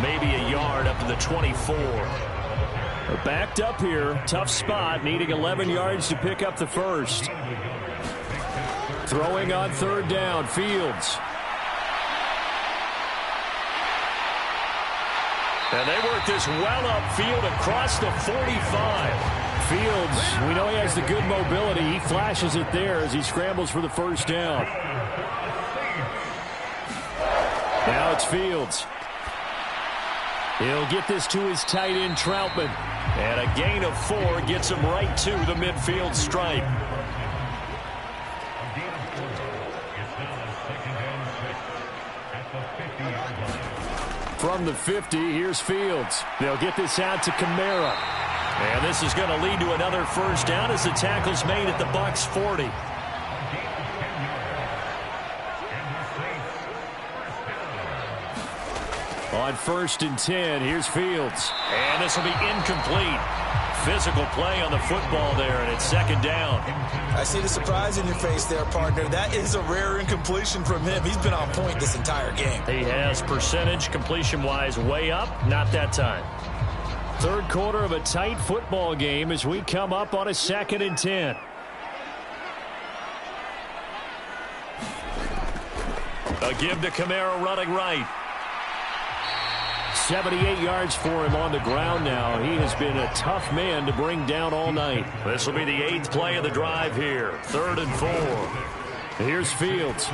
Maybe a yard up to the 24. They're backed up here. Tough spot, needing 11 yards to pick up the first. Throwing on 3rd down, Fields. And they work this well upfield across the 45. Fields, we know he has the good mobility. He flashes it there as he scrambles for the first down. Now it's Fields. He'll get this to his tight end, Troutman. And a gain of 4 gets him right to the midfield stripe. From the 50, here's Fields. They'll get this out to Kamara. And this is going to lead to another first down as the tackle's made at the Bucs 40. On 1st and 10, here's Fields. And this will be incomplete. Physical play on the football there, and it's 2nd down. I see the surprise in your face there, partner. That is a rare incompletion from him. He's been on point this entire game. He has percentage completion-wise way up. Not that time. Third quarter of a tight football game as we come up on a 2nd and 10. A give to Kamara running right. 78 yards for him on the ground now. He has been a tough man to bring down all night. This will be the 8th play of the drive here. 3rd and 4. Here's Fields.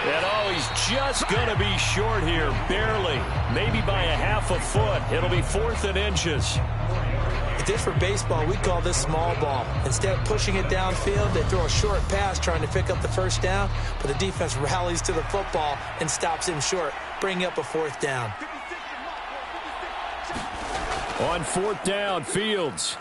And he's just going to be short here, barely. Maybe by a half a foot. It'll be 4th and inches. If this were baseball, we'd call this small ball. Instead of pushing it downfield, they throw a short pass trying to pick up the first down, but the defense rallies to the football and stops him short, bringing up a 4th down. On 4th down, Fields.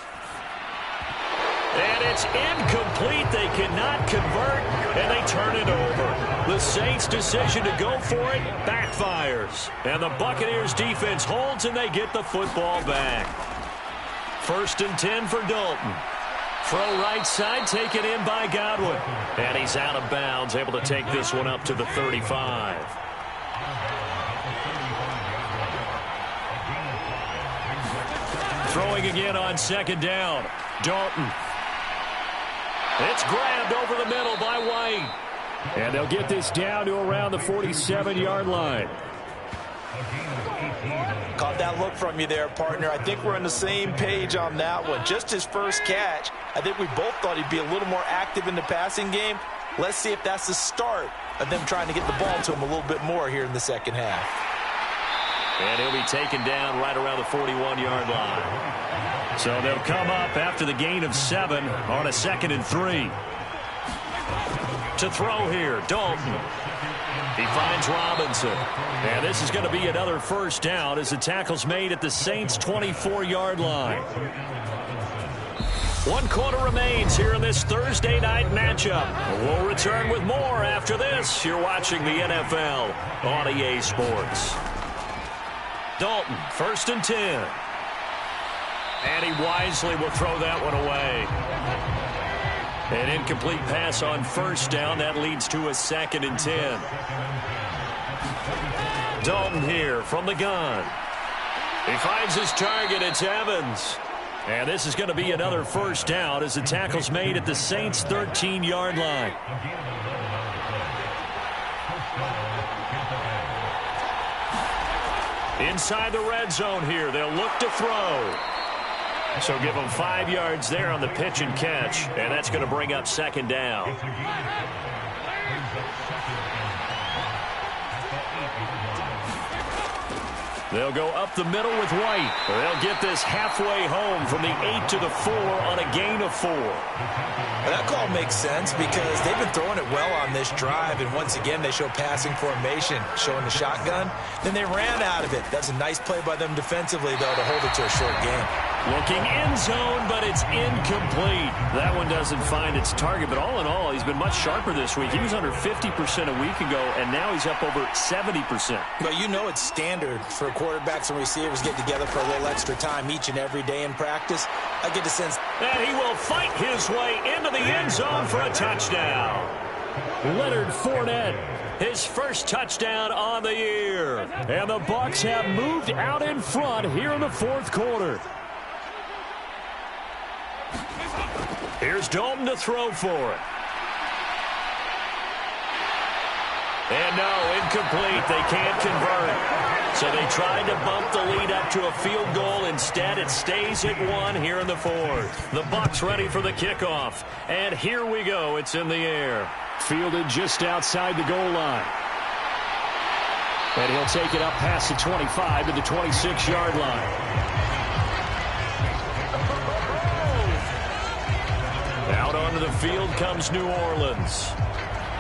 And it's incomplete. They cannot convert, and they turn it over. The Saints' decision to go for it backfires. And the Buccaneers' defense holds, and they get the football back. 1st and 10 for Dalton. Throw right side, taken in by Godwin. And he's out of bounds, able to take this one up to the 35. Throwing again on 2nd down. Dalton. It's grabbed over the middle by White. And they'll get this down to around the 47-yard line. Caught that look from you there, partner. I think we're on the same page on that one. Just his first catch. I think we both thought he'd be a little more active in the passing game. Let's see if that's the start of them trying to get the ball to him a little bit more here in the second half. And he'll be taken down right around the 41-yard line. So they'll come up after the gain of 7 on a 2nd and 3. To throw here, Dalton. He finds Robinson. And this is going to be another first down as the tackle's made at the Saints' 24-yard line. 1 quarter remains here in this Thursday night matchup. We'll return with more after this. You're watching the NFL on EA Sports. Dalton, 1st and 10. And he wisely will throw that one away. An incomplete pass on 1st down. That leads to a 2nd and 10. Dalton here from the gun. He finds his target. It's Evans. And this is going to be another first down as the tackle's made at the Saints' 13-yard line. Inside the red zone here. They'll look to throw. So give them 5 yards there on the pitch and catch. And that's going to bring up 2nd down. They'll go up the middle with White. They'll get this halfway home from the 8 to the 4 on a gain of 4. Well, that call makes sense because they've been throwing it well on this drive, and once again they show passing formation, showing the shotgun. Then they ran out of it. That's a nice play by them defensively, though, to hold it to a short game. Looking end zone, but it's incomplete. That one doesn't find its target, but all in all, he's been much sharper this week. He was under 50% a week ago, and now he's up over 70%. But you know it's standard for quarterbacks and receivers get together for a little extra time each and every day in practice. I get the sense that he will fight his way into the end zone for a touchdown. Leonard Fournette, his first touchdown on the year. And the Bucs have moved out in front here in the 4th quarter. Here's Dalton to throw for it. And no, incomplete. They can't convert. So they tried to bump the lead up to a field goal. Instead, it stays at 1 here in the 4th. The Bucs ready for the kickoff. And here we go. It's in the air. Fielded just outside the goal line. And he'll take it up past the 25 to the 26-yard line. Out onto the field comes New Orleans.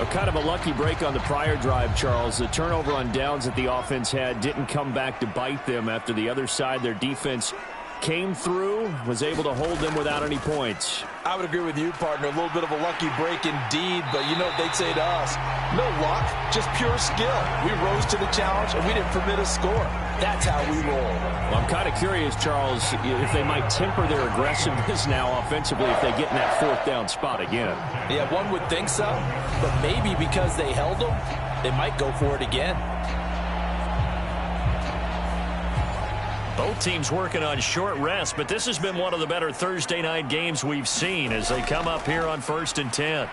A kind of a lucky break on the prior drive, Charles. The turnover on downs that the offense had didn't come back to bite them after the other side. Their defense came through, was able to hold them without any points. I would agree with you, partner. A little bit of a lucky break indeed, but you know what they'd say to us. No luck, just pure skill. We rose to the challenge, and we didn't permit a score. That's how we roll. Well, I'm kind of curious, Charles, if they might temper their aggressiveness now offensively if they get in that 4th down spot again. Yeah, one would think so, but maybe because they held them, they might go for it again. Both teams working on short rest, but this has been one of the better Thursday night games we've seen as they come up here on 1st and 10.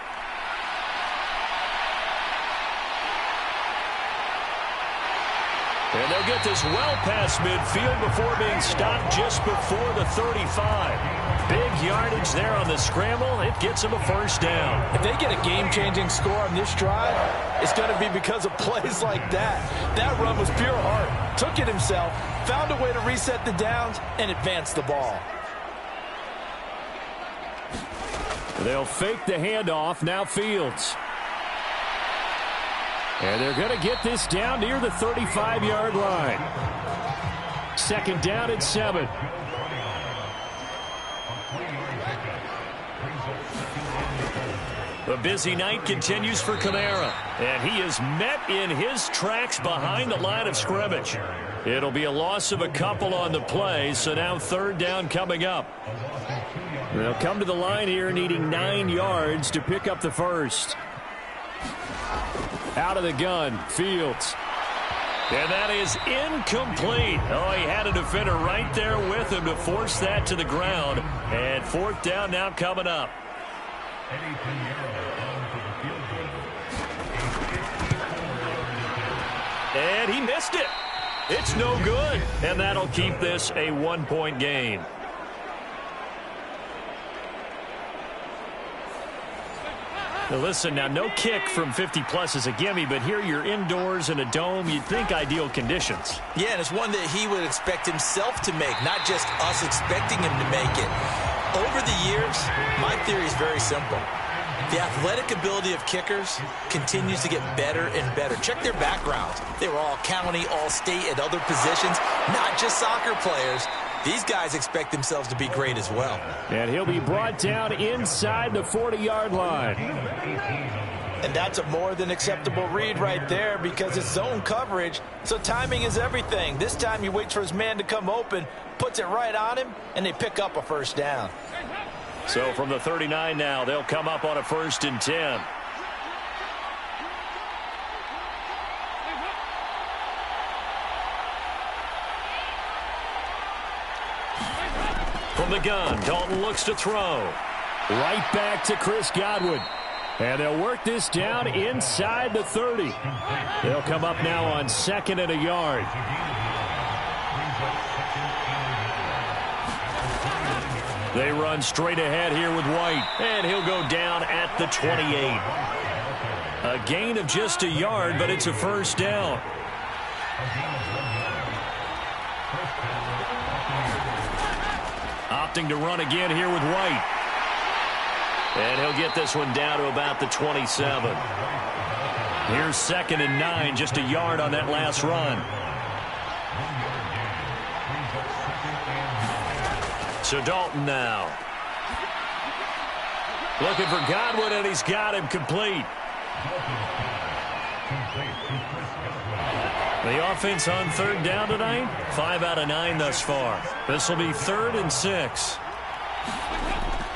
And they'll get this well past midfield before being stopped just before the 35. Big yardage there on the scramble. It gets them a first down. If they get a game-changing score on this drive, it's going to be because of plays like that. That run was pure heart. Took it himself, found a way to reset the downs, and advance the ball. They'll fake the handoff. Now Fields. And they're going to get this down near the 35-yard line. 2nd down and 7. The busy night continues for Kamara, and he is met in his tracks behind the line of scrimmage. It'll be a loss of a couple on the play, so now 3rd down coming up. They'll come to the line here needing 9 yards to pick up the first. Out of the gun, Fields. And that is incomplete. Oh, he had a defender right there with him to force that to the ground. And 4th down now coming up. And he missed it. It's no good. And that'll keep this a 1-point game. Now listen, now no kick from 50-plus is a gimme, but here you're indoors in a dome. You'd think ideal conditions. Yeah, and it's one that he would expect himself to make, not just us expecting him to make it. Over the years, my theory is very simple. The athletic ability of kickers continues to get better and better. Check their backgrounds. They were all county, all state at other positions, not just soccer players. These guys expect themselves to be great as well. And he'll be brought down inside the 40-yard line. And that's a more than acceptable read right there because it's zone coverage, so timing is everything. This time he waits for his man to come open, puts it right on him, and they pick up a first down. So from the 39 now, they'll come up on a 1st and 10. From the gun, Dalton looks to throw. Right back to Chris Godwin. And they'll work this down inside the 30. They'll come up now on 2nd and a yard. They run straight ahead here with White. And he'll go down at the 28. A gain of just a yard, but it's a first down. Opting to run again here with White. And he'll get this one down to about the 27. Here's 2nd and 9, just a yard on that last run. So Dalton now. Looking for Godwin, and he's got him complete. The offense on 3rd down tonight, 5 out of 9 thus far. This will be 3rd and 6.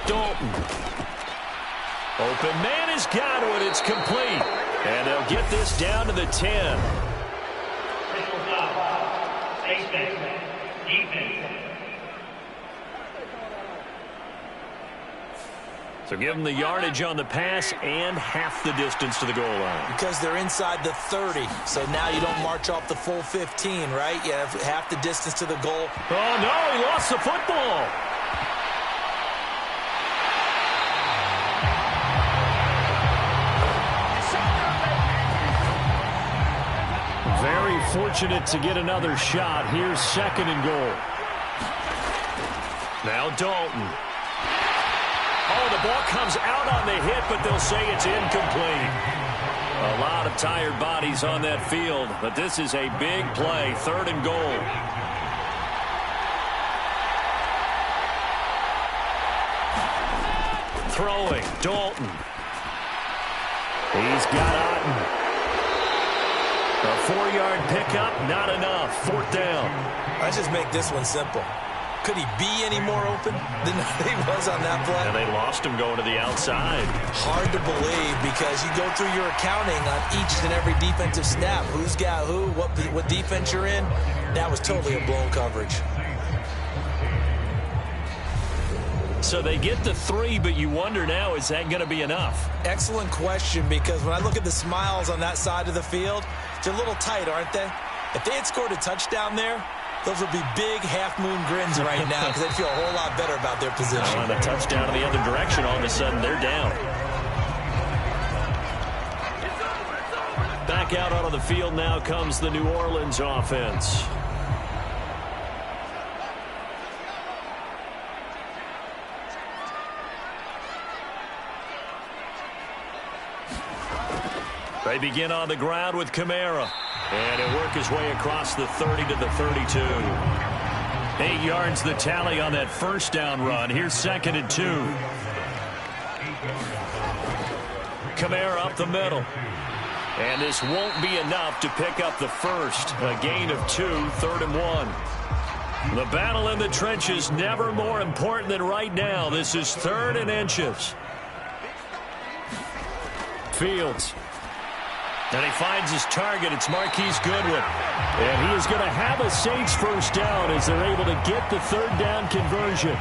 Dalton. Open man is Godwin. It's complete. And they'll get this down to the 10. So give them the yardage on the pass and half the distance to the goal line. Because they're inside the 30, so now you don't march off the full 15, right? You have half the distance to the goal. Oh, no, he lost the football. Very fortunate to get another shot. Here's 2nd and goal. Now Dalton. Oh, the ball comes out on the hit, but they'll say it's incomplete. A lot of tired bodies on that field, but this is a big play, 3rd and goal. Throwing, Dalton. He's got Otten. A 4-yard pickup, not enough. 4th down. Let's just make this one simple. Could he be any more open than he was on that play? And they lost him going to the outside. Hard to believe because you go through your accounting on each and every defensive snap. Who's got who, what defense you're in. That was totally a blown coverage. So they get the 3, but you wonder now, is that going to be enough? Excellent question, because when I look at the smiles on that side of the field, they're a little tight, aren't they? If they had scored a touchdown there, those would be big half-moon grins right now because they'd feel a whole lot better about their position. On a touchdown in the other direction, all of a sudden they're down. Back out onto the field now comes the New Orleans offense. They begin on the ground with Kamara. And he'll work his way across the 30 to the 32. 8 yards the tally on that first down run. Here's 2nd and 2. Kamara up the middle. And this won't be enough to pick up the first. A gain of 2, 3rd and 1. The battle in the trenches never more important than right now. This is 3rd and inches. Fields. And he finds his target. It's Marquise Goodwin. And he is going to have a Saints first down as they're able to get the 3rd down conversion.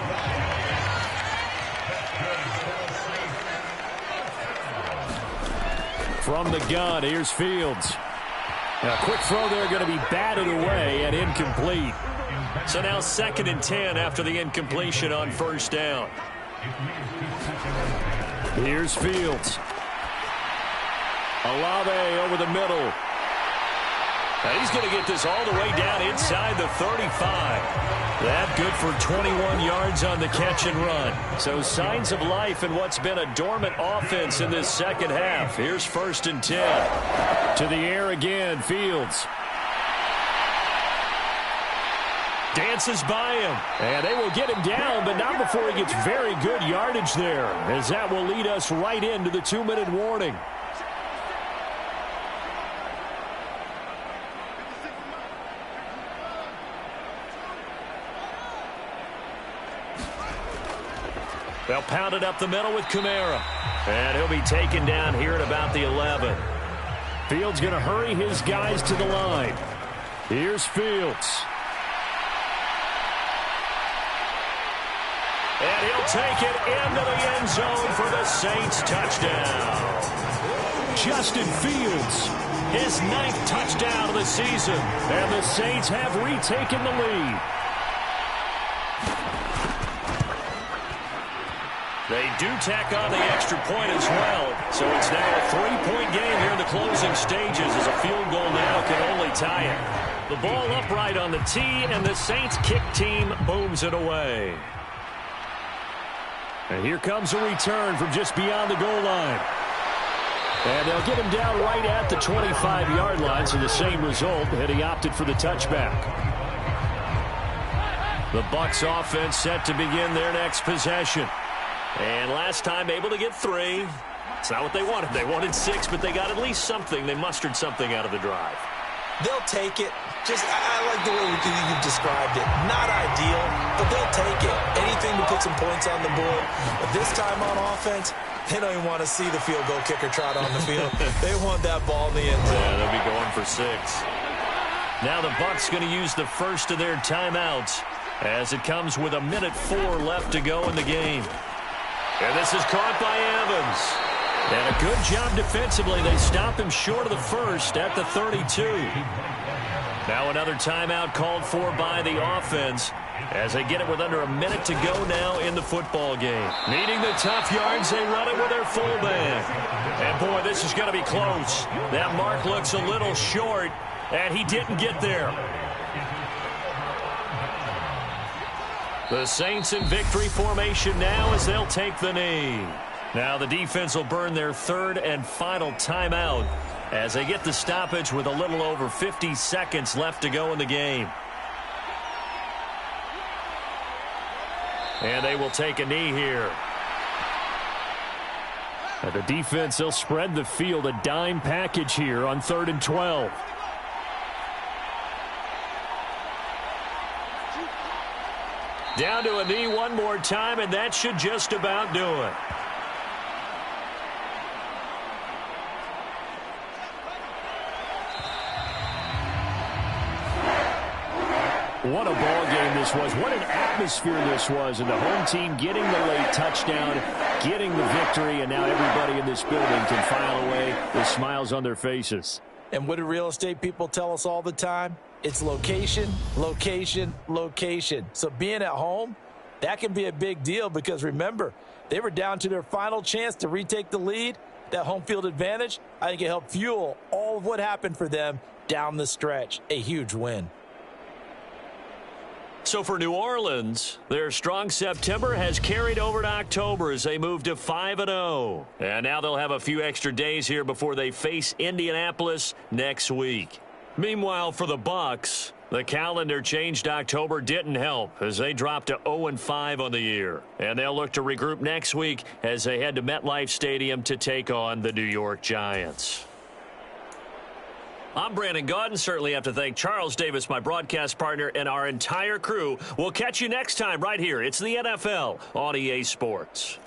From the gun, here's Fields. A quick throw there going to be batted away and incomplete. So now 2nd and 10 after the incompletion on first down. Here's Fields. Olave over the middle. And he's going to get this all the way down inside the 35. That good for 21 yards on the catch and run. So signs of life in what's been a dormant offense in this second half. Here's 1st and 10. To the air again, Fields. Dances by him. And they will get him down, but not before he gets very good yardage there, as that will lead us right into the 2-minute warning. They'll pound it up the middle with Kamara. And he'll be taken down here at about the 11. Fields going to hurry his guys to the line. Here's Fields. And he'll take it into the end zone for the Saints touchdown. Justin Fields, his 9th touchdown of the season. And the Saints have retaken the lead. They do tack on the extra point as well. So it's now a 3-point game here in the closing stages as a field goal now can only tie it. The ball upright on the tee, and the Saints kick team booms it away. And here comes a return from just beyond the goal line. And they'll get him down right at the 25-yard line, so the same result, and he opted for the touchback. The Bucs offense set to begin their next possession. And last time able to get 3. It's not what they wanted. They wanted 6, but they got at least something. They mustered something out of the drive. They'll take it. I like the way you've described it. Not ideal, but they'll take it. Anything to put some points on the board. But this time on offense, they don't even want to see the field goal kicker trot on the field. They want that ball in the end zone. Yeah, they'll be going for 6. Now the Bucs going to use the first of their timeouts as it comes with 1:04 left to go in the game. And this is caught by Evans. And a good job defensively. They stop him short of the first at the 32. Now another timeout called for by the offense as they get it with under a minute to go now in the football game. Needing the tough yards, they run it with their fullback. And boy, this is going to be close. That mark looks a little short, and he didn't get there. The Saints in victory formation now as they'll take the knee. Now the defense will burn their 3rd and final timeout as they get the stoppage with a little over 50 seconds left to go in the game. And they will take a knee here. Now the defense, they'll spread the field, a dime package here on 3rd and 12. Down to a knee one more time, and that should just about do it. What a ball game this was. What an atmosphere this was. And the home team getting the late touchdown, getting the victory, and now everybody in this building can file away with smiles on their faces. And what do real estate people tell us all the time? It's location, location, location. So being at home, that can be a big deal because, remember, they were down to their final chance to retake the lead. That home field advantage, I think it helped fuel all of what happened for them down the stretch. A huge win. So for New Orleans, their strong September has carried over to October as they move to 5-0. And now they'll have a few extra days here before they face Indianapolis next week. Meanwhile, for the Bucs, the calendar changed October didn't help as they dropped to 0-5 on the year. And they'll look to regroup next week as they head to MetLife Stadium to take on the New York Giants. I'm Brandon Gaudin. Certainly have to thank Charles Davis, my broadcast partner, and our entire crew. We'll catch you next time right here. It's the NFL on EA Sports.